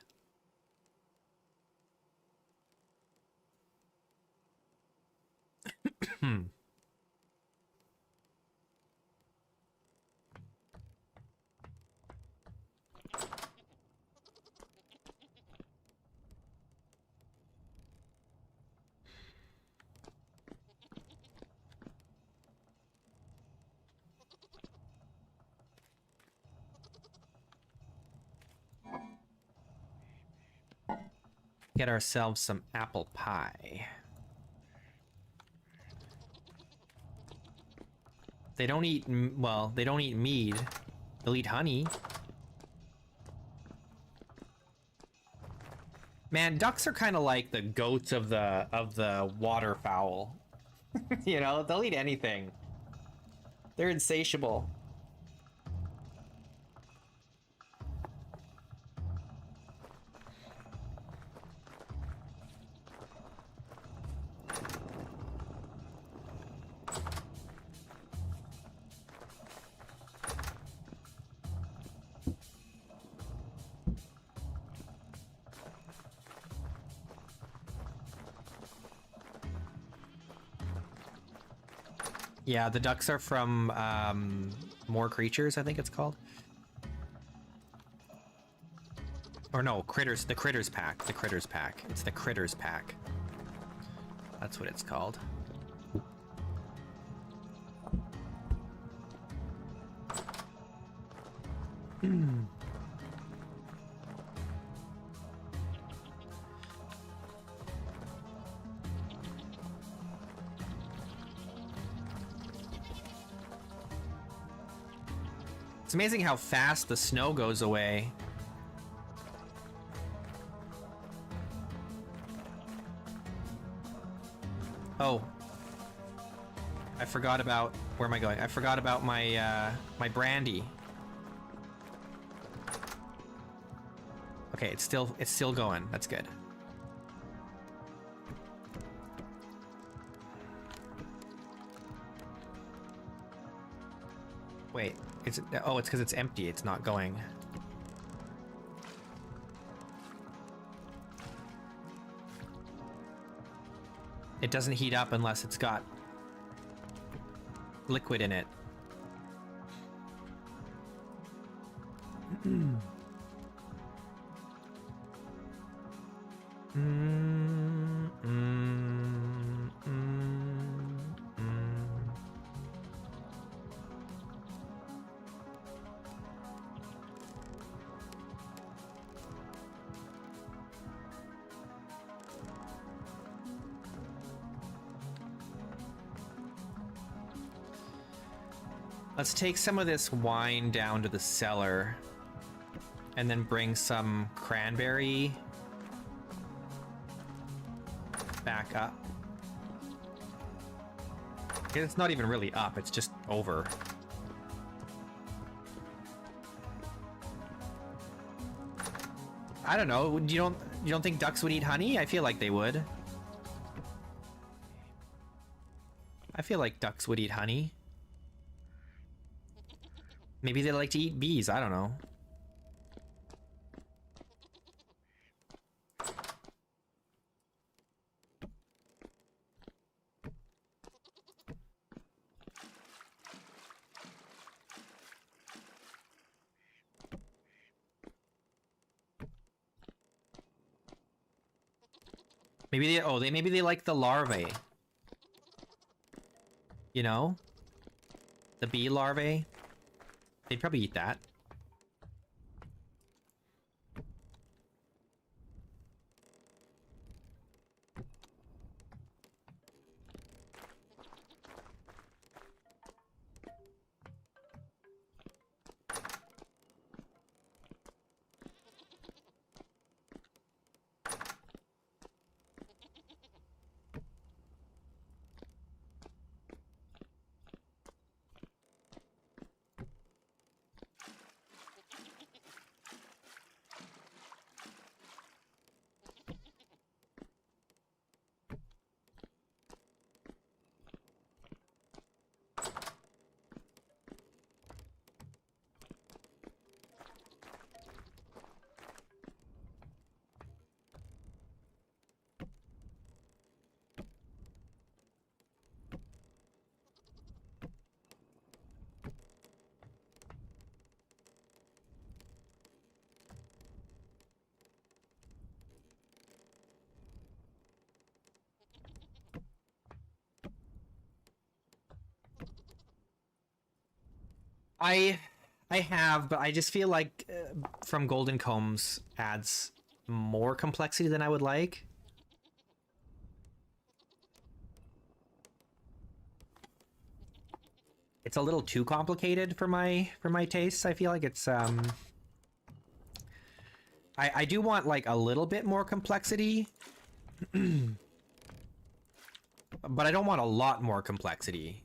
Get ourselves some apple pie. They don't eat, well, they don't eat mead. They'll eat honey. Man, ducks are kind of like the goats of the waterfowl. You know, they'll eat anything. They're insatiable. Yeah, the ducks are from More Creatures, I think it's called. Or no, Critters, the Critters pack. The Critters pack. It's the Critters pack. That's what it's called. It's amazing how fast the snow goes away. Oh. I forgot about... Where am I going? I forgot about my, my brandy. Okay, it's still going. That's good. Wait, it's because it's empty. It's not going. It doesn't heat up unless it's got liquid in it. Let's take some of this wine down to the cellar and then bring some cranberry back up. It's not even really up, it's just over. I don't know, you don't think ducks would eat honey? I feel like they would. I feel like ducks would eat honey. Maybe they like to eat bees, I don't know. Maybe they like the larvae. You know? The bee larvae. They'd probably eat that. I have, but I just feel like from Golden Combs adds more complexity than I would like. It's a little too complicated for my tastes. I feel like it's I do want like a little bit more complexity, but I don't want a lot more complexity.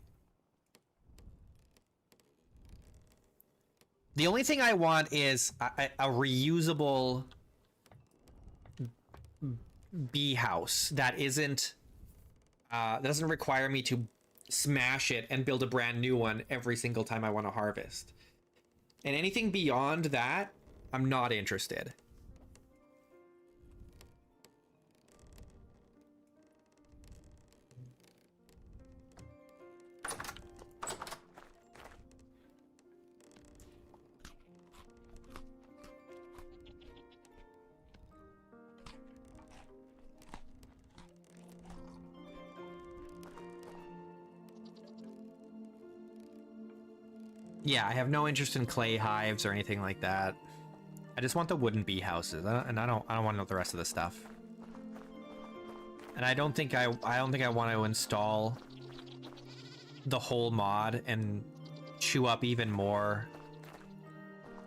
The only thing I want is a reusable bee house that isn't that doesn't require me to smash it and build a brand new one every single time I want to harvest. And anything beyond that, I'm not interested. Yeah, I have no interest in clay hives or anything like that. I just want the wooden bee houses, and I don't want to know the rest of the stuff. And I don't think I want to install the whole mod and chew up even more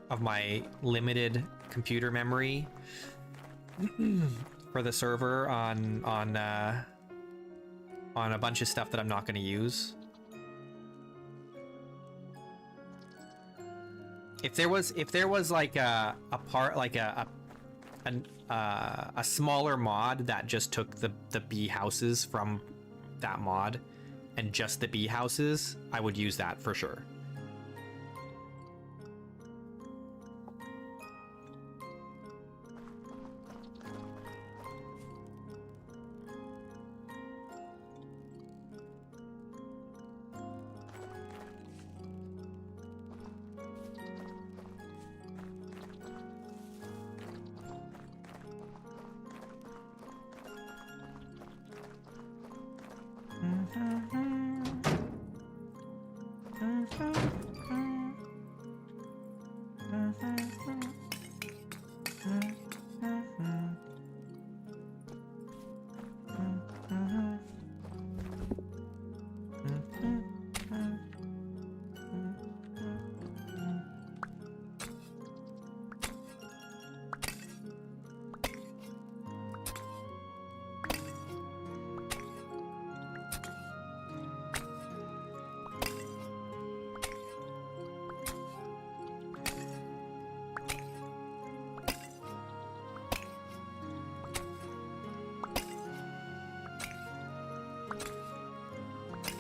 of my limited computer memory for the server on a bunch of stuff that I'm not going to use. If there was like a smaller mod that just took the bee houses from that mod and just the bee houses, I would use that for sure.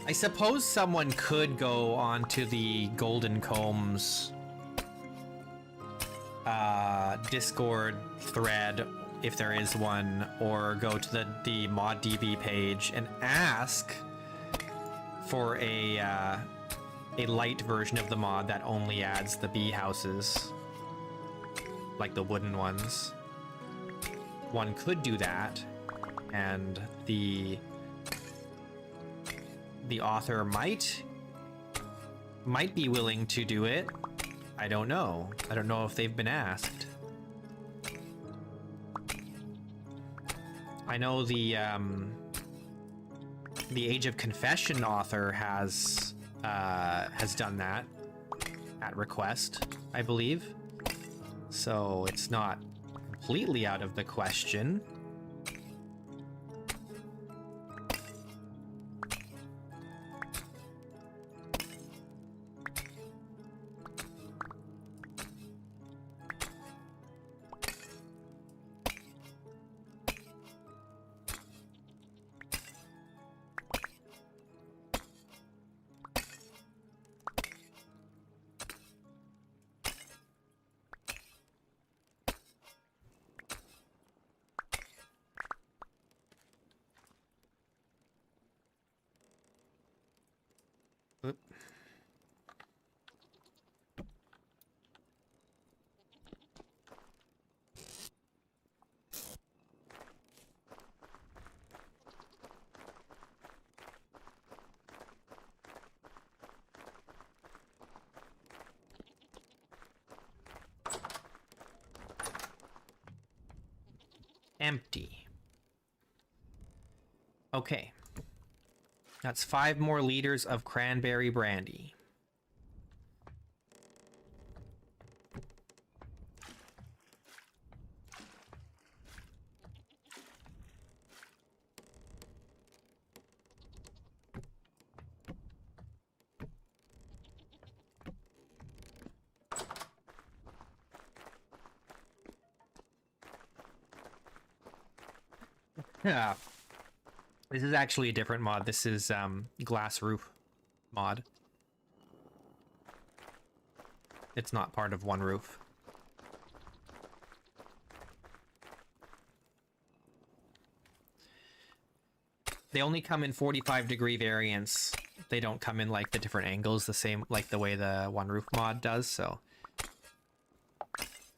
I suppose someone could go onto the Golden Combs Discord thread, if there is one, or go to the ModDB page and ask for a light version of the mod that only adds the bee houses, like the wooden ones. One could do that, and the author might be willing to do it. I don't know. I don't know if they've been asked. I know the Age of Confession author has done that at request, I believe. So it's not completely out of the question. Oop. Empty. Okay. That's 5 more liters of cranberry brandy. Yeah. This is actually a different mod. This is glass roof mod. It's not part of one roof. They only come in 45-degree variants. They don't come in like the different angles the same like the way the one roof mod does, so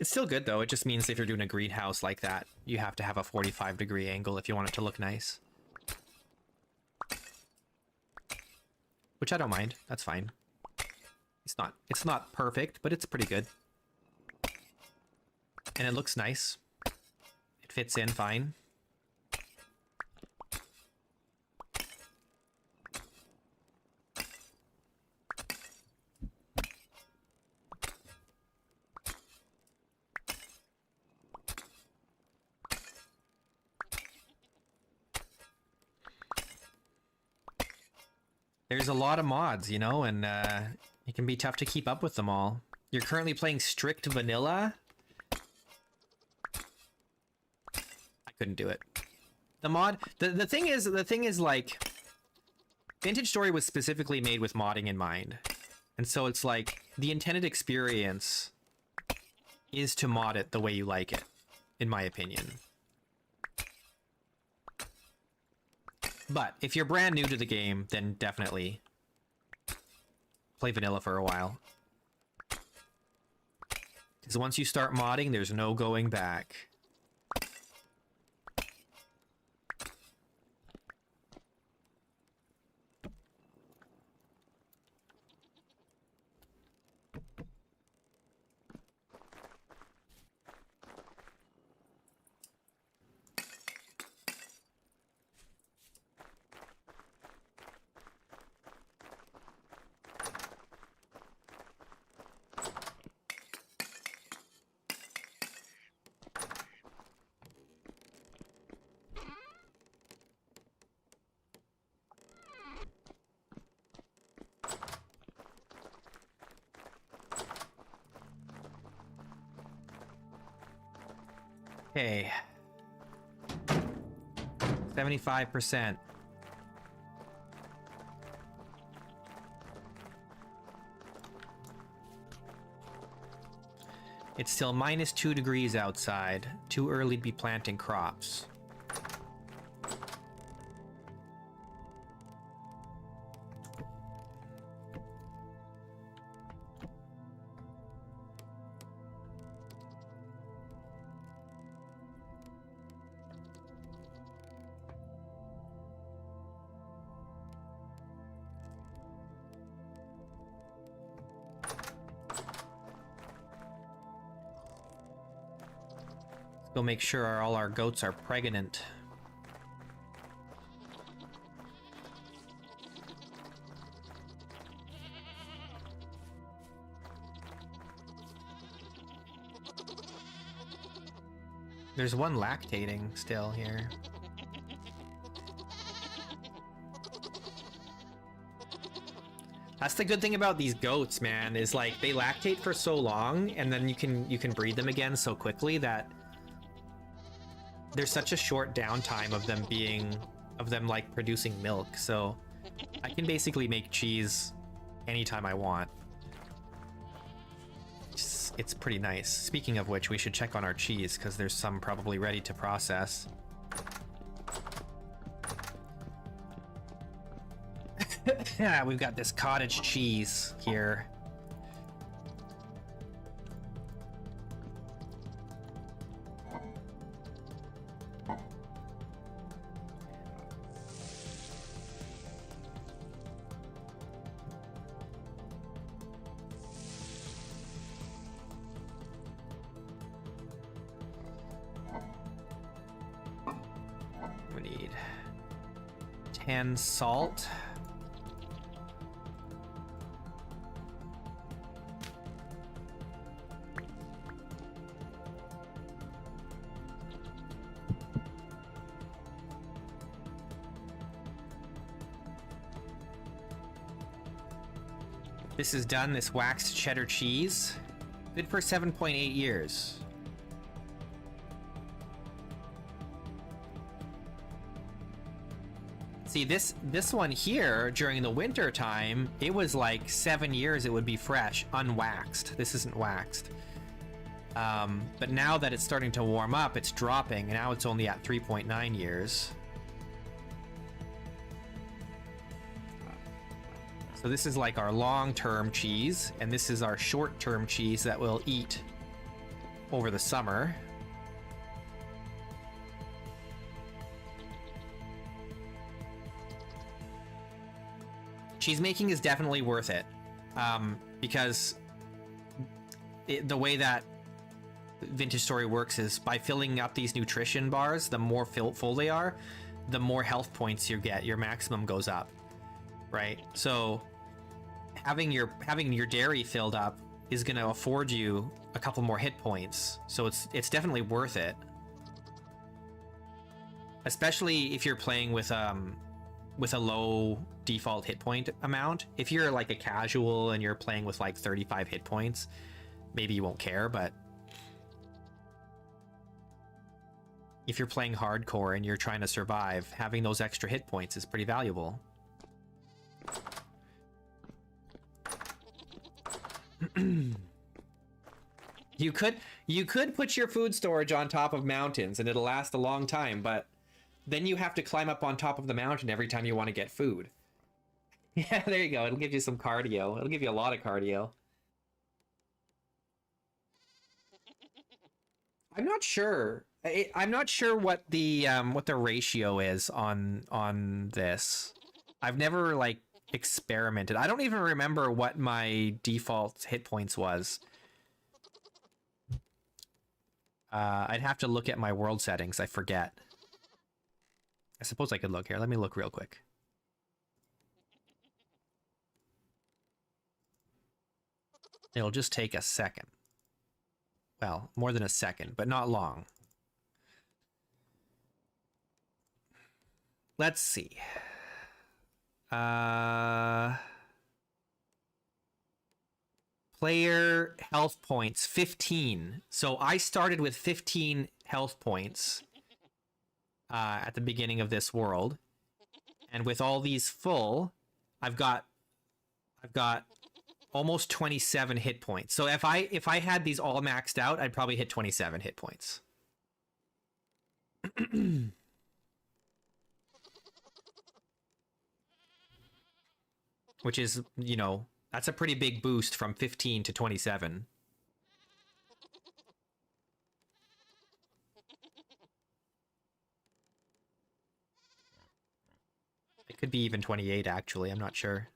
it's still good though. It just means if you're doing a greenhouse like that, you have to have a 45-degree angle if you want it to look nice. Which I don't mind. That's fine. It's not perfect, but it's pretty good. And it looks nice. It fits in fine. There's a lot of mods, you know, and it can be tough to keep up with them all. You're currently playing strict vanilla? I couldn't do it. The mod, the thing is like, Vintage Story was specifically made with modding in mind. And so it's like, the intended experience is to mod it the way you like it, in my opinion. But if you're brand new to the game, then definitely play vanilla for a while. Because once you start modding, there's no going back. Okay. 75%. It's still -2 degrees outside. Too early to be planting crops. Go make sure all our goats are pregnant. There's one lactating still here. That's the good thing about these goats, man, is like they lactate for so long and then you can breed them again so quickly that there's such a short downtime of them like producing milk, so I can basically make cheese anytime I want. It's pretty nice. Speaking of which, we should check on our cheese because there's some probably ready to process. Yeah, we've got this cottage cheese here. We need 10 salt. This is done, this waxed cheddar cheese. Good for 7.8 years. See, this one here, during the winter time, it was like 7 years it would be fresh, unwaxed. This isn't waxed. But now that it's starting to warm up, it's dropping, and now it's only at 3.9 years. So this is like our long-term cheese, and this is our short-term cheese that we'll eat over the summer. Cheese making is definitely worth it, because the way that Vintage Story works is by filling up these nutrition bars, the more full they are, the more health points you get. Your maximum goes up, right? So having your dairy filled up is going to afford you a couple more hit points. So it's definitely worth it, especially if you're playing with a low default hit point amount. If you're like a casual and you're playing with like 35 hit points, maybe you won't care, but if you're playing hardcore and you're trying to survive, having those extra hit points is pretty valuable. You could put your food storage on top of mountains and it'll last a long time, but then you have to climb up on top of the mountain every time you want to get food. Yeah, there you go. It'll give you some cardio. It'll give you a lot of cardio. I'm not sure. I'm not sure what the ratio is on this. I've never like experimented. I don't even remember what my default hit points was. I'd have to look at my world settings. I forget. I suppose I could look here. Let me look real quick. It'll just take a second. Well, more than a second, but not long. Let's see. Player health points, 15. So I started with 15 health points at the beginning of this world. And with all these full, I've got almost 27 hit points. So if I had these all maxed out, I'd probably hit 27 hit points. Which is, you know, that's a pretty big boost from 15 to 27. It could be even 28, actually. I'm not sure.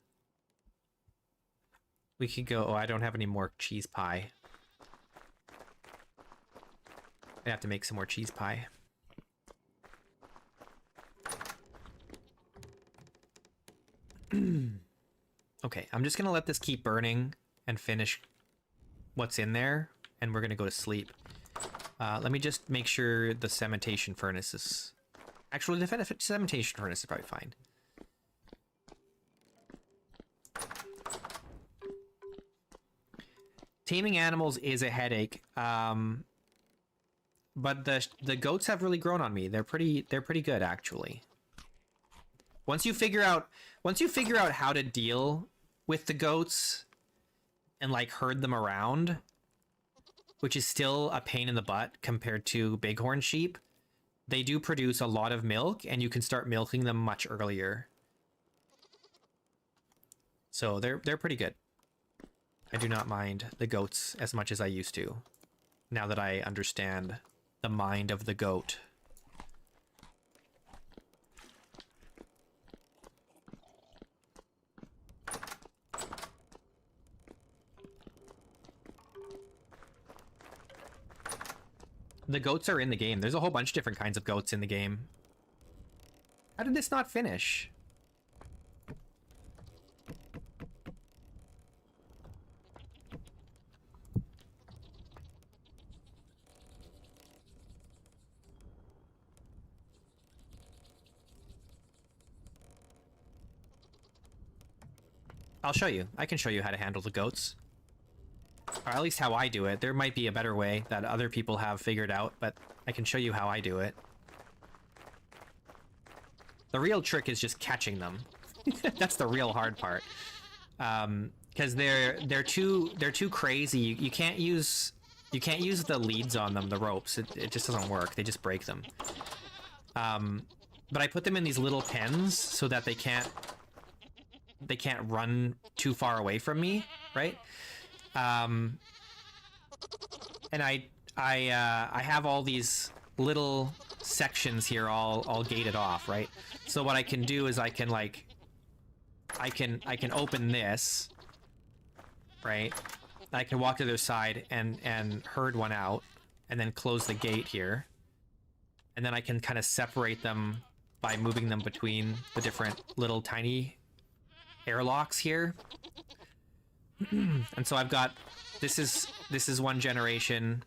We could go... Oh, I don't have any more cheese pie. I have to make some more cheese pie. Okay, I'm just gonna let this keep burning and finish what's in there, and we're gonna go to sleep. Let me just make sure the cementation furnace is... Actually, the cementation furnace is probably fine. Taming animals is a headache, but the goats have really grown on me. They're pretty good, actually. Once you figure out how to deal with the goats and like herd them around, which is still a pain in the butt compared to bighorn sheep, they do produce a lot of milk, and you can start milking them much earlier. So they're pretty good. I do not mind the goats as much as I used to, now that I understand the mind of the goat. The goats are in the game. There's a whole bunch of different kinds of goats in the game. How did this not finish? I'll show you. I can show you how to handle the goats. Or at least how I do it. There might be a better way that other people have figured out, but I can show you how I do it. The real trick is just catching them. That's the real hard part. Because they're too crazy. You can't use the leads on them, the ropes. It just doesn't work. They just break them. But I put them in these little pens so that they can't run too far away from me, right? And I have all these little sections here all gated off, right? So what I can do is I can open this, right? I can walk to their side and herd one out, and then close the gate here, and then I can kind of separate them by moving them between the different little tiny airlocks here. And so I've got this is one generation.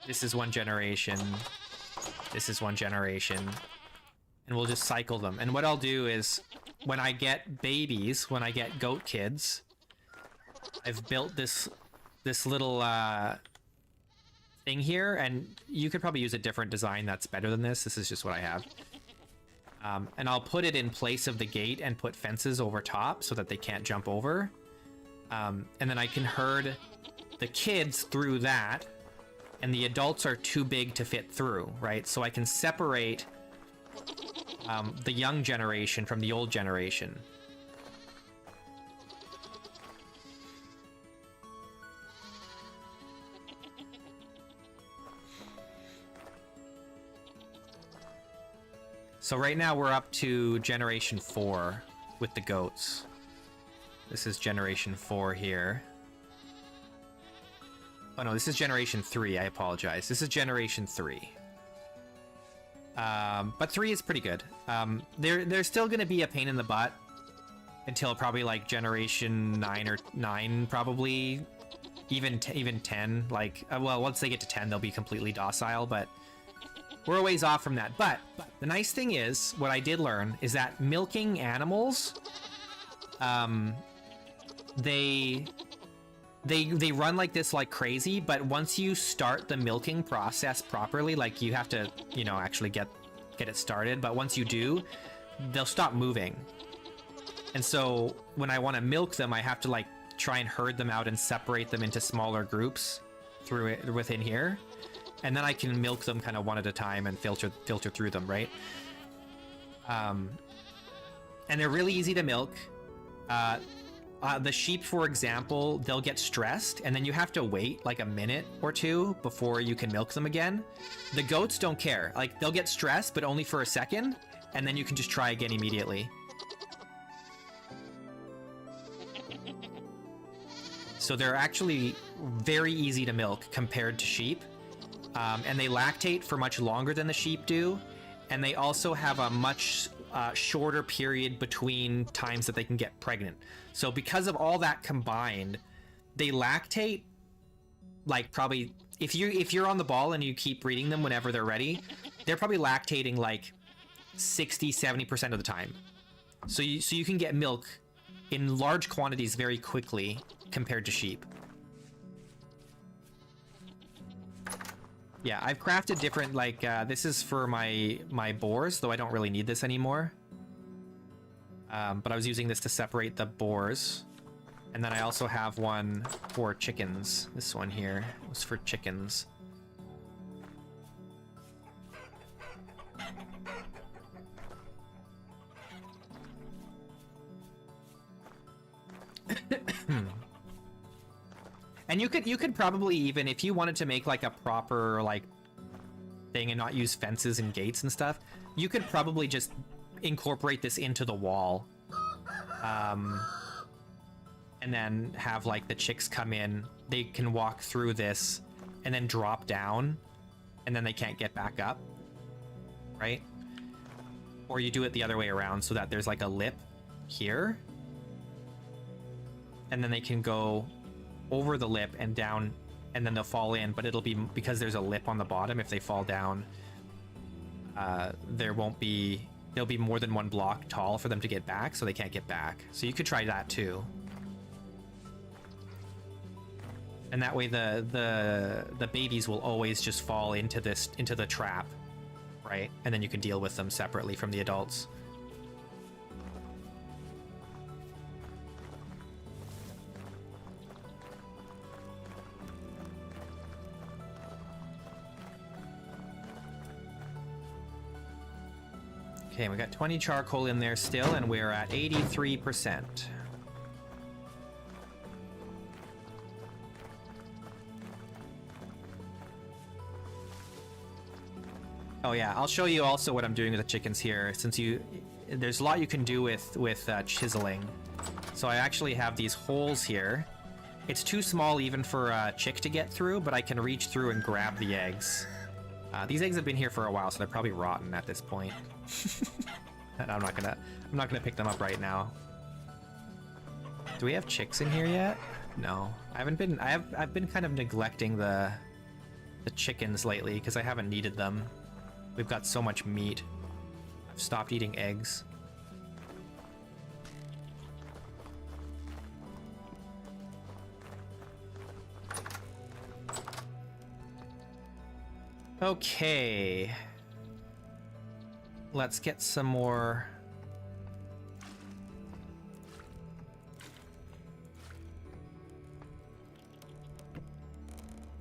This is one generation. This is one generation. And we'll just cycle them. And what I'll do is, when I get babies, when I get goat kids, I've built this little thing here, and you could probably use a different design that's better than this. This is just what I have. And I'll put it in place of the gate and put fences over top so that they can't jump over. And then I can herd the kids through that, and the adults are too big to fit through, right? So I can separate the young generation from the old generation. So right now we're up to generation 4 with the goats. This is generation 4 here. Oh no, this is generation 3, I apologize. This is generation 3. But 3 is pretty good. They're still gonna be a pain in the butt until probably like generation 9 or 9, probably. Even 10, like, well, once they get to 10, they'll be completely docile, but we're a ways off from that. But the nice thing is, what I did learn is that milking animals, they run like this like crazy, but once you start the milking process properly, like you have to, you know, actually get it started, but once you do, they'll stop moving. And so when I want to milk them, I have to like try and herd them out and separate them into smaller groups through it within here. And then I can milk them kind of one at a time and filter through them, right? And they're really easy to milk. The sheep, for example, they'll get stressed, and then you have to wait like a minute or two before you can milk them again. The goats don't care. Like, they'll get stressed, but only for a second, and then you can just try again immediately. So they're actually very easy to milk compared to sheep. And they lactate for much longer than the sheep do, and they also have a much shorter period between times that they can get pregnant. So because of all that combined, they lactate like probably, if you're on the ball and you keep breeding them whenever they're ready, they're probably lactating like 60-70% of the time. So you can get milk in large quantities very quickly compared to sheep. Yeah, I've crafted different, like, this is for my boars, though I don't really need this anymore. But I was using this to separate the boars. And then I also have one for chickens. This one here was for chickens. And you could probably, even if you wanted to make like a proper like thing and not use fences and gates and stuff, you could probably just incorporate this into the wall, and then have like the chicks come in, they can walk through this and then drop down, and then they can't get back up, right? Or you do it the other way around so that there's like a lip here, and then they can go over the lip and down, and then they'll fall in, but it'll be because there's a lip on the bottom. If they fall down, there'll be more than one block tall for them to get back, so they can't get back. So you could try that too, and that way the babies will always just fall into the trap, right? And then you can deal with them separately from the adults. Okay, we got 20 charcoal in there still, and we're at 83%. Oh yeah, I'll show you also what I'm doing with the chickens here, since there's a lot you can do with chiseling. So I actually have these holes here. It's too small even for a chick to get through, but I can reach through and grab the eggs. These eggs have been here for a while, so they're probably rotten at this point. And I'm not gonna pick them up right now. Do we have chicks in here yet? No, I haven't been. I've been kind of neglecting the chickens lately because I haven't needed them. We've got so much meat. I've stopped eating eggs. Okay. Let's get some more.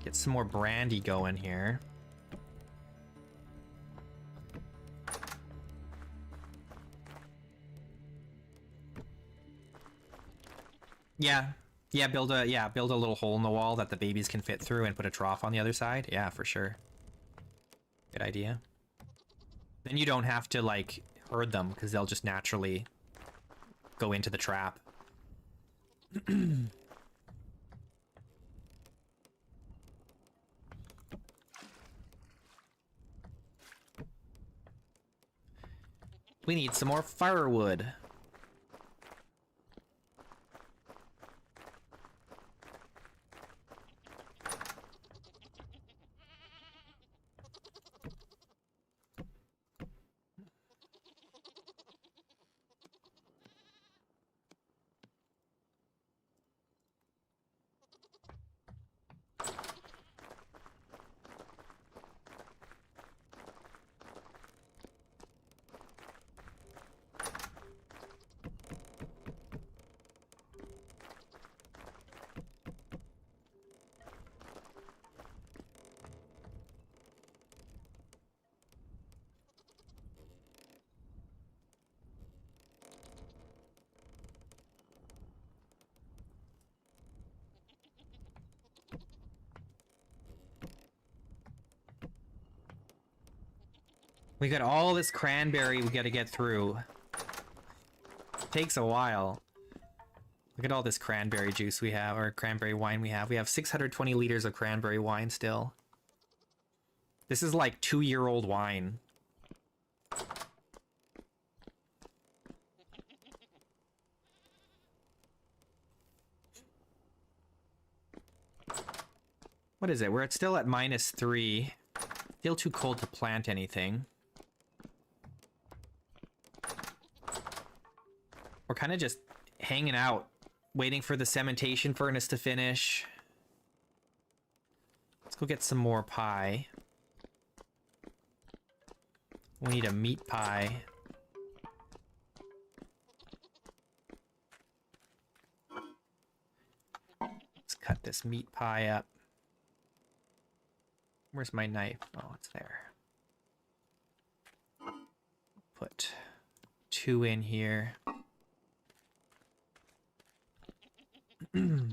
Get some more brandy going here. Yeah, build a little hole in the wall that the babies can fit through and put a trough on the other side. Yeah, for sure. Good idea. Then you don't have to like herd them because they'll just naturally go into the trap. We need some more firewood. We got all this cranberry we gotta get through. Takes a while. Look at all this cranberry juice we have, or cranberry wine we have. We have 620 liters of cranberry wine still. This is like 2-year-old wine. What is it? We're still at -3. Still too cold to plant anything. We're kind of just hanging out, waiting for the cementation furnace to finish. Let's go get some more pie. We need a meat pie. Let's cut this meat pie up. Where's my knife? Oh, it's there. Put 2 in here. The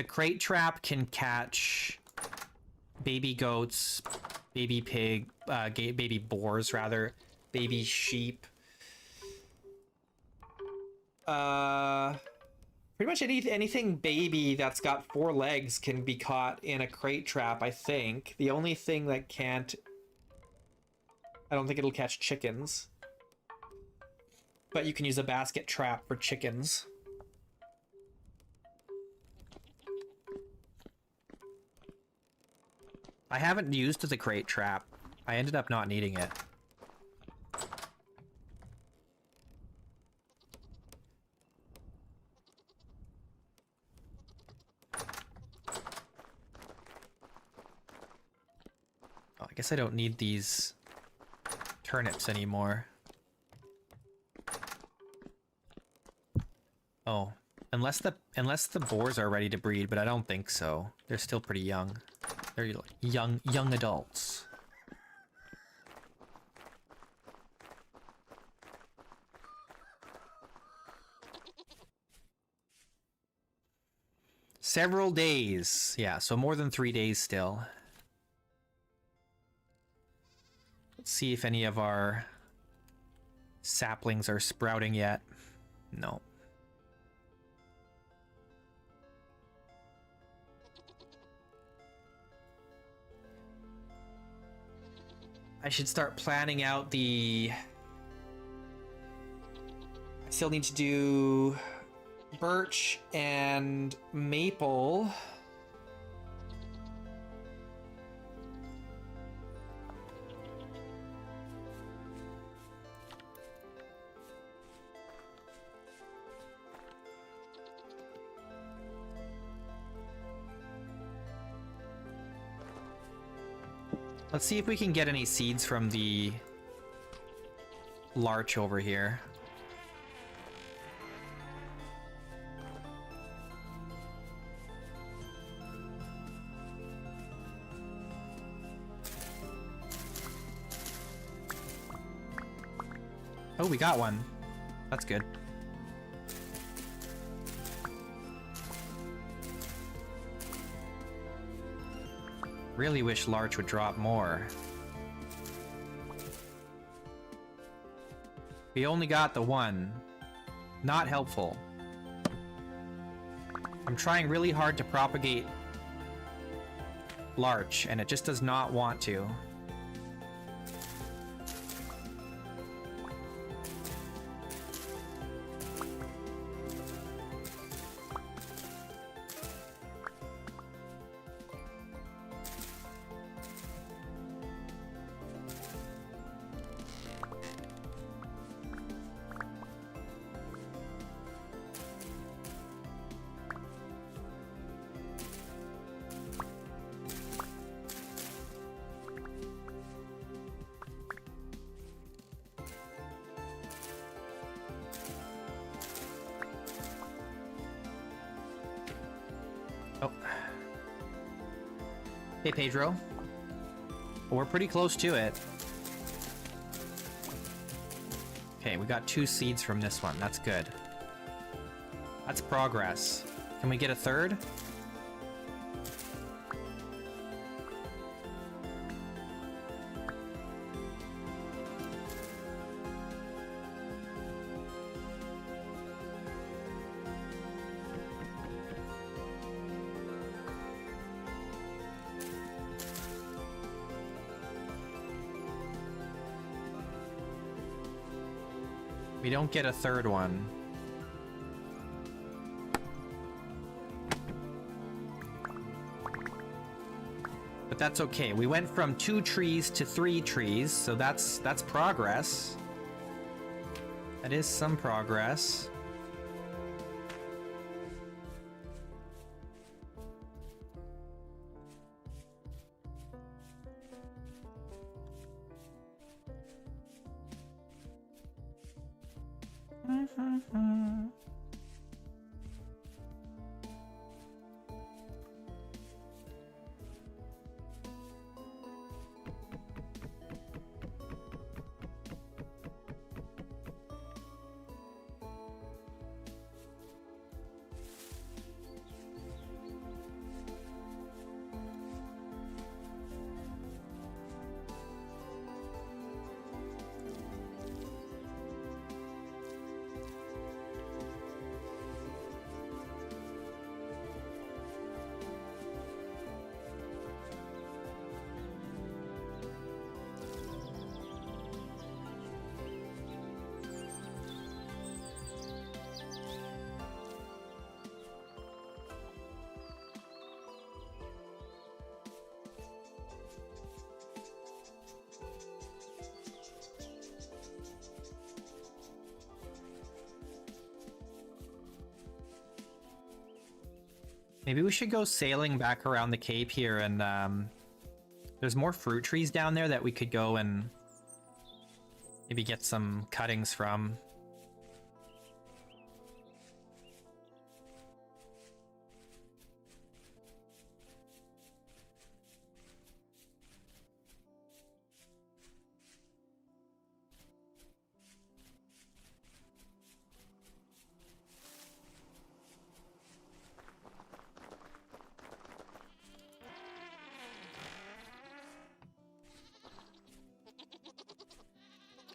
crate trap can catch baby goats, baby pig, baby boars rather, baby sheep. Pretty much anything baby that's got 4 legs can be caught in a crate trap, I think. The only thing that can't, I don't think it'll catch chickens. But you can use a basket trap for chickens. I haven't used the crate trap. I ended up not needing it. guess I don't need these turnips anymore. Oh, unless the boars are ready to breed, but I don't think so. They're still pretty young. They're like young adults. Several days. Yeah, so more than 3 days still. Let's see if any of our saplings are sprouting yet. No. I should start planning out the... I still need to do birch and maple. Let's see if we can get any seeds from the larch over here. Oh, we got one. That's good. Really wish larch would drop more. We only got the one. Not helpful. I'm trying really hard to propagate larch, and it just does not want to. Oh. Hey, Pedro. We're pretty close to it. Okay, we got 2 seeds from this one. That's good. That's progress. Can we get a third? We don't get a third one. But that's okay. We went from 2 trees to 3 trees, so that's progress. That is some progress. Maybe we should go sailing back around the cape here and There's more fruit trees down there that we could go and maybe get some cuttings from.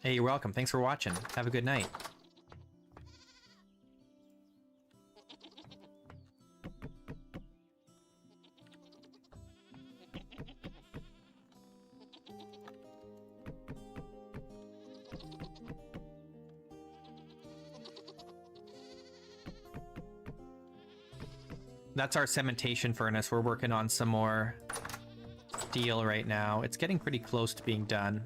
Hey, you're welcome. Thanks for watching. Have a good night. That's our cementation furnace. We're working on some more steel right now. It's getting pretty close to being done.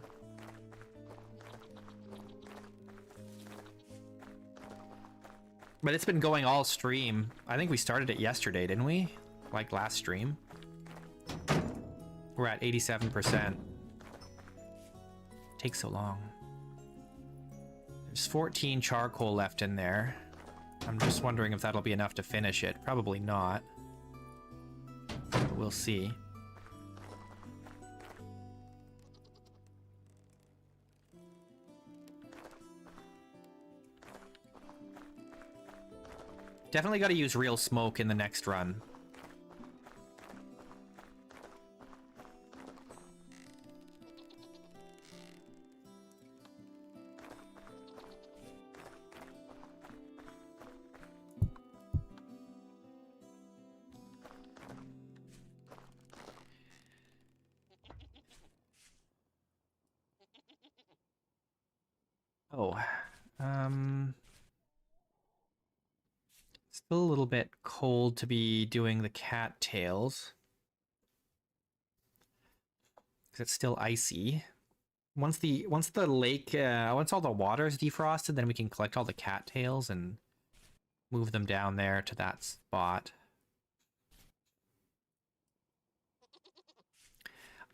But it's been going all stream. I think we started it yesterday, didn't we? Like last stream. We're at 87%. Takes so long. There's 14 charcoal left in there. I'm just wondering if that'll be enough to finish it. Probably not. But we'll see. Definitely got to use real smoke in the next run. Oh, still a little bit cold to be doing the cattails. Because it's still icy. Once the lake, once all the water is defrosted, then we can collect all the cattails and move them down there to that spot.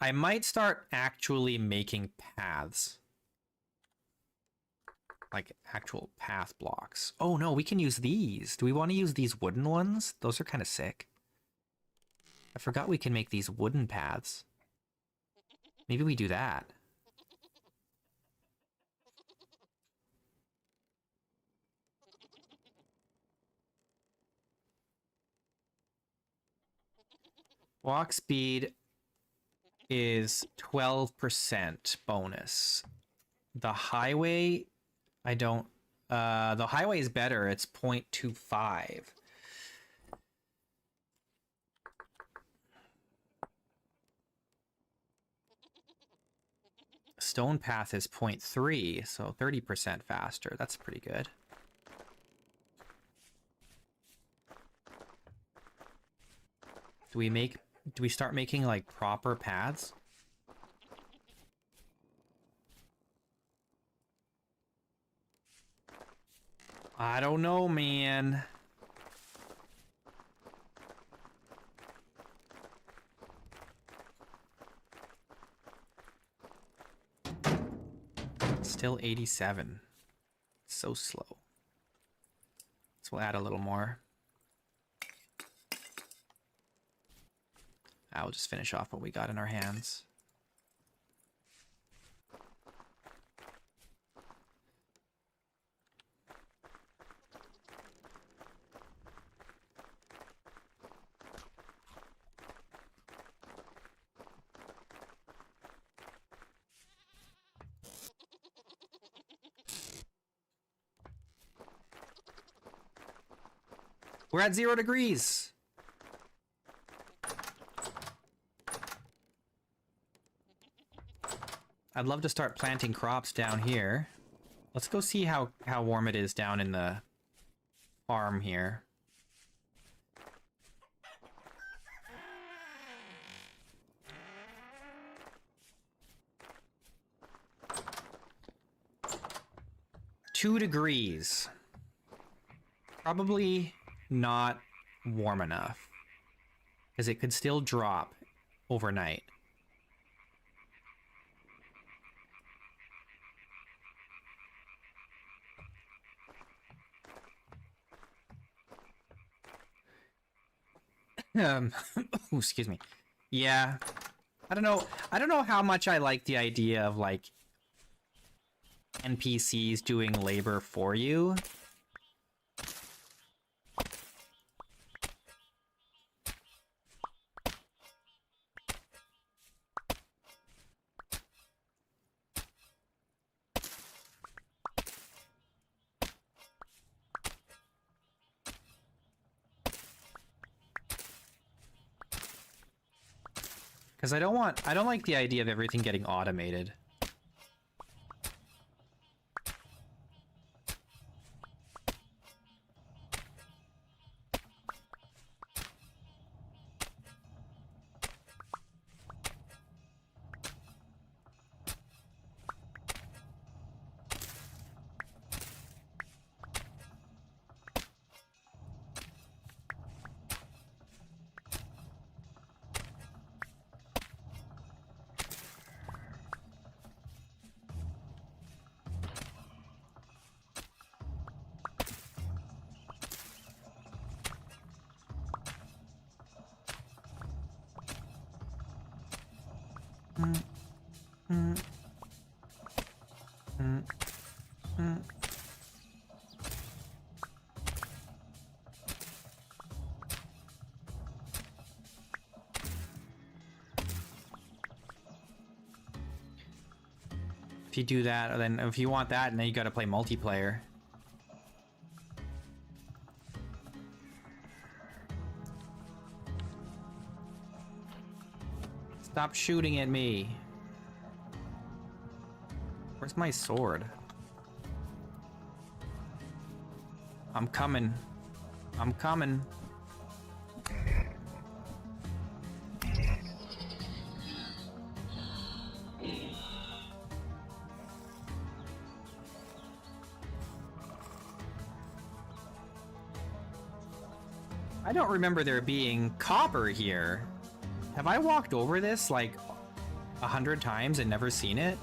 I might start actually making paths. Like actual path blocks. Oh no, we can use these. Do we want to use these wooden ones? Those are kind of sick. I forgot we can make these wooden paths. Maybe we do that. Walk speed is 12% bonus. The highway, I don't... the highway is better. It's 0.25. Stone path is 0.3, so 30% faster. That's pretty good. Do we start making like proper paths? I don't know, man. Still 87. So slow. So we'll add a little more. I'll just finish off what we got in our hands. We're at 0 degrees. I'd love to start planting crops down here. Let's go see how warm it is down in the farm here. Two degrees. Probably not warm enough, because it could still drop overnight. Excuse me. Yeah. I don't know. I don't know how much I like the idea of like NPCs doing labor for you. Because I don't like the idea of everything getting automated. If you do that, then if you want that, then you gotta play multiplayer. Stop shooting at me. Where's my sword? I'm coming. I'm coming. I don't remember there being copper here. Have I walked over this like 100 times and never seen it?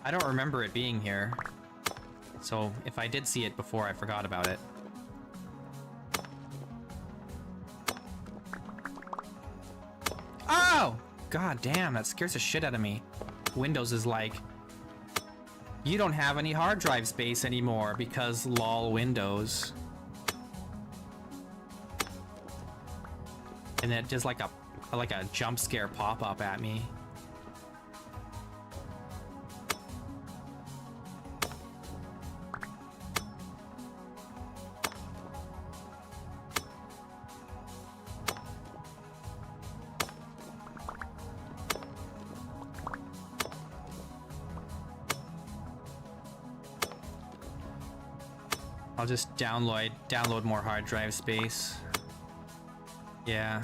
I don't remember it being here. So if I did see it before, I forgot about it. Oh! God damn, that scares the shit out of me. Windows is like, you don't have any hard drive space anymore because lol Windows. And it just like a jump scare pop-up at me. I'll just download more hard drive space. Yeah.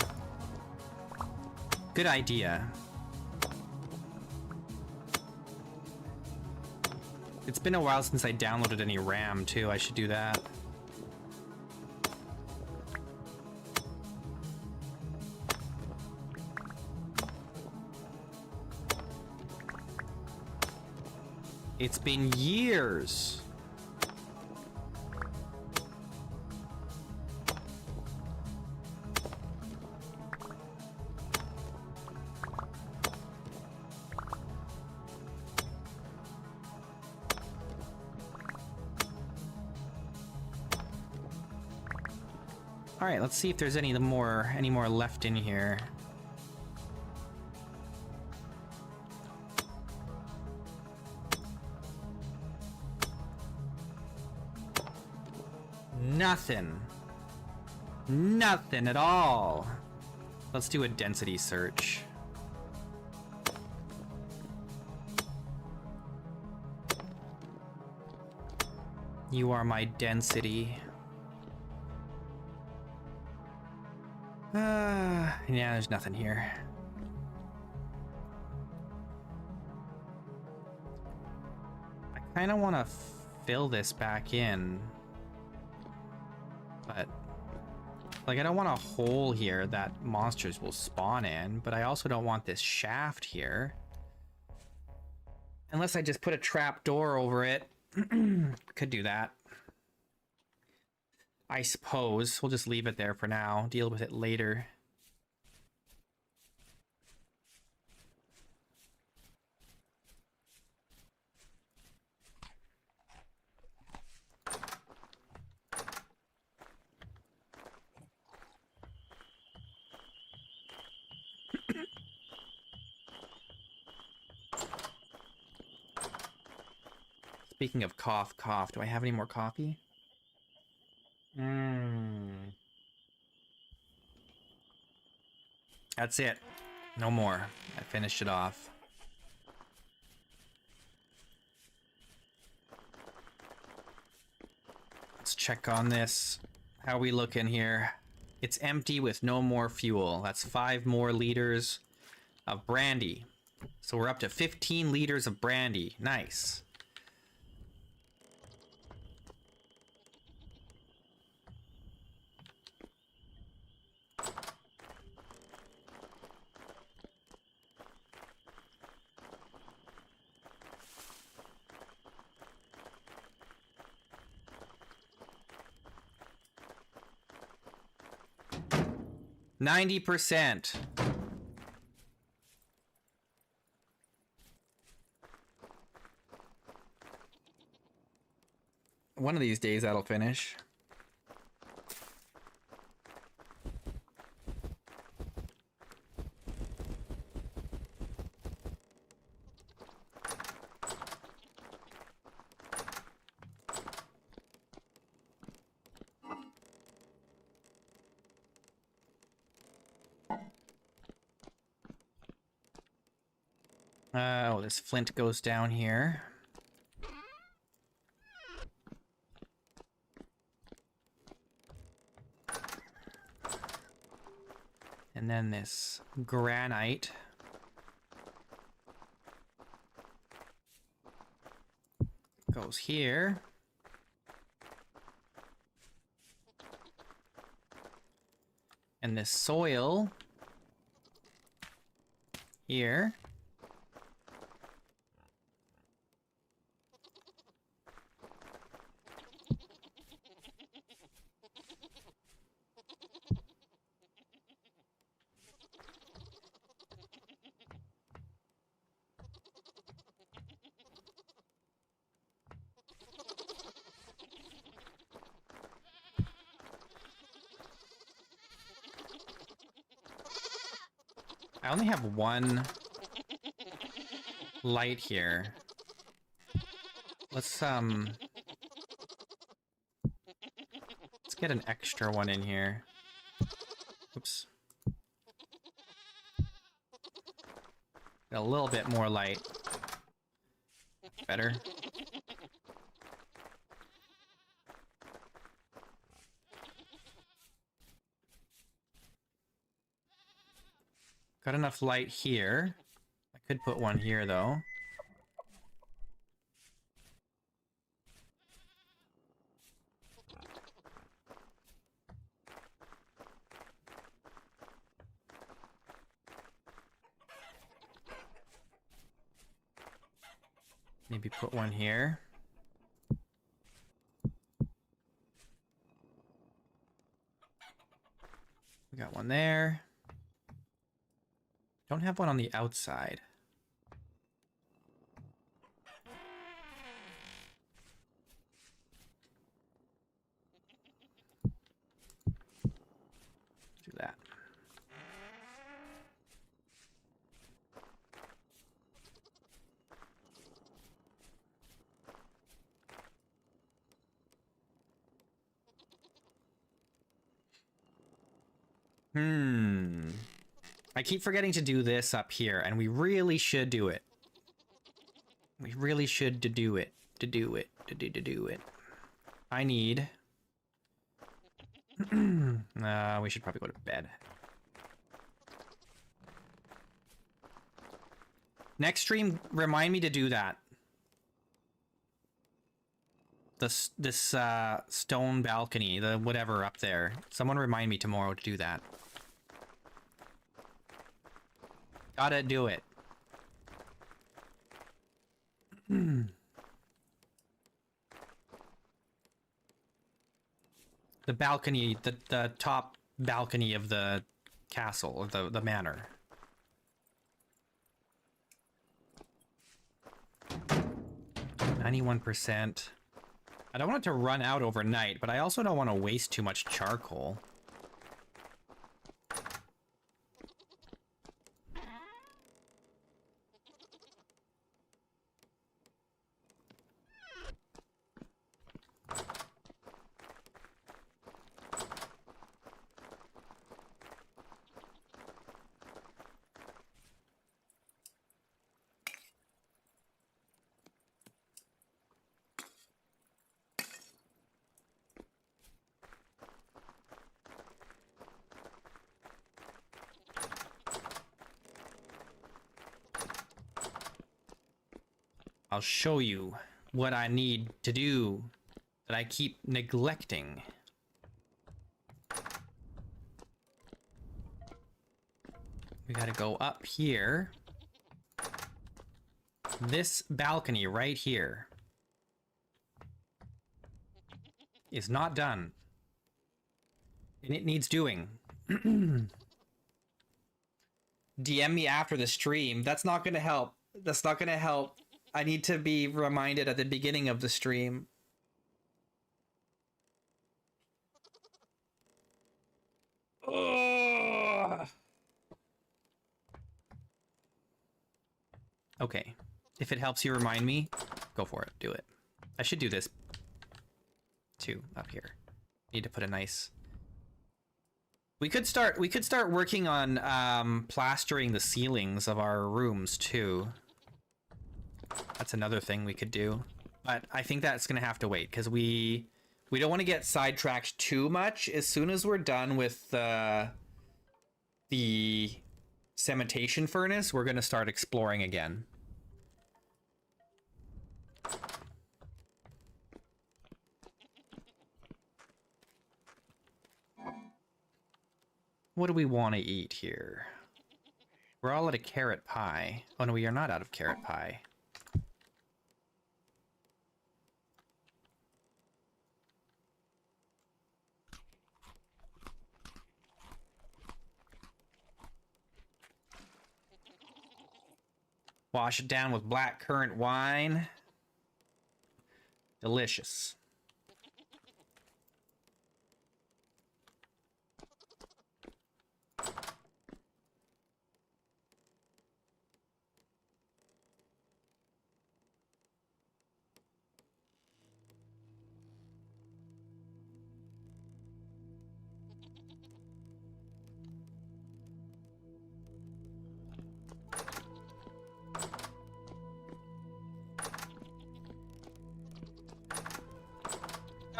Good idea. It's been a while since I downloaded any RAM too. I should do that. It's been years. All right, let's see if there's any more left in here. Nothing. Nothing at all. Let's do a density search. You are my density. Yeah, there's nothing here. I kind of want to fill this back in. But, like, I don't want a hole here that monsters will spawn in, but I also don't want this shaft here. Unless I just put a trap door over it. Could do that. I suppose. We'll just leave it there for now. Deal with it later. Speaking of cough, do I have any more coffee? That's it. No more. I finished it off. Let's check on this. How we looking here? It's empty with no more fuel. That's 5 more liters of brandy. So we're up to 15 liters of brandy. Nice. %. One of these days that'll finish. Oh, this flint goes down here. And then this granite goes here. And this soil here. I only have 1 light here. Let's get an extra one in here. Oops. Got a little bit more light. Better. Got enough light here. I could put one here, though. Maybe put one here. We got one there. Don't have one on the outside. I keep forgetting to do this up here, and we really should do it. We really should do it. To do it. I need... we should probably go to bed. Next stream, remind me to do that. This stone balcony, the whatever up there. Someone remind me tomorrow to do that. Gotta do it. The balcony, the top balcony of the castle, or the manor. 91%. I don't want it to run out overnight, but I also don't want to waste too much charcoal. I'll show you what I need to do that I keep neglecting. We gotta go up here. This balcony right here is not done. And it needs doing. DM me after the stream. That's not gonna help. That's not gonna help. I need to be reminded at the beginning of the stream. Ugh. Okay. If it helps you remind me, go for it. Do it. I should do this too up here. Need to put a nice... We could start working on plastering the ceilings of our rooms too. That's another thing we could do, but I think that's gonna have to wait because we don't want to get sidetracked too much. As soon as we're done with the cementation furnace, we're gonna start exploring again. What do we want to eat here? We're all out of carrot pie. Oh no, we are not out of carrot pie. Wash it down with black currant wine. Delicious.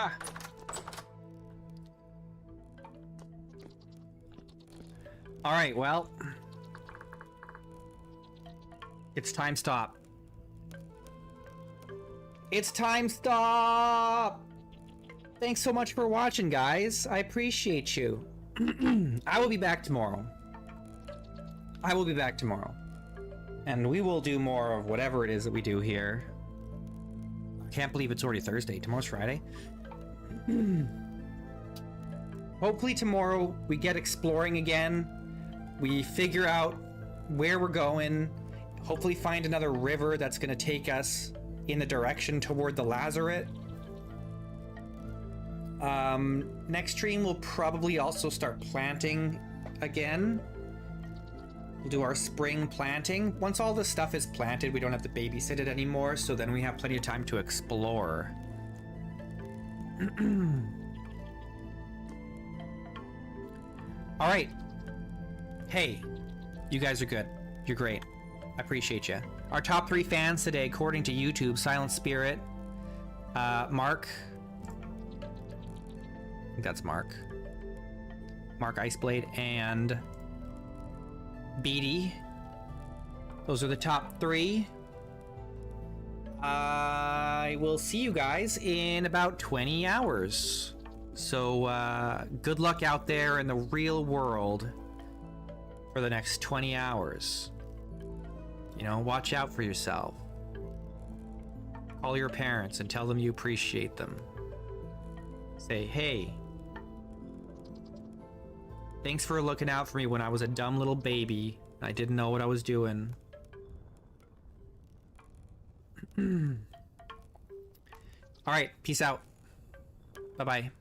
Ah. All right, well, it's time stop. It's time stop. Thanks so much for watching, guys. I appreciate you. I will be back tomorrow. I will be back tomorrow. And we will do more of whatever it is that we do here. I can't believe it's already Thursday. Tomorrow's Friday. Hopefully tomorrow we get exploring again. We figure out where we're going. Hopefully find another river that's going to take us in the direction toward the Lazaret. Next stream we'll probably also start planting again. We'll do our spring planting. Once all this stuff is planted, we don't have to babysit it anymore, so then we have plenty of time to explore. All right. Hey, you guys are good. You're great. I appreciate you. Our top 3 fans today, according to YouTube: Silent Spirit, Mark. I think that's Mark. Mark Iceblade and Beatty. Those are the top 3. I will see you guys in about 20 hours. So good luck out there in the real world for the next 20 hours. You know, watch out for yourself. Call your parents and tell them you appreciate them. Say, hey, thanks for looking out for me when I was a dumb little baby. I didn't know what I was doing. All right, peace out. Bye-bye.